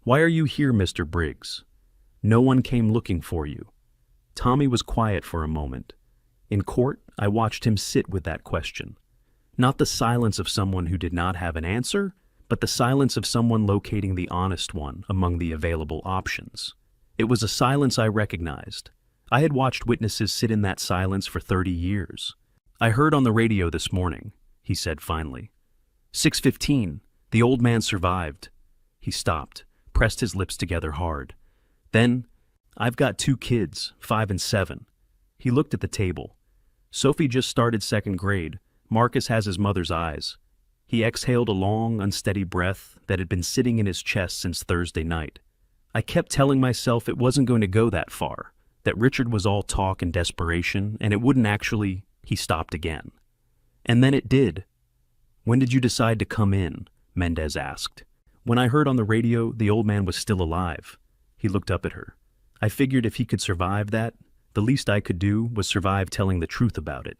"Why are you here, Mr. Briggs? No one came looking for you." Tommy was quiet for a moment. In court, I watched him sit with that question. Not the silence of someone who did not have an answer, but the silence of someone locating the honest one among the available options. It was a silence I recognized. I had watched witnesses sit in that silence for 30 years. "I heard on the radio this morning," he said finally. 6:15, the old man survived." He stopped, pressed his lips together hard. Then, "I've got 2 kids, 5 and 7. He looked at the table. "Sophie just started 2nd grade. Marcus has his mother's eyes." He exhaled a long, unsteady breath that had been sitting in his chest since Thursday night. I kept telling myself it wasn't going to go that far, that Richard was all talk and desperation, and it wouldn't actually. He stopped again. And then it did. "When did you decide to come in?" Mendez asked. "When I heard on the radio the old man was still alive." He looked up at her. "I figured if he could survive that, the least I could do was survive telling the truth about it."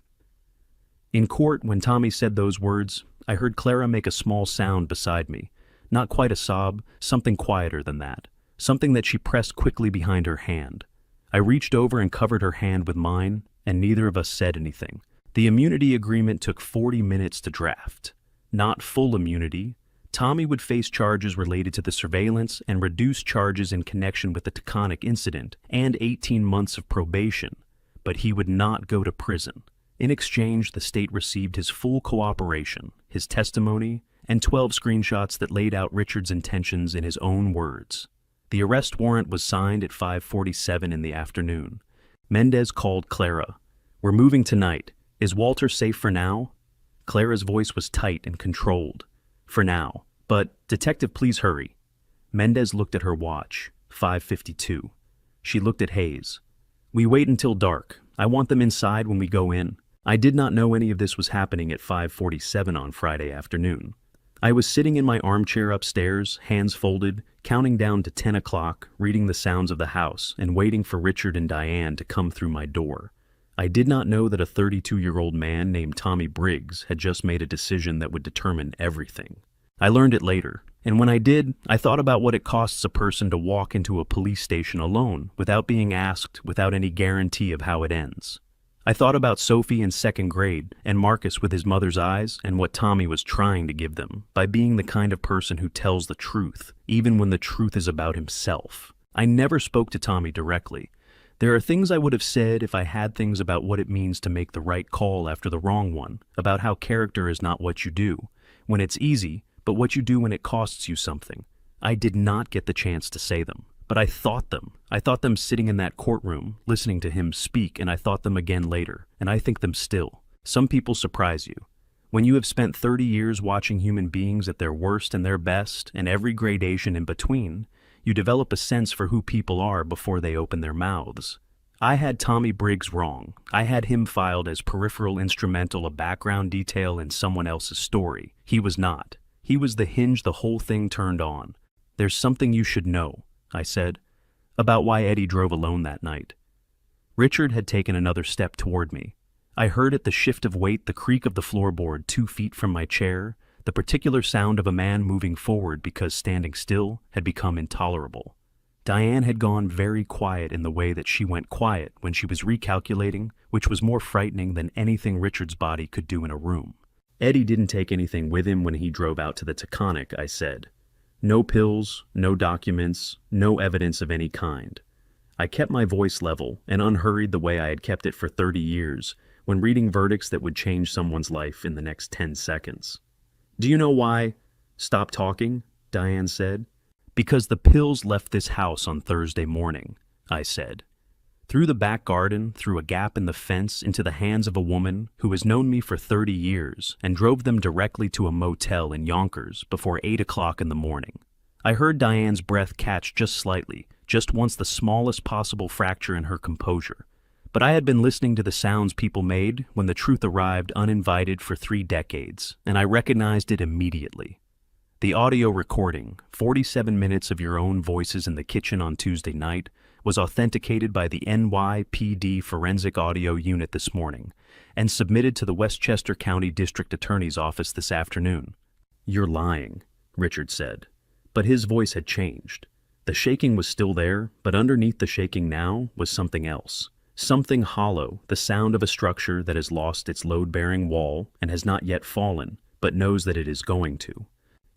In court, when Tommy said those words, I heard Clara make a small sound beside me. Not quite a sob, something quieter than that. Something that she pressed quickly behind her hand. I reached over and covered her hand with mine, and neither of us said anything. The immunity agreement took 40 minutes to draft. Not full immunity. Tommy would face charges related to the surveillance and reduced charges in connection with the Taconic incident and 18 months of probation, but he would not go to prison. In exchange, the state received his full cooperation, his testimony, and 12 screenshots that laid out Richard's intentions in his own words. The arrest warrant was signed at 5:47 in the afternoon. Mendez called Clara. "We're moving tonight. Is Walter safe for now?" Clara's voice was tight and controlled. "For now. But, Detective, please hurry." Mendez looked at her watch. 5:52. She looked at Hayes. "We wait until dark. I want them inside when we go in." I did not know any of this was happening at 5:47 on Friday afternoon. I was sitting in my armchair upstairs, hands folded, counting down to 10 o'clock, reading the sounds of the house, and waiting for Richard and Diane to come through my door. I did not know that a 32-year-old man named Tommy Briggs had just made a decision that would determine everything. I learned it later, and when I did, I thought about what it costs a person to walk into a police station alone, without being asked, without any guarantee of how it ends. I thought about Sophie in 2nd grade, and Marcus with his mother's eyes, and what Tommy was trying to give them, by being the kind of person who tells the truth, even when the truth is about himself. I never spoke to Tommy directly. There are things I would have said if I had things about what it means to make the right call after the wrong one, about how character is not what you do, when it's easy, but what you do when it costs you something. I did not get the chance to say them. But I thought them. I thought them sitting in that courtroom, listening to him speak, and I thought them again later, and I think them still. Some people surprise you. When you have spent 30 years watching human beings at their worst and their best, and every gradation in between, you develop a sense for who people are before they open their mouths. I had Tommy Briggs wrong. I had him filed as peripheral instrumental, a background detail in someone else's story. He was not. He was the hinge the whole thing turned on. "There's something you should know," I said, "about why Eddie drove alone that night." Richard had taken another step toward me. I heard at the shift of weight the creak of the floorboard 2 feet from my chair, the particular sound of a man moving forward because standing still had become intolerable. Diane had gone very quiet in the way that she went quiet when she was recalculating, which was more frightening than anything Richard's body could do in a room. "Eddie didn't take anything with him when he drove out to the Taconic," I said. "No pills, no documents, no evidence of any kind." I kept my voice level and unhurried the way I had kept it for 30 years when reading verdicts that would change someone's life in the next 10 seconds. "Do you know why?" "Stop talking," Diane said. "Because the pills left this house on Thursday morning," I said. Through the back garden, through a gap in the fence, into the hands of a woman who has known me for 30 years and drove them directly to a motel in Yonkers before 8 o'clock in the morning. I heard Diane's breath catch just slightly, just once the smallest possible fracture in her composure. But I had been listening to the sounds people made when the truth arrived uninvited for 3 decades, and I recognized it immediately. The audio recording, 47 minutes of your own voices in the kitchen on Tuesday night, was authenticated by the NYPD Forensic Audio Unit this morning and submitted to the Westchester County District Attorney's Office this afternoon. "You're lying," Richard said, but his voice had changed. The shaking was still there, but underneath the shaking now was something else. Something hollow, the sound of a structure that has lost its load-bearing wall and has not yet fallen, but knows that it is going to.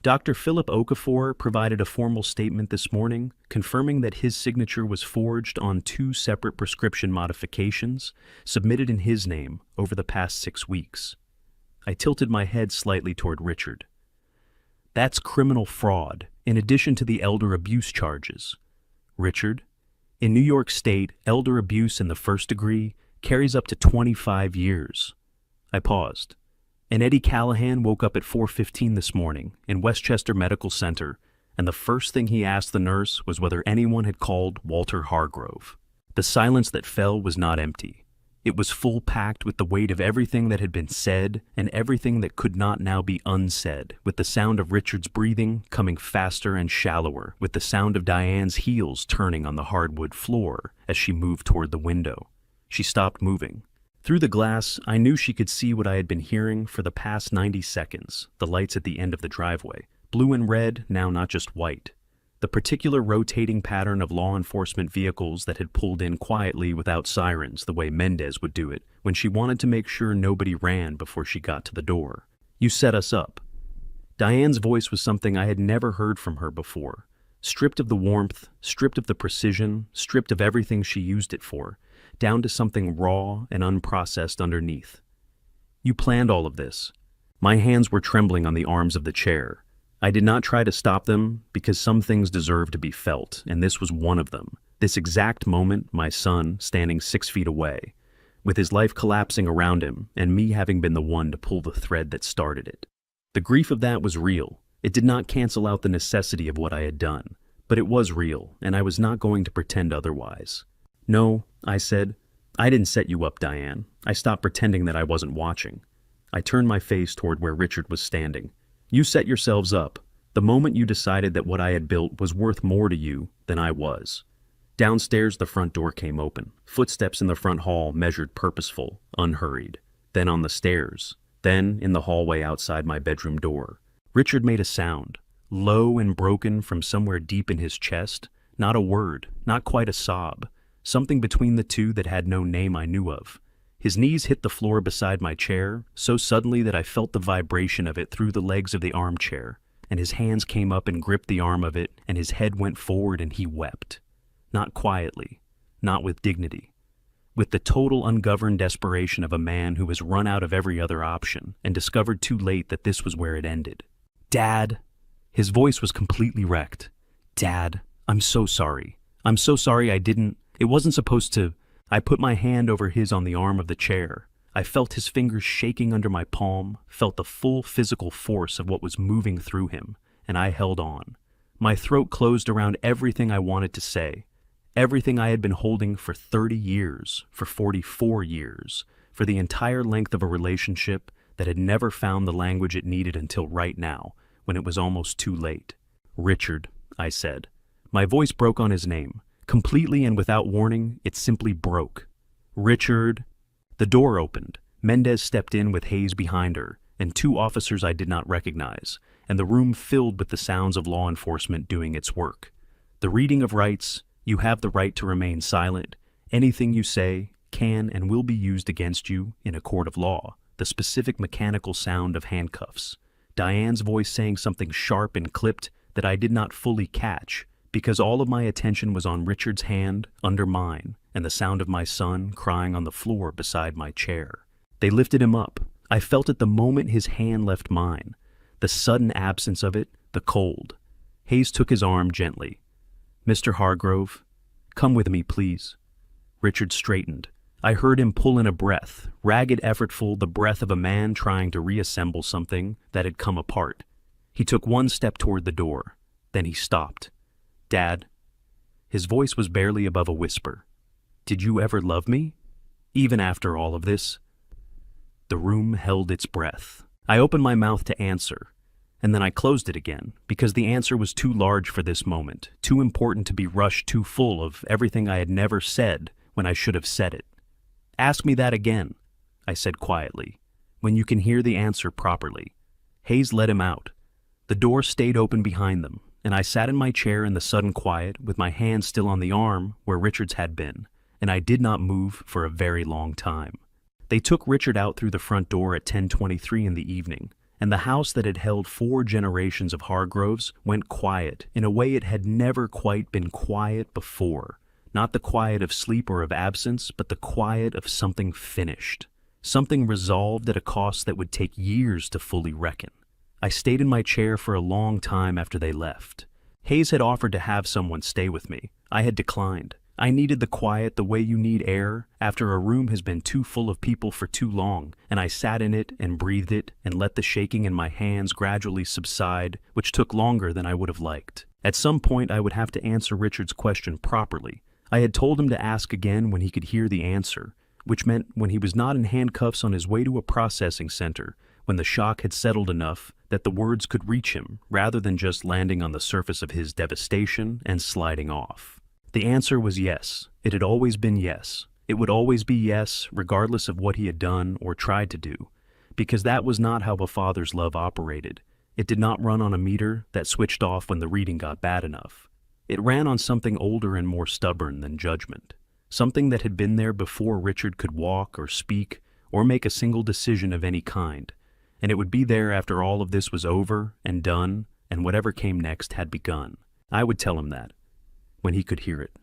Dr. Philip Okafor provided a formal statement this morning, confirming that his signature was forged on 2 separate prescription modifications submitted in his name over the past 6 weeks. I tilted my head slightly toward Richard. "That's criminal fraud, in addition to the elder abuse charges. Richard, in New York State, elder abuse in the first degree carries up to 25 years. I paused. And Eddie Callahan woke up at 4:15 this morning in Westchester Medical Center, and the first thing he asked the nurse was whether anyone had called Walter Hargrove. The silence that fell was not empty. It was full-packed with the weight of everything that had been said and everything that could not now be unsaid, with the sound of Richard's breathing coming faster and shallower, with the sound of Diane's heels turning on the hardwood floor as she moved toward the window. She stopped moving. Through the glass, I knew she could see what I had been hearing for the past 90 seconds, the lights at the end of the driveway, blue and red, now not just white. The particular rotating pattern of law enforcement vehicles that had pulled in quietly without sirens the way Mendez would do it when she wanted to make sure nobody ran before she got to the door. "You set us up." Diane's voice was something I had never heard from her before. Stripped of the warmth, stripped of the precision, stripped of everything she used it for, down to something raw and unprocessed underneath. "You planned all of this." My hands were trembling on the arms of the chair. I did not try to stop them because some things deserve to be felt, and this was one of them. This exact moment, my son standing 6 feet away, with his life collapsing around him and me having been the one to pull the thread that started it. The grief of that was real. It did not cancel out the necessity of what I had done, but it was real, and I was not going to pretend otherwise. "No," I said. "I didn't set you up, Diane. I stopped pretending that I wasn't watching." I turned my face toward where Richard was standing. "You set yourselves up, the moment you decided that what I had built was worth more to you than I was." Downstairs, the front door came open. Footsteps in the front hall measured purposeful, unhurried. Then on the stairs. Then in the hallway outside my bedroom door. Richard made a sound, low and broken from somewhere deep in his chest. Not a word, not quite a sob. Something between the two that had no name I knew of. His knees hit the floor beside my chair, so suddenly that I felt the vibration of it through the legs of the armchair, and his hands came up and gripped the arm of it, and his head went forward and he wept. Not quietly, not with dignity. With the total ungoverned desperation of a man who has run out of every other option and discovered too late that this was where it ended. "Dad!" His voice was completely wrecked. "Dad, I'm so sorry. I'm so sorry it wasn't supposed to." I put my hand over his on the arm of the chair. I felt his fingers shaking under my palm, felt the full physical force of what was moving through him, and I held on. My throat closed around everything I wanted to say, everything I had been holding for 30 years, for 44 years, for the entire length of a relationship that had never found the language it needed until right now, when it was almost too late. "Richard," I said. My voice broke on his name. Completely and without warning, it simply broke. "Richard." The door opened. Mendez stepped in with Hayes behind her, and 2 officers I did not recognize, and the room filled with the sounds of law enforcement doing its work. The reading of rights, "You have the right to remain silent. Anything you say can and will be used against you in a court of law." The specific mechanical sound of handcuffs. Diane's voice saying something sharp and clipped that I did not fully catch, because all of my attention was on Richard's hand under mine and the sound of my son crying on the floor beside my chair. They lifted him up. I felt it the moment his hand left mine. The sudden absence of it, the cold. Hayes took his arm gently. "Mr. Hargrove, come with me, please." Richard straightened. I heard him pull in a breath, ragged, effortful, the breath of a man trying to reassemble something that had come apart. He took one step toward the door. Then he stopped. "Dad." His voice was barely above a whisper. "Did you ever love me? Even after all of this?" The room held its breath. I opened my mouth to answer. and then I closed it again, because the answer was too large for this moment, too important to be rushed too full of everything I had never said when I should have said it. Ask me that again, I said quietly, when you can hear the answer properly. Hayes let him out. The door stayed open behind them, and I sat in my chair in the sudden quiet with my hand still on the arm where Richard's had been, and I did not move for a very long time. They took Richard out through the front door at 10:23 in the evening, and the house that had held 4 generations of Hargroves went quiet in a way it had never quite been quiet before. Not the quiet of sleep or of absence, but the quiet of something finished. Something resolved at a cost that would take years to fully reckon. I stayed in my chair for a long time after they left. Hayes had offered to have someone stay with me. I had declined. I needed the quiet the way you need air after a room has been too full of people for too long, and I sat in it and breathed it and let the shaking in my hands gradually subside, which took longer than I would have liked. At some point I would have to answer Richard's question properly. I had told him to ask again when he could hear the answer, which meant when he was not in handcuffs on his way to a processing center, when the shock had settled enough that the words could reach him rather than just landing on the surface of his devastation and sliding off. The answer was yes. It had always been yes. It would always be yes, regardless of what he had done or tried to do, because that was not how a father's love operated. It did not run on a meter that switched off when the reading got bad enough. It ran on something older and more stubborn than judgment, something that had been there before Richard could walk or speak or make a single decision of any kind, and it would be there after all of this was over and done and whatever came next had begun. I would tell him that, when he could hear it.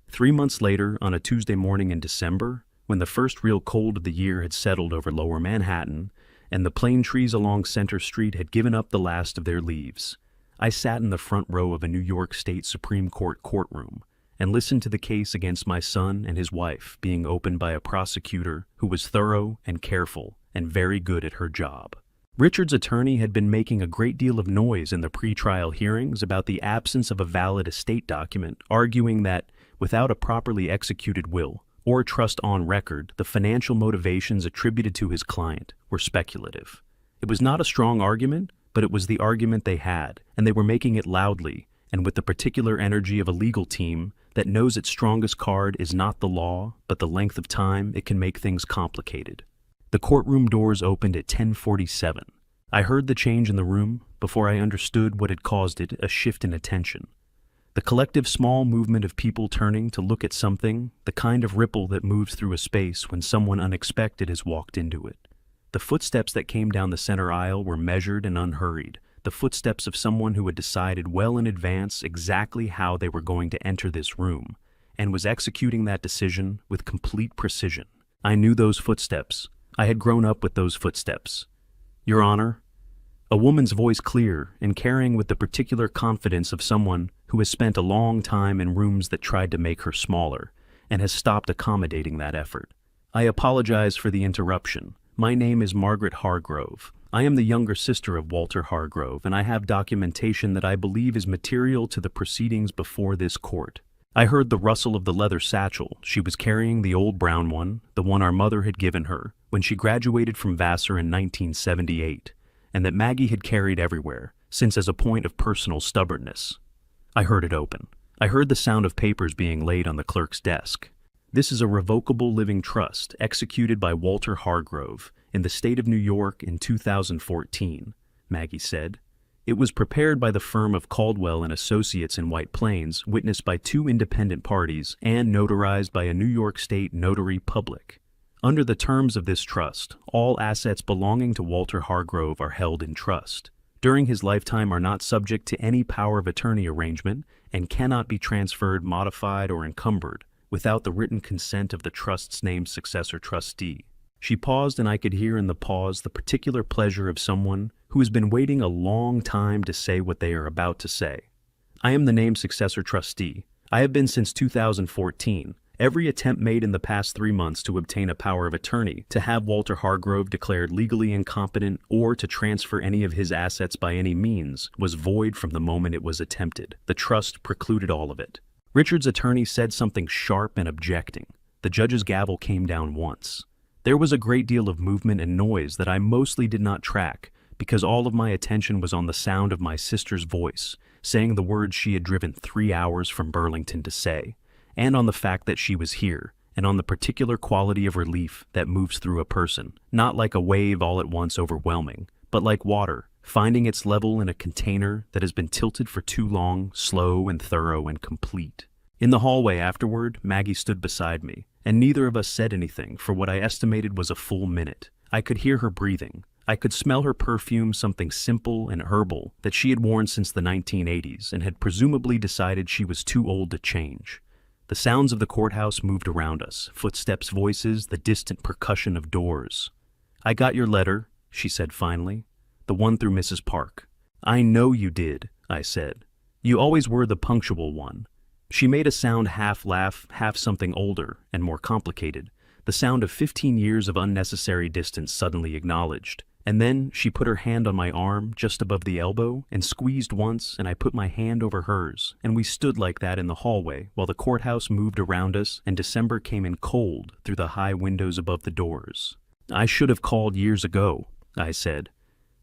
3 months later, on a Tuesday morning in December, when the first real cold of the year had settled over lower Manhattan, and the plane trees along Center Street had given up the last of their leaves, I sat in the front row of a New York State Supreme Court courtroom and listened to the case against my son and his wife being opened by a prosecutor who was thorough and careful and very good at her job. Richard's attorney had been making a great deal of noise in the pretrial hearings about the absence of a valid estate document, arguing that, without a properly executed will or trust on record, the financial motivations attributed to his client were speculative. It was not a strong argument, but it was the argument they had, and they were making it loudly and with the particular energy of a legal team that knows its strongest card is not the law, but the length of time it can make things complicated. The courtroom doors opened at 10:47. I heard the change in the room before I understood what had caused it, a shift in attention. The collective small movement of people turning to look at something, the kind of ripple that moves through a space when someone unexpected has walked into it. The footsteps that came down the center aisle were measured and unhurried, the footsteps of someone who had decided well in advance exactly how they were going to enter this room, and was executing that decision with complete precision. I knew those footsteps. I had grown up with those footsteps. Your Honor, a woman's voice clear and carrying with the particular confidence of someone who has spent a long time in rooms that tried to make her smaller and has stopped accommodating that effort. I apologize for the interruption. My name is Margaret Hargrove. I am the younger sister of Walter Hargrove, and I have documentation that I believe is material to the proceedings before this court. I heard the rustle of the leather satchel. She was carrying the old brown one, the one our mother had given her when she graduated from Vassar in 1978, and that Maggie had carried everywhere, since as a point of personal stubbornness. I heard it open. I heard the sound of papers being laid on the clerk's desk. This is a revocable living trust executed by Walter Hargrove in the state of New York in 2014, Maggie said. It was prepared by the firm of Caldwell and Associates in White Plains, witnessed by 2 independent parties, and notarized by a New York State notary public. Under the terms of this trust, all assets belonging to Walter Hargrove are held in trust. During his lifetime are not subject to any power of attorney arrangement and cannot be transferred, modified, or encumbered without the written consent of the trust's named successor trustee. She paused, and I could hear in the pause the particular pleasure of someone who has been waiting a long time to say what they are about to say. I am the named successor trustee. I have been since 2014. Every attempt made in the past 3 months to obtain a power of attorney, to have Walter Hargrove declared legally incompetent, or to transfer any of his assets by any means, was void from the moment it was attempted. The trust precluded all of it. Richard's attorney said something sharp and objecting. The judge's gavel came down once. There was a great deal of movement and noise that I mostly did not track, because all of my attention was on the sound of my sister's voice, saying the words she had driven 3 hours from Burlington to say, and on the fact that she was here, and on the particular quality of relief that moves through a person, not like a wave all at once overwhelming, but like water, finding its level in a container that has been tilted for too long, slow and thorough and complete. In the hallway afterward, Maggie stood beside me, and neither of us said anything for what I estimated was a full minute. I could hear her breathing. I could smell her perfume, something simple and herbal that she had worn since the 1980s and had presumably decided she was too old to change. The sounds of the courthouse moved around us, footsteps, voices, the distant percussion of doors. "I got your letter," she said finally, "the one through Mrs. Park." "I know you did," I said. "You always were the punctual one." She made a sound, half laugh, half something older and more complicated, the sound of 15 years of unnecessary distance suddenly acknowledged. And then she put her hand on my arm just above the elbow and squeezed once, and I put my hand over hers, and we stood like that in the hallway while the courthouse moved around us and December came in cold through the high windows above the doors. "I should have called years ago," I said.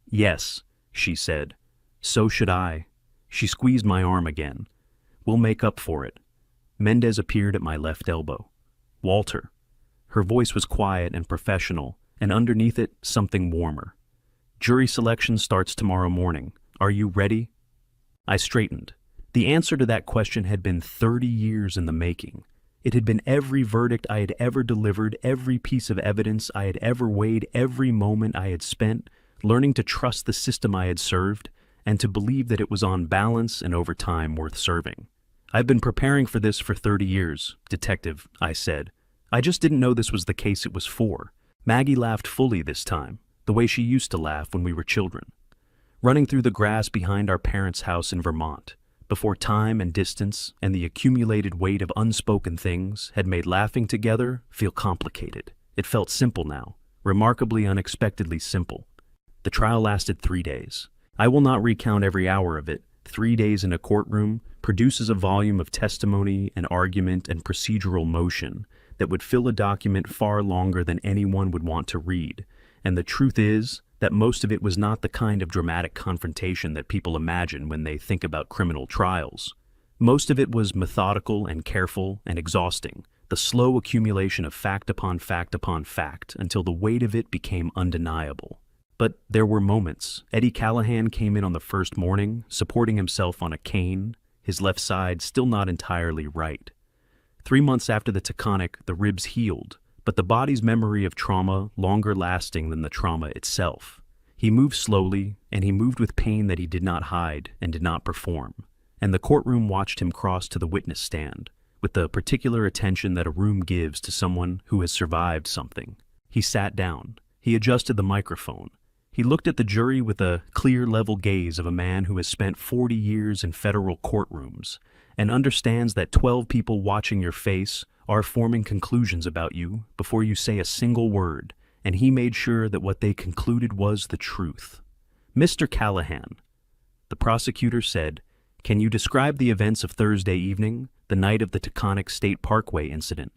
"Yes," she said. "So should I." She squeezed my arm again. "We'll make up for it." Mendez appeared at my left elbow. "Walter." Her voice was quiet and professional, and underneath it, something warmer. "Jury selection starts tomorrow morning. Are you ready?" I straightened. The answer to that question had been 30 years in the making. It had been every verdict I had ever delivered, every piece of evidence I had ever weighed, every moment I had spent learning to trust the system I had served and to believe that it was on balance and over time worth serving. "I've been preparing for this for 30 years, Detective," I said. "I just didn't know this was the case it was for." Maggie laughed fully this time, the way she used to laugh when we were children. Running through the grass behind our parents' house in Vermont, before time and distance and the accumulated weight of unspoken things had made laughing together feel complicated. It felt simple now, remarkably unexpectedly simple. The trial lasted 3 days. I will not recount every hour of it. 3 days in a courtroom produces a volume of testimony and argument and procedural motion that would fill a document far longer than anyone would want to read. And the truth is that most of it was not the kind of dramatic confrontation that people imagine when they think about criminal trials. Most of it was methodical and careful and exhausting, the slow accumulation of fact upon fact upon fact until the weight of it became undeniable. But there were moments. Eddie Callahan came in on the first morning, supporting himself on a cane, his left side still not entirely right. 3 months after the Taconic, the ribs healed, but the body's memory of trauma longer lasting than the trauma itself. He moved slowly, and he moved with pain that he did not hide and did not perform. And the courtroom watched him cross to the witness stand, with the particular attention that a room gives to someone who has survived something. He sat down. He adjusted the microphone. He looked at the jury with a clear, level gaze of a man who has spent 40 years in federal courtrooms and understands that 12 people watching your face are forming conclusions about you before you say a single word, and he made sure that what they concluded was the truth. "Mr. Callahan," the prosecutor said, "can you describe the events of Thursday evening, the night of the Taconic State Parkway incident?"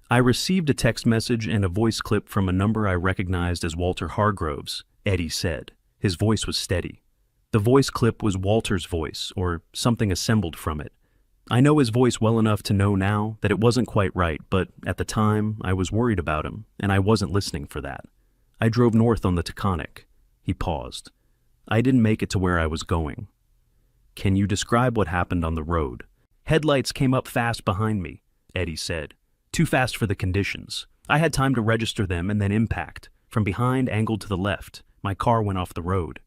I received a text message and a voice clip from a number I recognized as Walter Hargrove's, Eddie said. His voice was steady. The voice clip was Walter's voice, or something assembled from it. I know his voice well enough to know now that it wasn't quite right, but at the time, I was worried about him, and I wasn't listening for that. I drove north on the Taconic. He paused. I didn't make it to where I was going. "Can you describe what happened on the road?" "Headlights came up fast behind me," Eddie said. "Too fast for the conditions. I had time to register them and then impact. From behind, angled to the left. My car went off the road."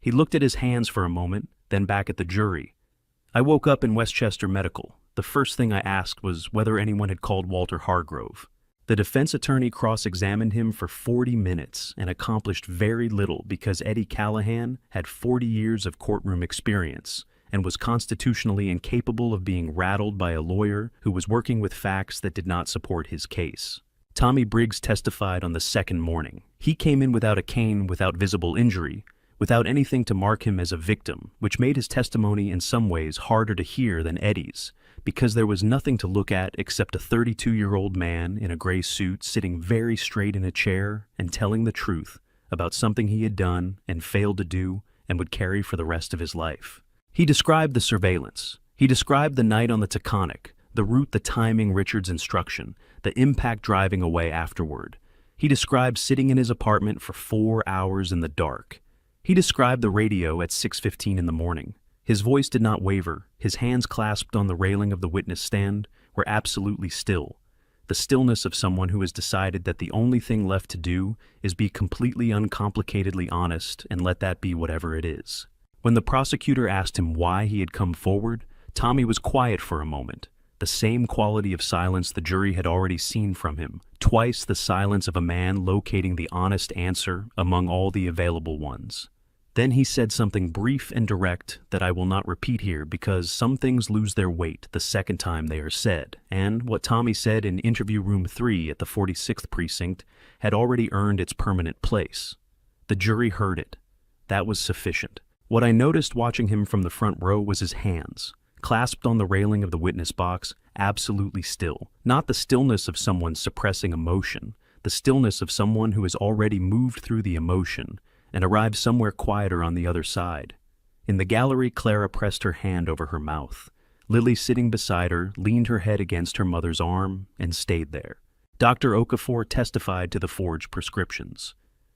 He looked at his hands for a moment, then back at the jury. "I woke up in Westchester Medical. The first thing I asked was whether anyone had called Walter Hargrove." The defense attorney cross-examined him for 40 minutes and accomplished very little because Eddie Callahan had 40 years of courtroom experience and was constitutionally incapable of being rattled by a lawyer who was working with facts that did not support his case. Tommy Briggs testified on the second morning. He came in without a cane, without visible injury, without anything to mark him as a victim, which made his testimony in some ways harder to hear than Eddie's, because there was nothing to look at except a 32-year-old man in a gray suit sitting very straight in a chair and telling the truth about something he had done and failed to do and would carry for the rest of his life. He described the surveillance. He described the night on the Taconic, the route, the timing, Richard's instruction, the impact driving away afterward. He described sitting in his apartment for 4 hours in the dark. He described the radio at 6:15 in the morning. His voice did not waver. His hands clasped on the railing of the witness stand were absolutely still. The stillness of someone who has decided that the only thing left to do is be completely uncomplicatedly honest and let that be whatever it is. When the prosecutor asked him why he had come forward, Tommy was quiet for a moment. The same quality of silence the jury had already seen from him, twice the silence of a man locating the honest answer among all the available ones. Then he said something brief and direct that I will not repeat here because some things lose their weight the second time they are said, and what Tommy said in interview room 3 at the 46th precinct had already earned its permanent place. The jury heard it. That was sufficient. What I noticed watching him from the front row was his hands, clasped on the railing of the witness box, absolutely still. Not the stillness of someone suppressing emotion, the stillness of someone who has already moved through the emotion and arrived somewhere quieter on the other side. In the gallery, Clara pressed her hand over her mouth. Lily, sitting beside her, leaned her head against her mother's arm and stayed there. Dr. Okafor testified to the forged prescriptions.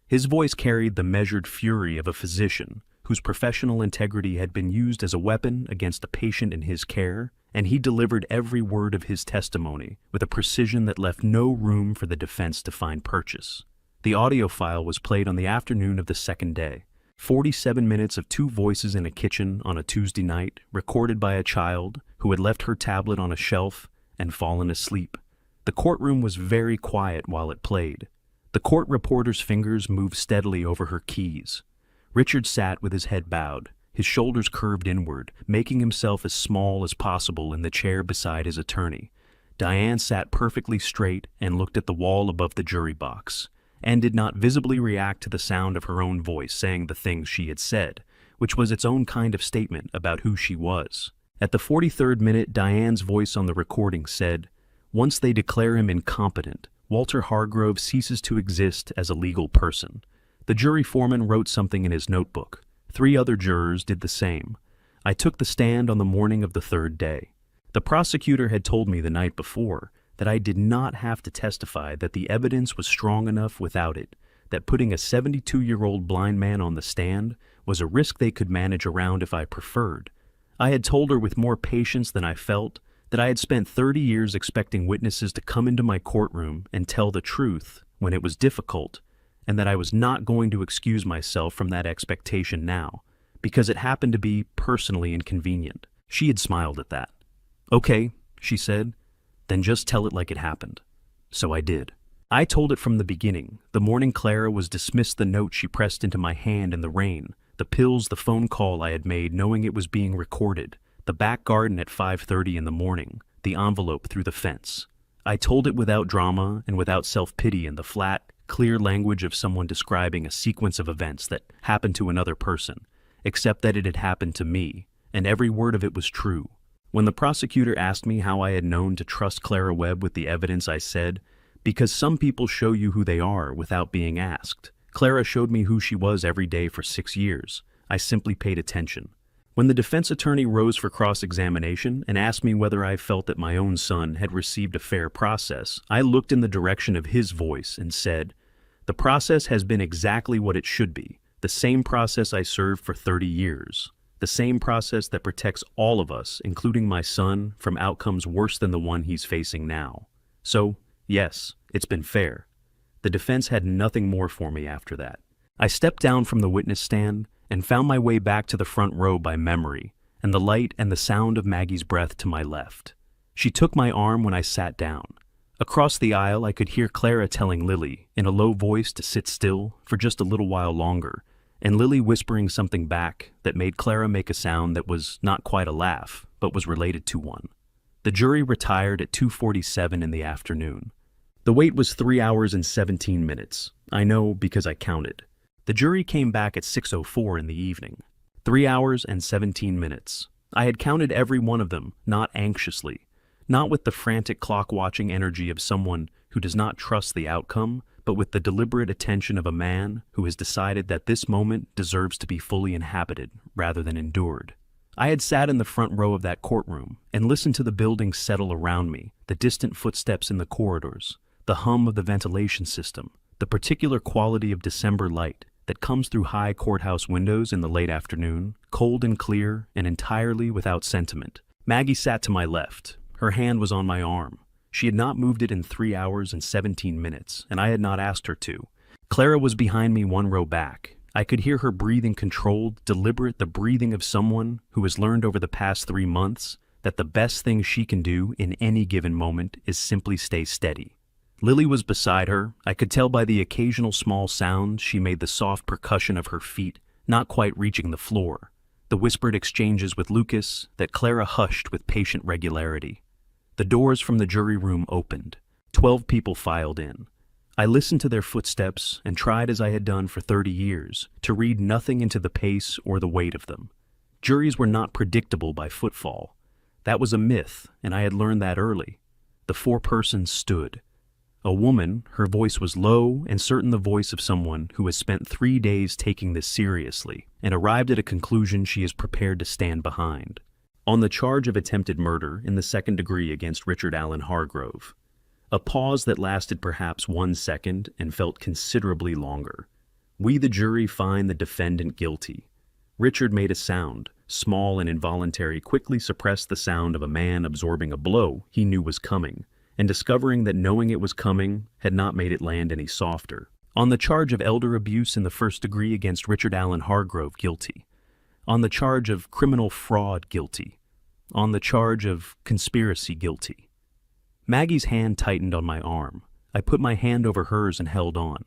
His voice carried the measured fury of a physician whose professional integrity had been used as a weapon against a patient in his care, and he delivered every word of his testimony with a precision that left no room for the defense to find purchase. The audio file was played on the afternoon of the second day. 47 minutes of two voices in a kitchen on a Tuesday night, recorded by a child who had left her tablet on a shelf and fallen asleep. The courtroom was very quiet while it played. The court reporter's fingers moved steadily over her keys. Richard sat with his head bowed, his shoulders curved inward, making himself as small as possible in the chair beside his attorney. Diane sat perfectly straight and looked at the wall above the jury box, and did not visibly react to the sound of her own voice saying the things she had said, which was its own kind of statement about who she was. At the 43rd minute, Diane's voice on the recording said, "Once they declare him incompetent, Walter Hargrove ceases to exist as a legal person." The jury foreman wrote something in his notebook. 3 other jurors did the same. I took the stand on the morning of the 3rd day. The prosecutor had told me the night before that I did not have to testify, that the evidence was strong enough without it, that putting a 72-year-old blind man on the stand was a risk they could manage around if I preferred. I had told her with more patience than I felt that I had spent 30 years expecting witnesses to come into my courtroom and tell the truth when it was difficult, and that I was not going to excuse myself from that expectation now, because it happened to be personally inconvenient. She had smiled at that. "Okay," she said, "then just tell it like it happened." So I did. I told it from the beginning, the morning Clara was dismissed, the note she pressed into my hand in the rain, the pills, the phone call I had made knowing it was being recorded, the back garden at 5:30 in the morning, the envelope through the fence. I told it without drama and without self-pity, in the flat, clear language of someone describing a sequence of events that happened to another person, except that it had happened to me, and every word of it was true. When the prosecutor asked me how I had known to trust Clara Webb with the evidence, I said, "Because some people show you who they are without being asked. Clara showed me who she was every day for 6 years. I simply paid attention." When the defense attorney rose for cross-examination and asked me whether I felt that my own son had received a fair process, I looked in the direction of his voice and said, "The process has been exactly what it should be, the same process I served for 30 years. The same process that protects all of us, including my son, from outcomes worse than the one he's facing now. So, yes, it's been fair." The defense had nothing more for me after that. I stepped down from the witness stand and found my way back to the front row by memory, and the light and the sound of Maggie's breath to my left. She took my arm when I sat down. Across the aisle, I could hear Clara telling Lily, in a low voice, to sit still for just a little while longer, and Lily whispering something back that made Clara make a sound that was not quite a laugh, but was related to one. The jury retired at 2:47 in the afternoon. The wait was 3 hours and 17 minutes. I know because I counted. The jury came back at 6:04 in the evening. 3 hours and 17 minutes. I had counted every one of them, not anxiously, not with the frantic clock-watching energy of someone who does not trust the outcome, but with the deliberate attention of a man who has decided that this moment deserves to be fully inhabited rather than endured. I had sat in the front row of that courtroom and listened to the building settle around me, the distant footsteps in the corridors, the hum of the ventilation system, the particular quality of December light that comes through high courthouse windows in the late afternoon, cold and clear and entirely without sentiment. Maggie sat to my left. Her hand was on my arm. She had not moved it in 3 hours and 17 minutes, and I had not asked her to. Clara was behind me 1 row back. I could hear her breathing controlled, deliberate, the breathing of someone who has learned over the past 3 months that the best thing she can do in any given moment is simply stay steady. Lily was beside her. I could tell by the occasional small sounds she made, the soft percussion of her feet not quite reaching the floor, the whispered exchanges with Lucas, that Clara hushed with patient regularity. The doors from the jury room opened. 12 people filed in. I listened to their footsteps and tried, as I had done for 30 years, to read nothing into the pace or the weight of them. Juries were not predictable by footfall. That was a myth, and I had learned that early. The 4 persons stood. A woman, her voice was low and certain, the voice of someone who has spent 3 days taking this seriously and arrived at a conclusion she is prepared to stand behind. On the charge of attempted murder in the 2nd degree against Richard Allen Hargrove. A pause that lasted perhaps 1 second and felt considerably longer. We, the jury, find the defendant guilty. Richard made a sound, small and involuntary, quickly suppressed the sound of a man absorbing a blow he knew was coming, and discovering that knowing it was coming had not made it land any softer. On the charge of elder abuse in the 1st degree against Richard Allen Hargrove, guilty. On the charge of criminal fraud, guilty. On the charge of conspiracy, guilty. Maggie's hand tightened on my arm. I put my hand over hers and held on.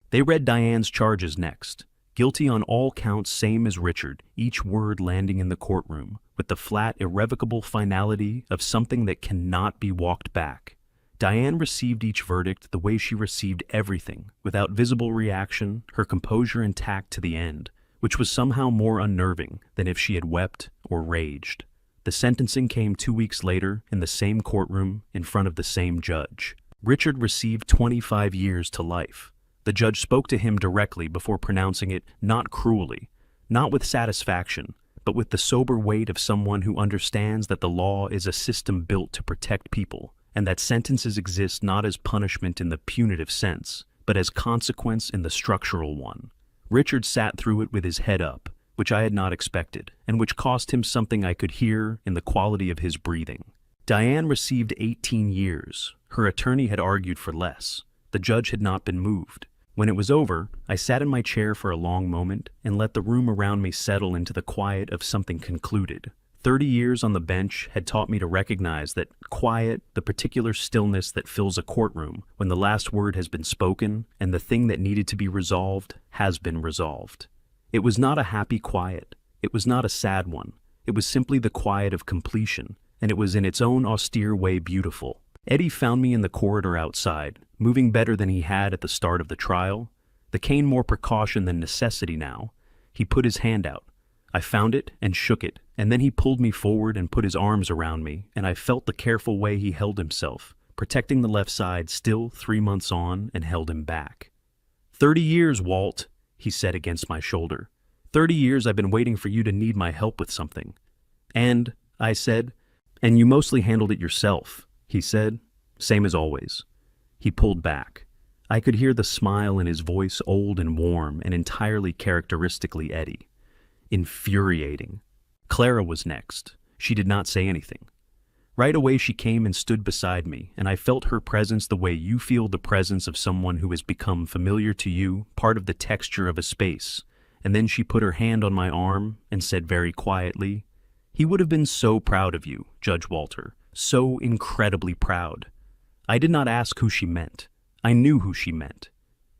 They read Diane's charges next. Guilty on all counts, same as Richard, each word landing in the courtroom with the flat, irrevocable finality of something that cannot be walked back. Diane received each verdict the way she received everything, without visible reaction, her composure intact to the end, which was somehow more unnerving than if she had wept or raged. The sentencing came 2 weeks later in the same courtroom in front of the same judge. Richard received 25 years to life. The judge spoke to him directly before pronouncing it, not cruelly, not with satisfaction, but with the sober weight of someone who understands that the law is a system built to protect people, and that sentences exist not as punishment in the punitive sense, but as consequence in the structural one. Richard sat through it with his head up, which I had not expected, and which cost him something I could hear in the quality of his breathing. Diane received 18 years. Her attorney had argued for less. The judge had not been moved. When it was over, I sat in my chair for a long moment and let the room around me settle into the quiet of something concluded. 30 years on the bench had taught me to recognize that quiet, the particular stillness that fills a courtroom when the last word has been spoken and the thing that needed to be resolved has been resolved. It was not a happy quiet. It was not a sad one. It was simply the quiet of completion, and it was in its own austere way beautiful. Eddie found me in the corridor outside, moving better than he had at the start of the trial. The cane more precaution than necessity now. He put his hand out. I found it and shook it, and then he pulled me forward and put his arms around me, and I felt the careful way he held himself, protecting the left side still 3 months on, and held him back. 30 years, Walt, he said against my shoulder. 30 years I've been waiting for you to need my help with something. And, I said, and you mostly handled it yourself, he said, same as always. He pulled back. I could hear the smile in his voice, old and warm and entirely characteristically Eddie. Infuriating. Clara was next. She did not say anything. Right away she came and stood beside me, and I felt her presence the way you feel the presence of someone who has become familiar to you, part of the texture of a space. And then she put her hand on my arm and said very quietly, "He would have been so proud of you, Judge Walter, so incredibly proud." I did not ask who she meant. I knew who she meant.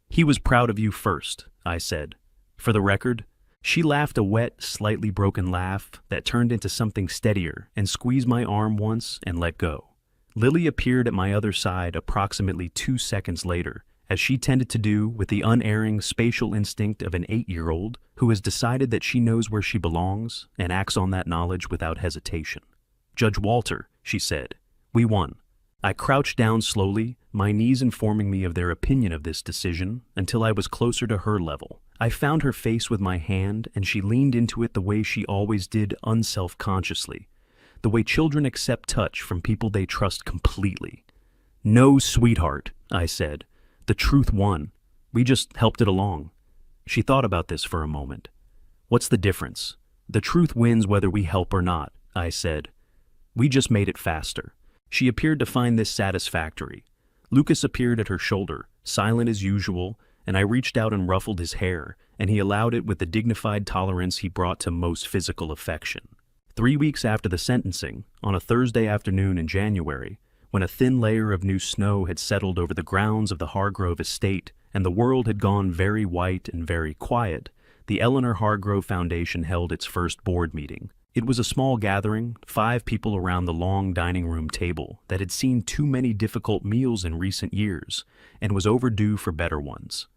"He was proud of you first," I said. For the record, she laughed a wet, slightly broken laugh that turned into something steadier and squeezed my arm once and let go. Lily appeared at my other side approximately 2 seconds later, as she tended to do with the unerring spatial instinct of an 8-year-old who has decided that she knows where she belongs and acts on that knowledge without hesitation. "Judge Walter," she said, "we won." I crouched down slowly, my knees informing me of their opinion of this decision, until I was closer to her level. I found her face with my hand, and she leaned into it the way she always did, unself-consciously, the way children accept touch from people they trust completely. "No, sweetheart," I said. "The truth won. We just helped it along." She thought about this for a moment. "What's the difference? The truth wins whether we help or not," I said. "We just made it faster." She appeared to find this satisfactory. Lucas appeared at her shoulder, silent as usual, and I reached out and ruffled his hair, and he allowed it with the dignified tolerance he brought to most physical affection. 3 weeks after the sentencing, on a Thursday afternoon in January, when a thin layer of new snow had settled over the grounds of the Hargrove estate and the world had gone very white and very quiet, the Eleanor Hargrove Foundation held its first board meeting. It was a small gathering, 5 people around the long dining room table that had seen too many difficult meals in recent years and was overdue for better ones.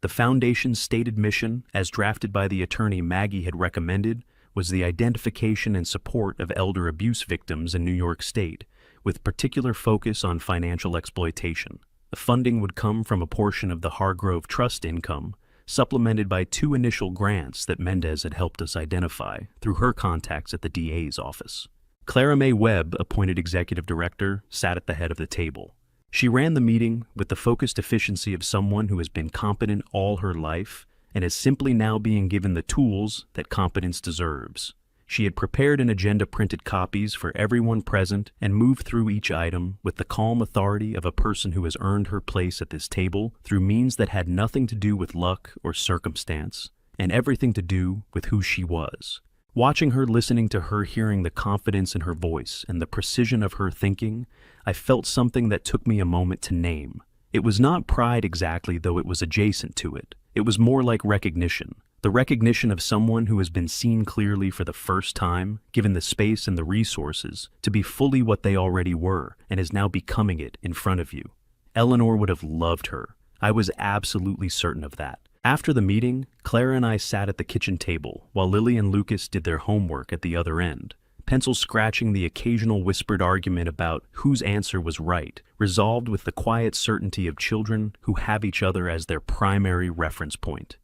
The foundation's stated mission, as drafted by the attorney Maggie had recommended, was the identification and support of elder abuse victims in New York State, with particular focus on financial exploitation. The funding would come from a portion of the Hargrove Trust income, supplemented by 2 initial grants that Mendez had helped us identify through her contacts at the DA's office. Clara May Webb, appointed executive director, sat at the head of the table. She ran the meeting with the focused efficiency of someone who has been competent all her life and is simply now being given the tools that competence deserves. She had prepared an agenda printed copies for everyone present and moved through each item with the calm authority of a person who has earned her place at this table through means that had nothing to do with luck or circumstance, and everything to do with who she was. Watching her, listening to her, hearing the confidence in her voice and the precision of her thinking, I felt something that took me a moment to name. It was not pride exactly, though it was adjacent to it. It was more like recognition. The recognition of someone who has been seen clearly for the first time, given the space and the resources to be fully what they already were, and is now becoming it in front of you. Eleanor would have loved her. I was absolutely certain of that. After the meeting, Clara and I sat at the kitchen table while Lily and Lucas did their homework at the other end, pencils scratching the occasional whispered argument about whose answer was right, resolved with the quiet certainty of children who have each other as their primary reference point.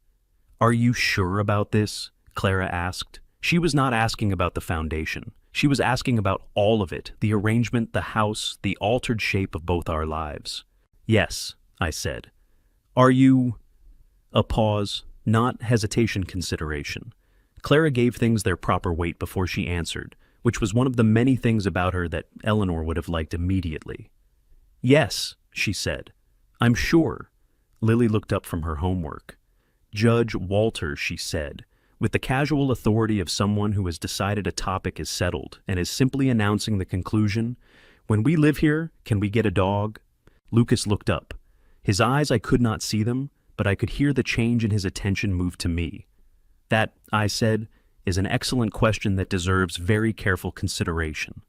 "Are you sure about this?" Clara asked. She was not asking about the foundation. She was asking about all of it, the arrangement, the house, the altered shape of both our lives. "Yes," I said. "Are you—" A pause, not hesitation, consideration. Clara gave things their proper weight before she answered, which was one of the many things about her that Eleanor would have liked immediately. "Yes," she said. "I'm sure." Lily looked up from her homework. "Judge Walter," she said, with the casual authority of someone who has decided a topic is settled and is simply announcing the conclusion, "when we live here, can we get a dog?" Lucas looked up. His eyes, I could not see them, but I could hear the change in his attention move to me. "That," I said, "is an excellent question that deserves very careful consideration."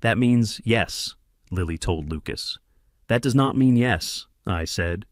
"That means yes," Lily told Lucas. "That does not mean yes," I said.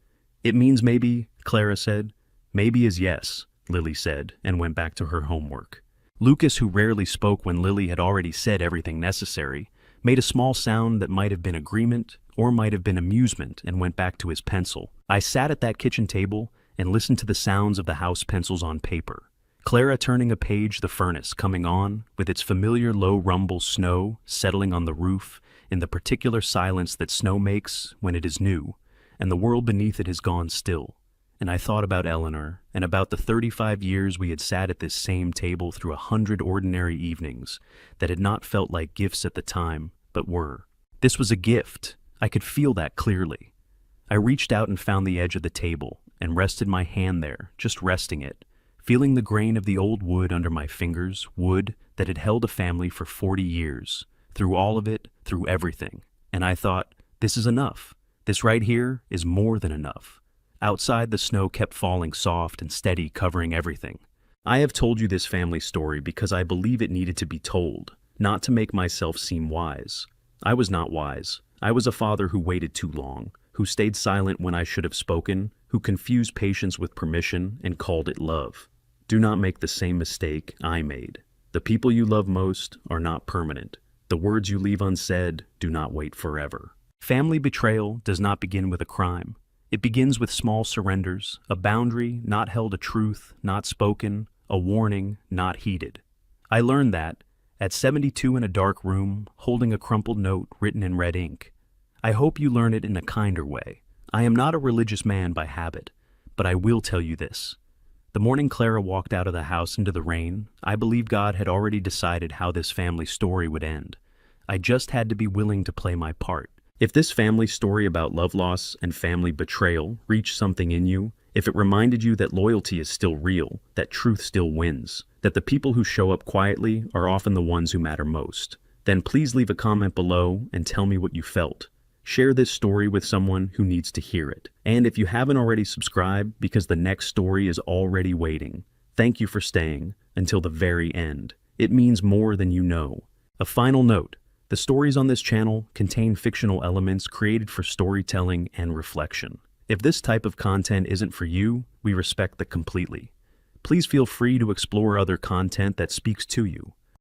"It means maybe," Clara said. "Maybe is yes," Lily said, and went back to her homework. Lucas, who rarely spoke when Lily had already said everything necessary, made a small sound that might have been agreement or might have been amusement and went back to his pencil. I sat at that kitchen table and listened to the sounds of the house pencils on paper. Clara turning a page, the furnace coming on, with its familiar low rumble, snow settling on the roof in the particular silence that snow makes when it is new, and the world beneath it has gone still. And I thought about Eleanor, and about the 35 years we had sat at this same table through 100 ordinary evenings that had not felt like gifts at the time, but were. This was a gift. I could feel that clearly. I reached out and found the edge of the table and rested my hand there, just resting it, feeling the grain of the old wood under my fingers, wood that had held a family for 40 years, through all of it, through everything. And I thought, this is enough. This right here is more than enough. Outside, the snow kept falling soft and steady, covering everything. I have told you this family story because I believe it needed to be told, not to make myself seem wise. I was not wise. I was a father who waited too long, who stayed silent when I should have spoken, who confused patience with permission and called it love. Do not make the same mistake I made. The people you love most are not permanent. The words you leave unsaid do not wait forever. Family betrayal does not begin with a crime. It begins with small surrenders, a boundary not held, a truth not spoken, a warning not heeded. I learned that at 72 in a dark room, holding a crumpled note written in red ink. I hope you learn it in a kinder way. I am not a religious man by habit, but I will tell you this. The morning Clara walked out of the house into the rain, I believe God had already decided how this family story would end. I just had to be willing to play my part. If this family story about love loss and family betrayal reached something in you, if it reminded you that loyalty is still real, that truth still wins, that the people who show up quietly are often the ones who matter most, then please leave a comment below and tell me what you felt. Share this story with someone who needs to hear it. And if you haven't already subscribed, because the next story is already waiting, thank you for staying until the very end. It means more than you know. A final note. The stories on this channel contain fictional elements created for storytelling and reflection. If this type of content isn't for you, we respect that completely. Please feel free to explore other content that speaks to you.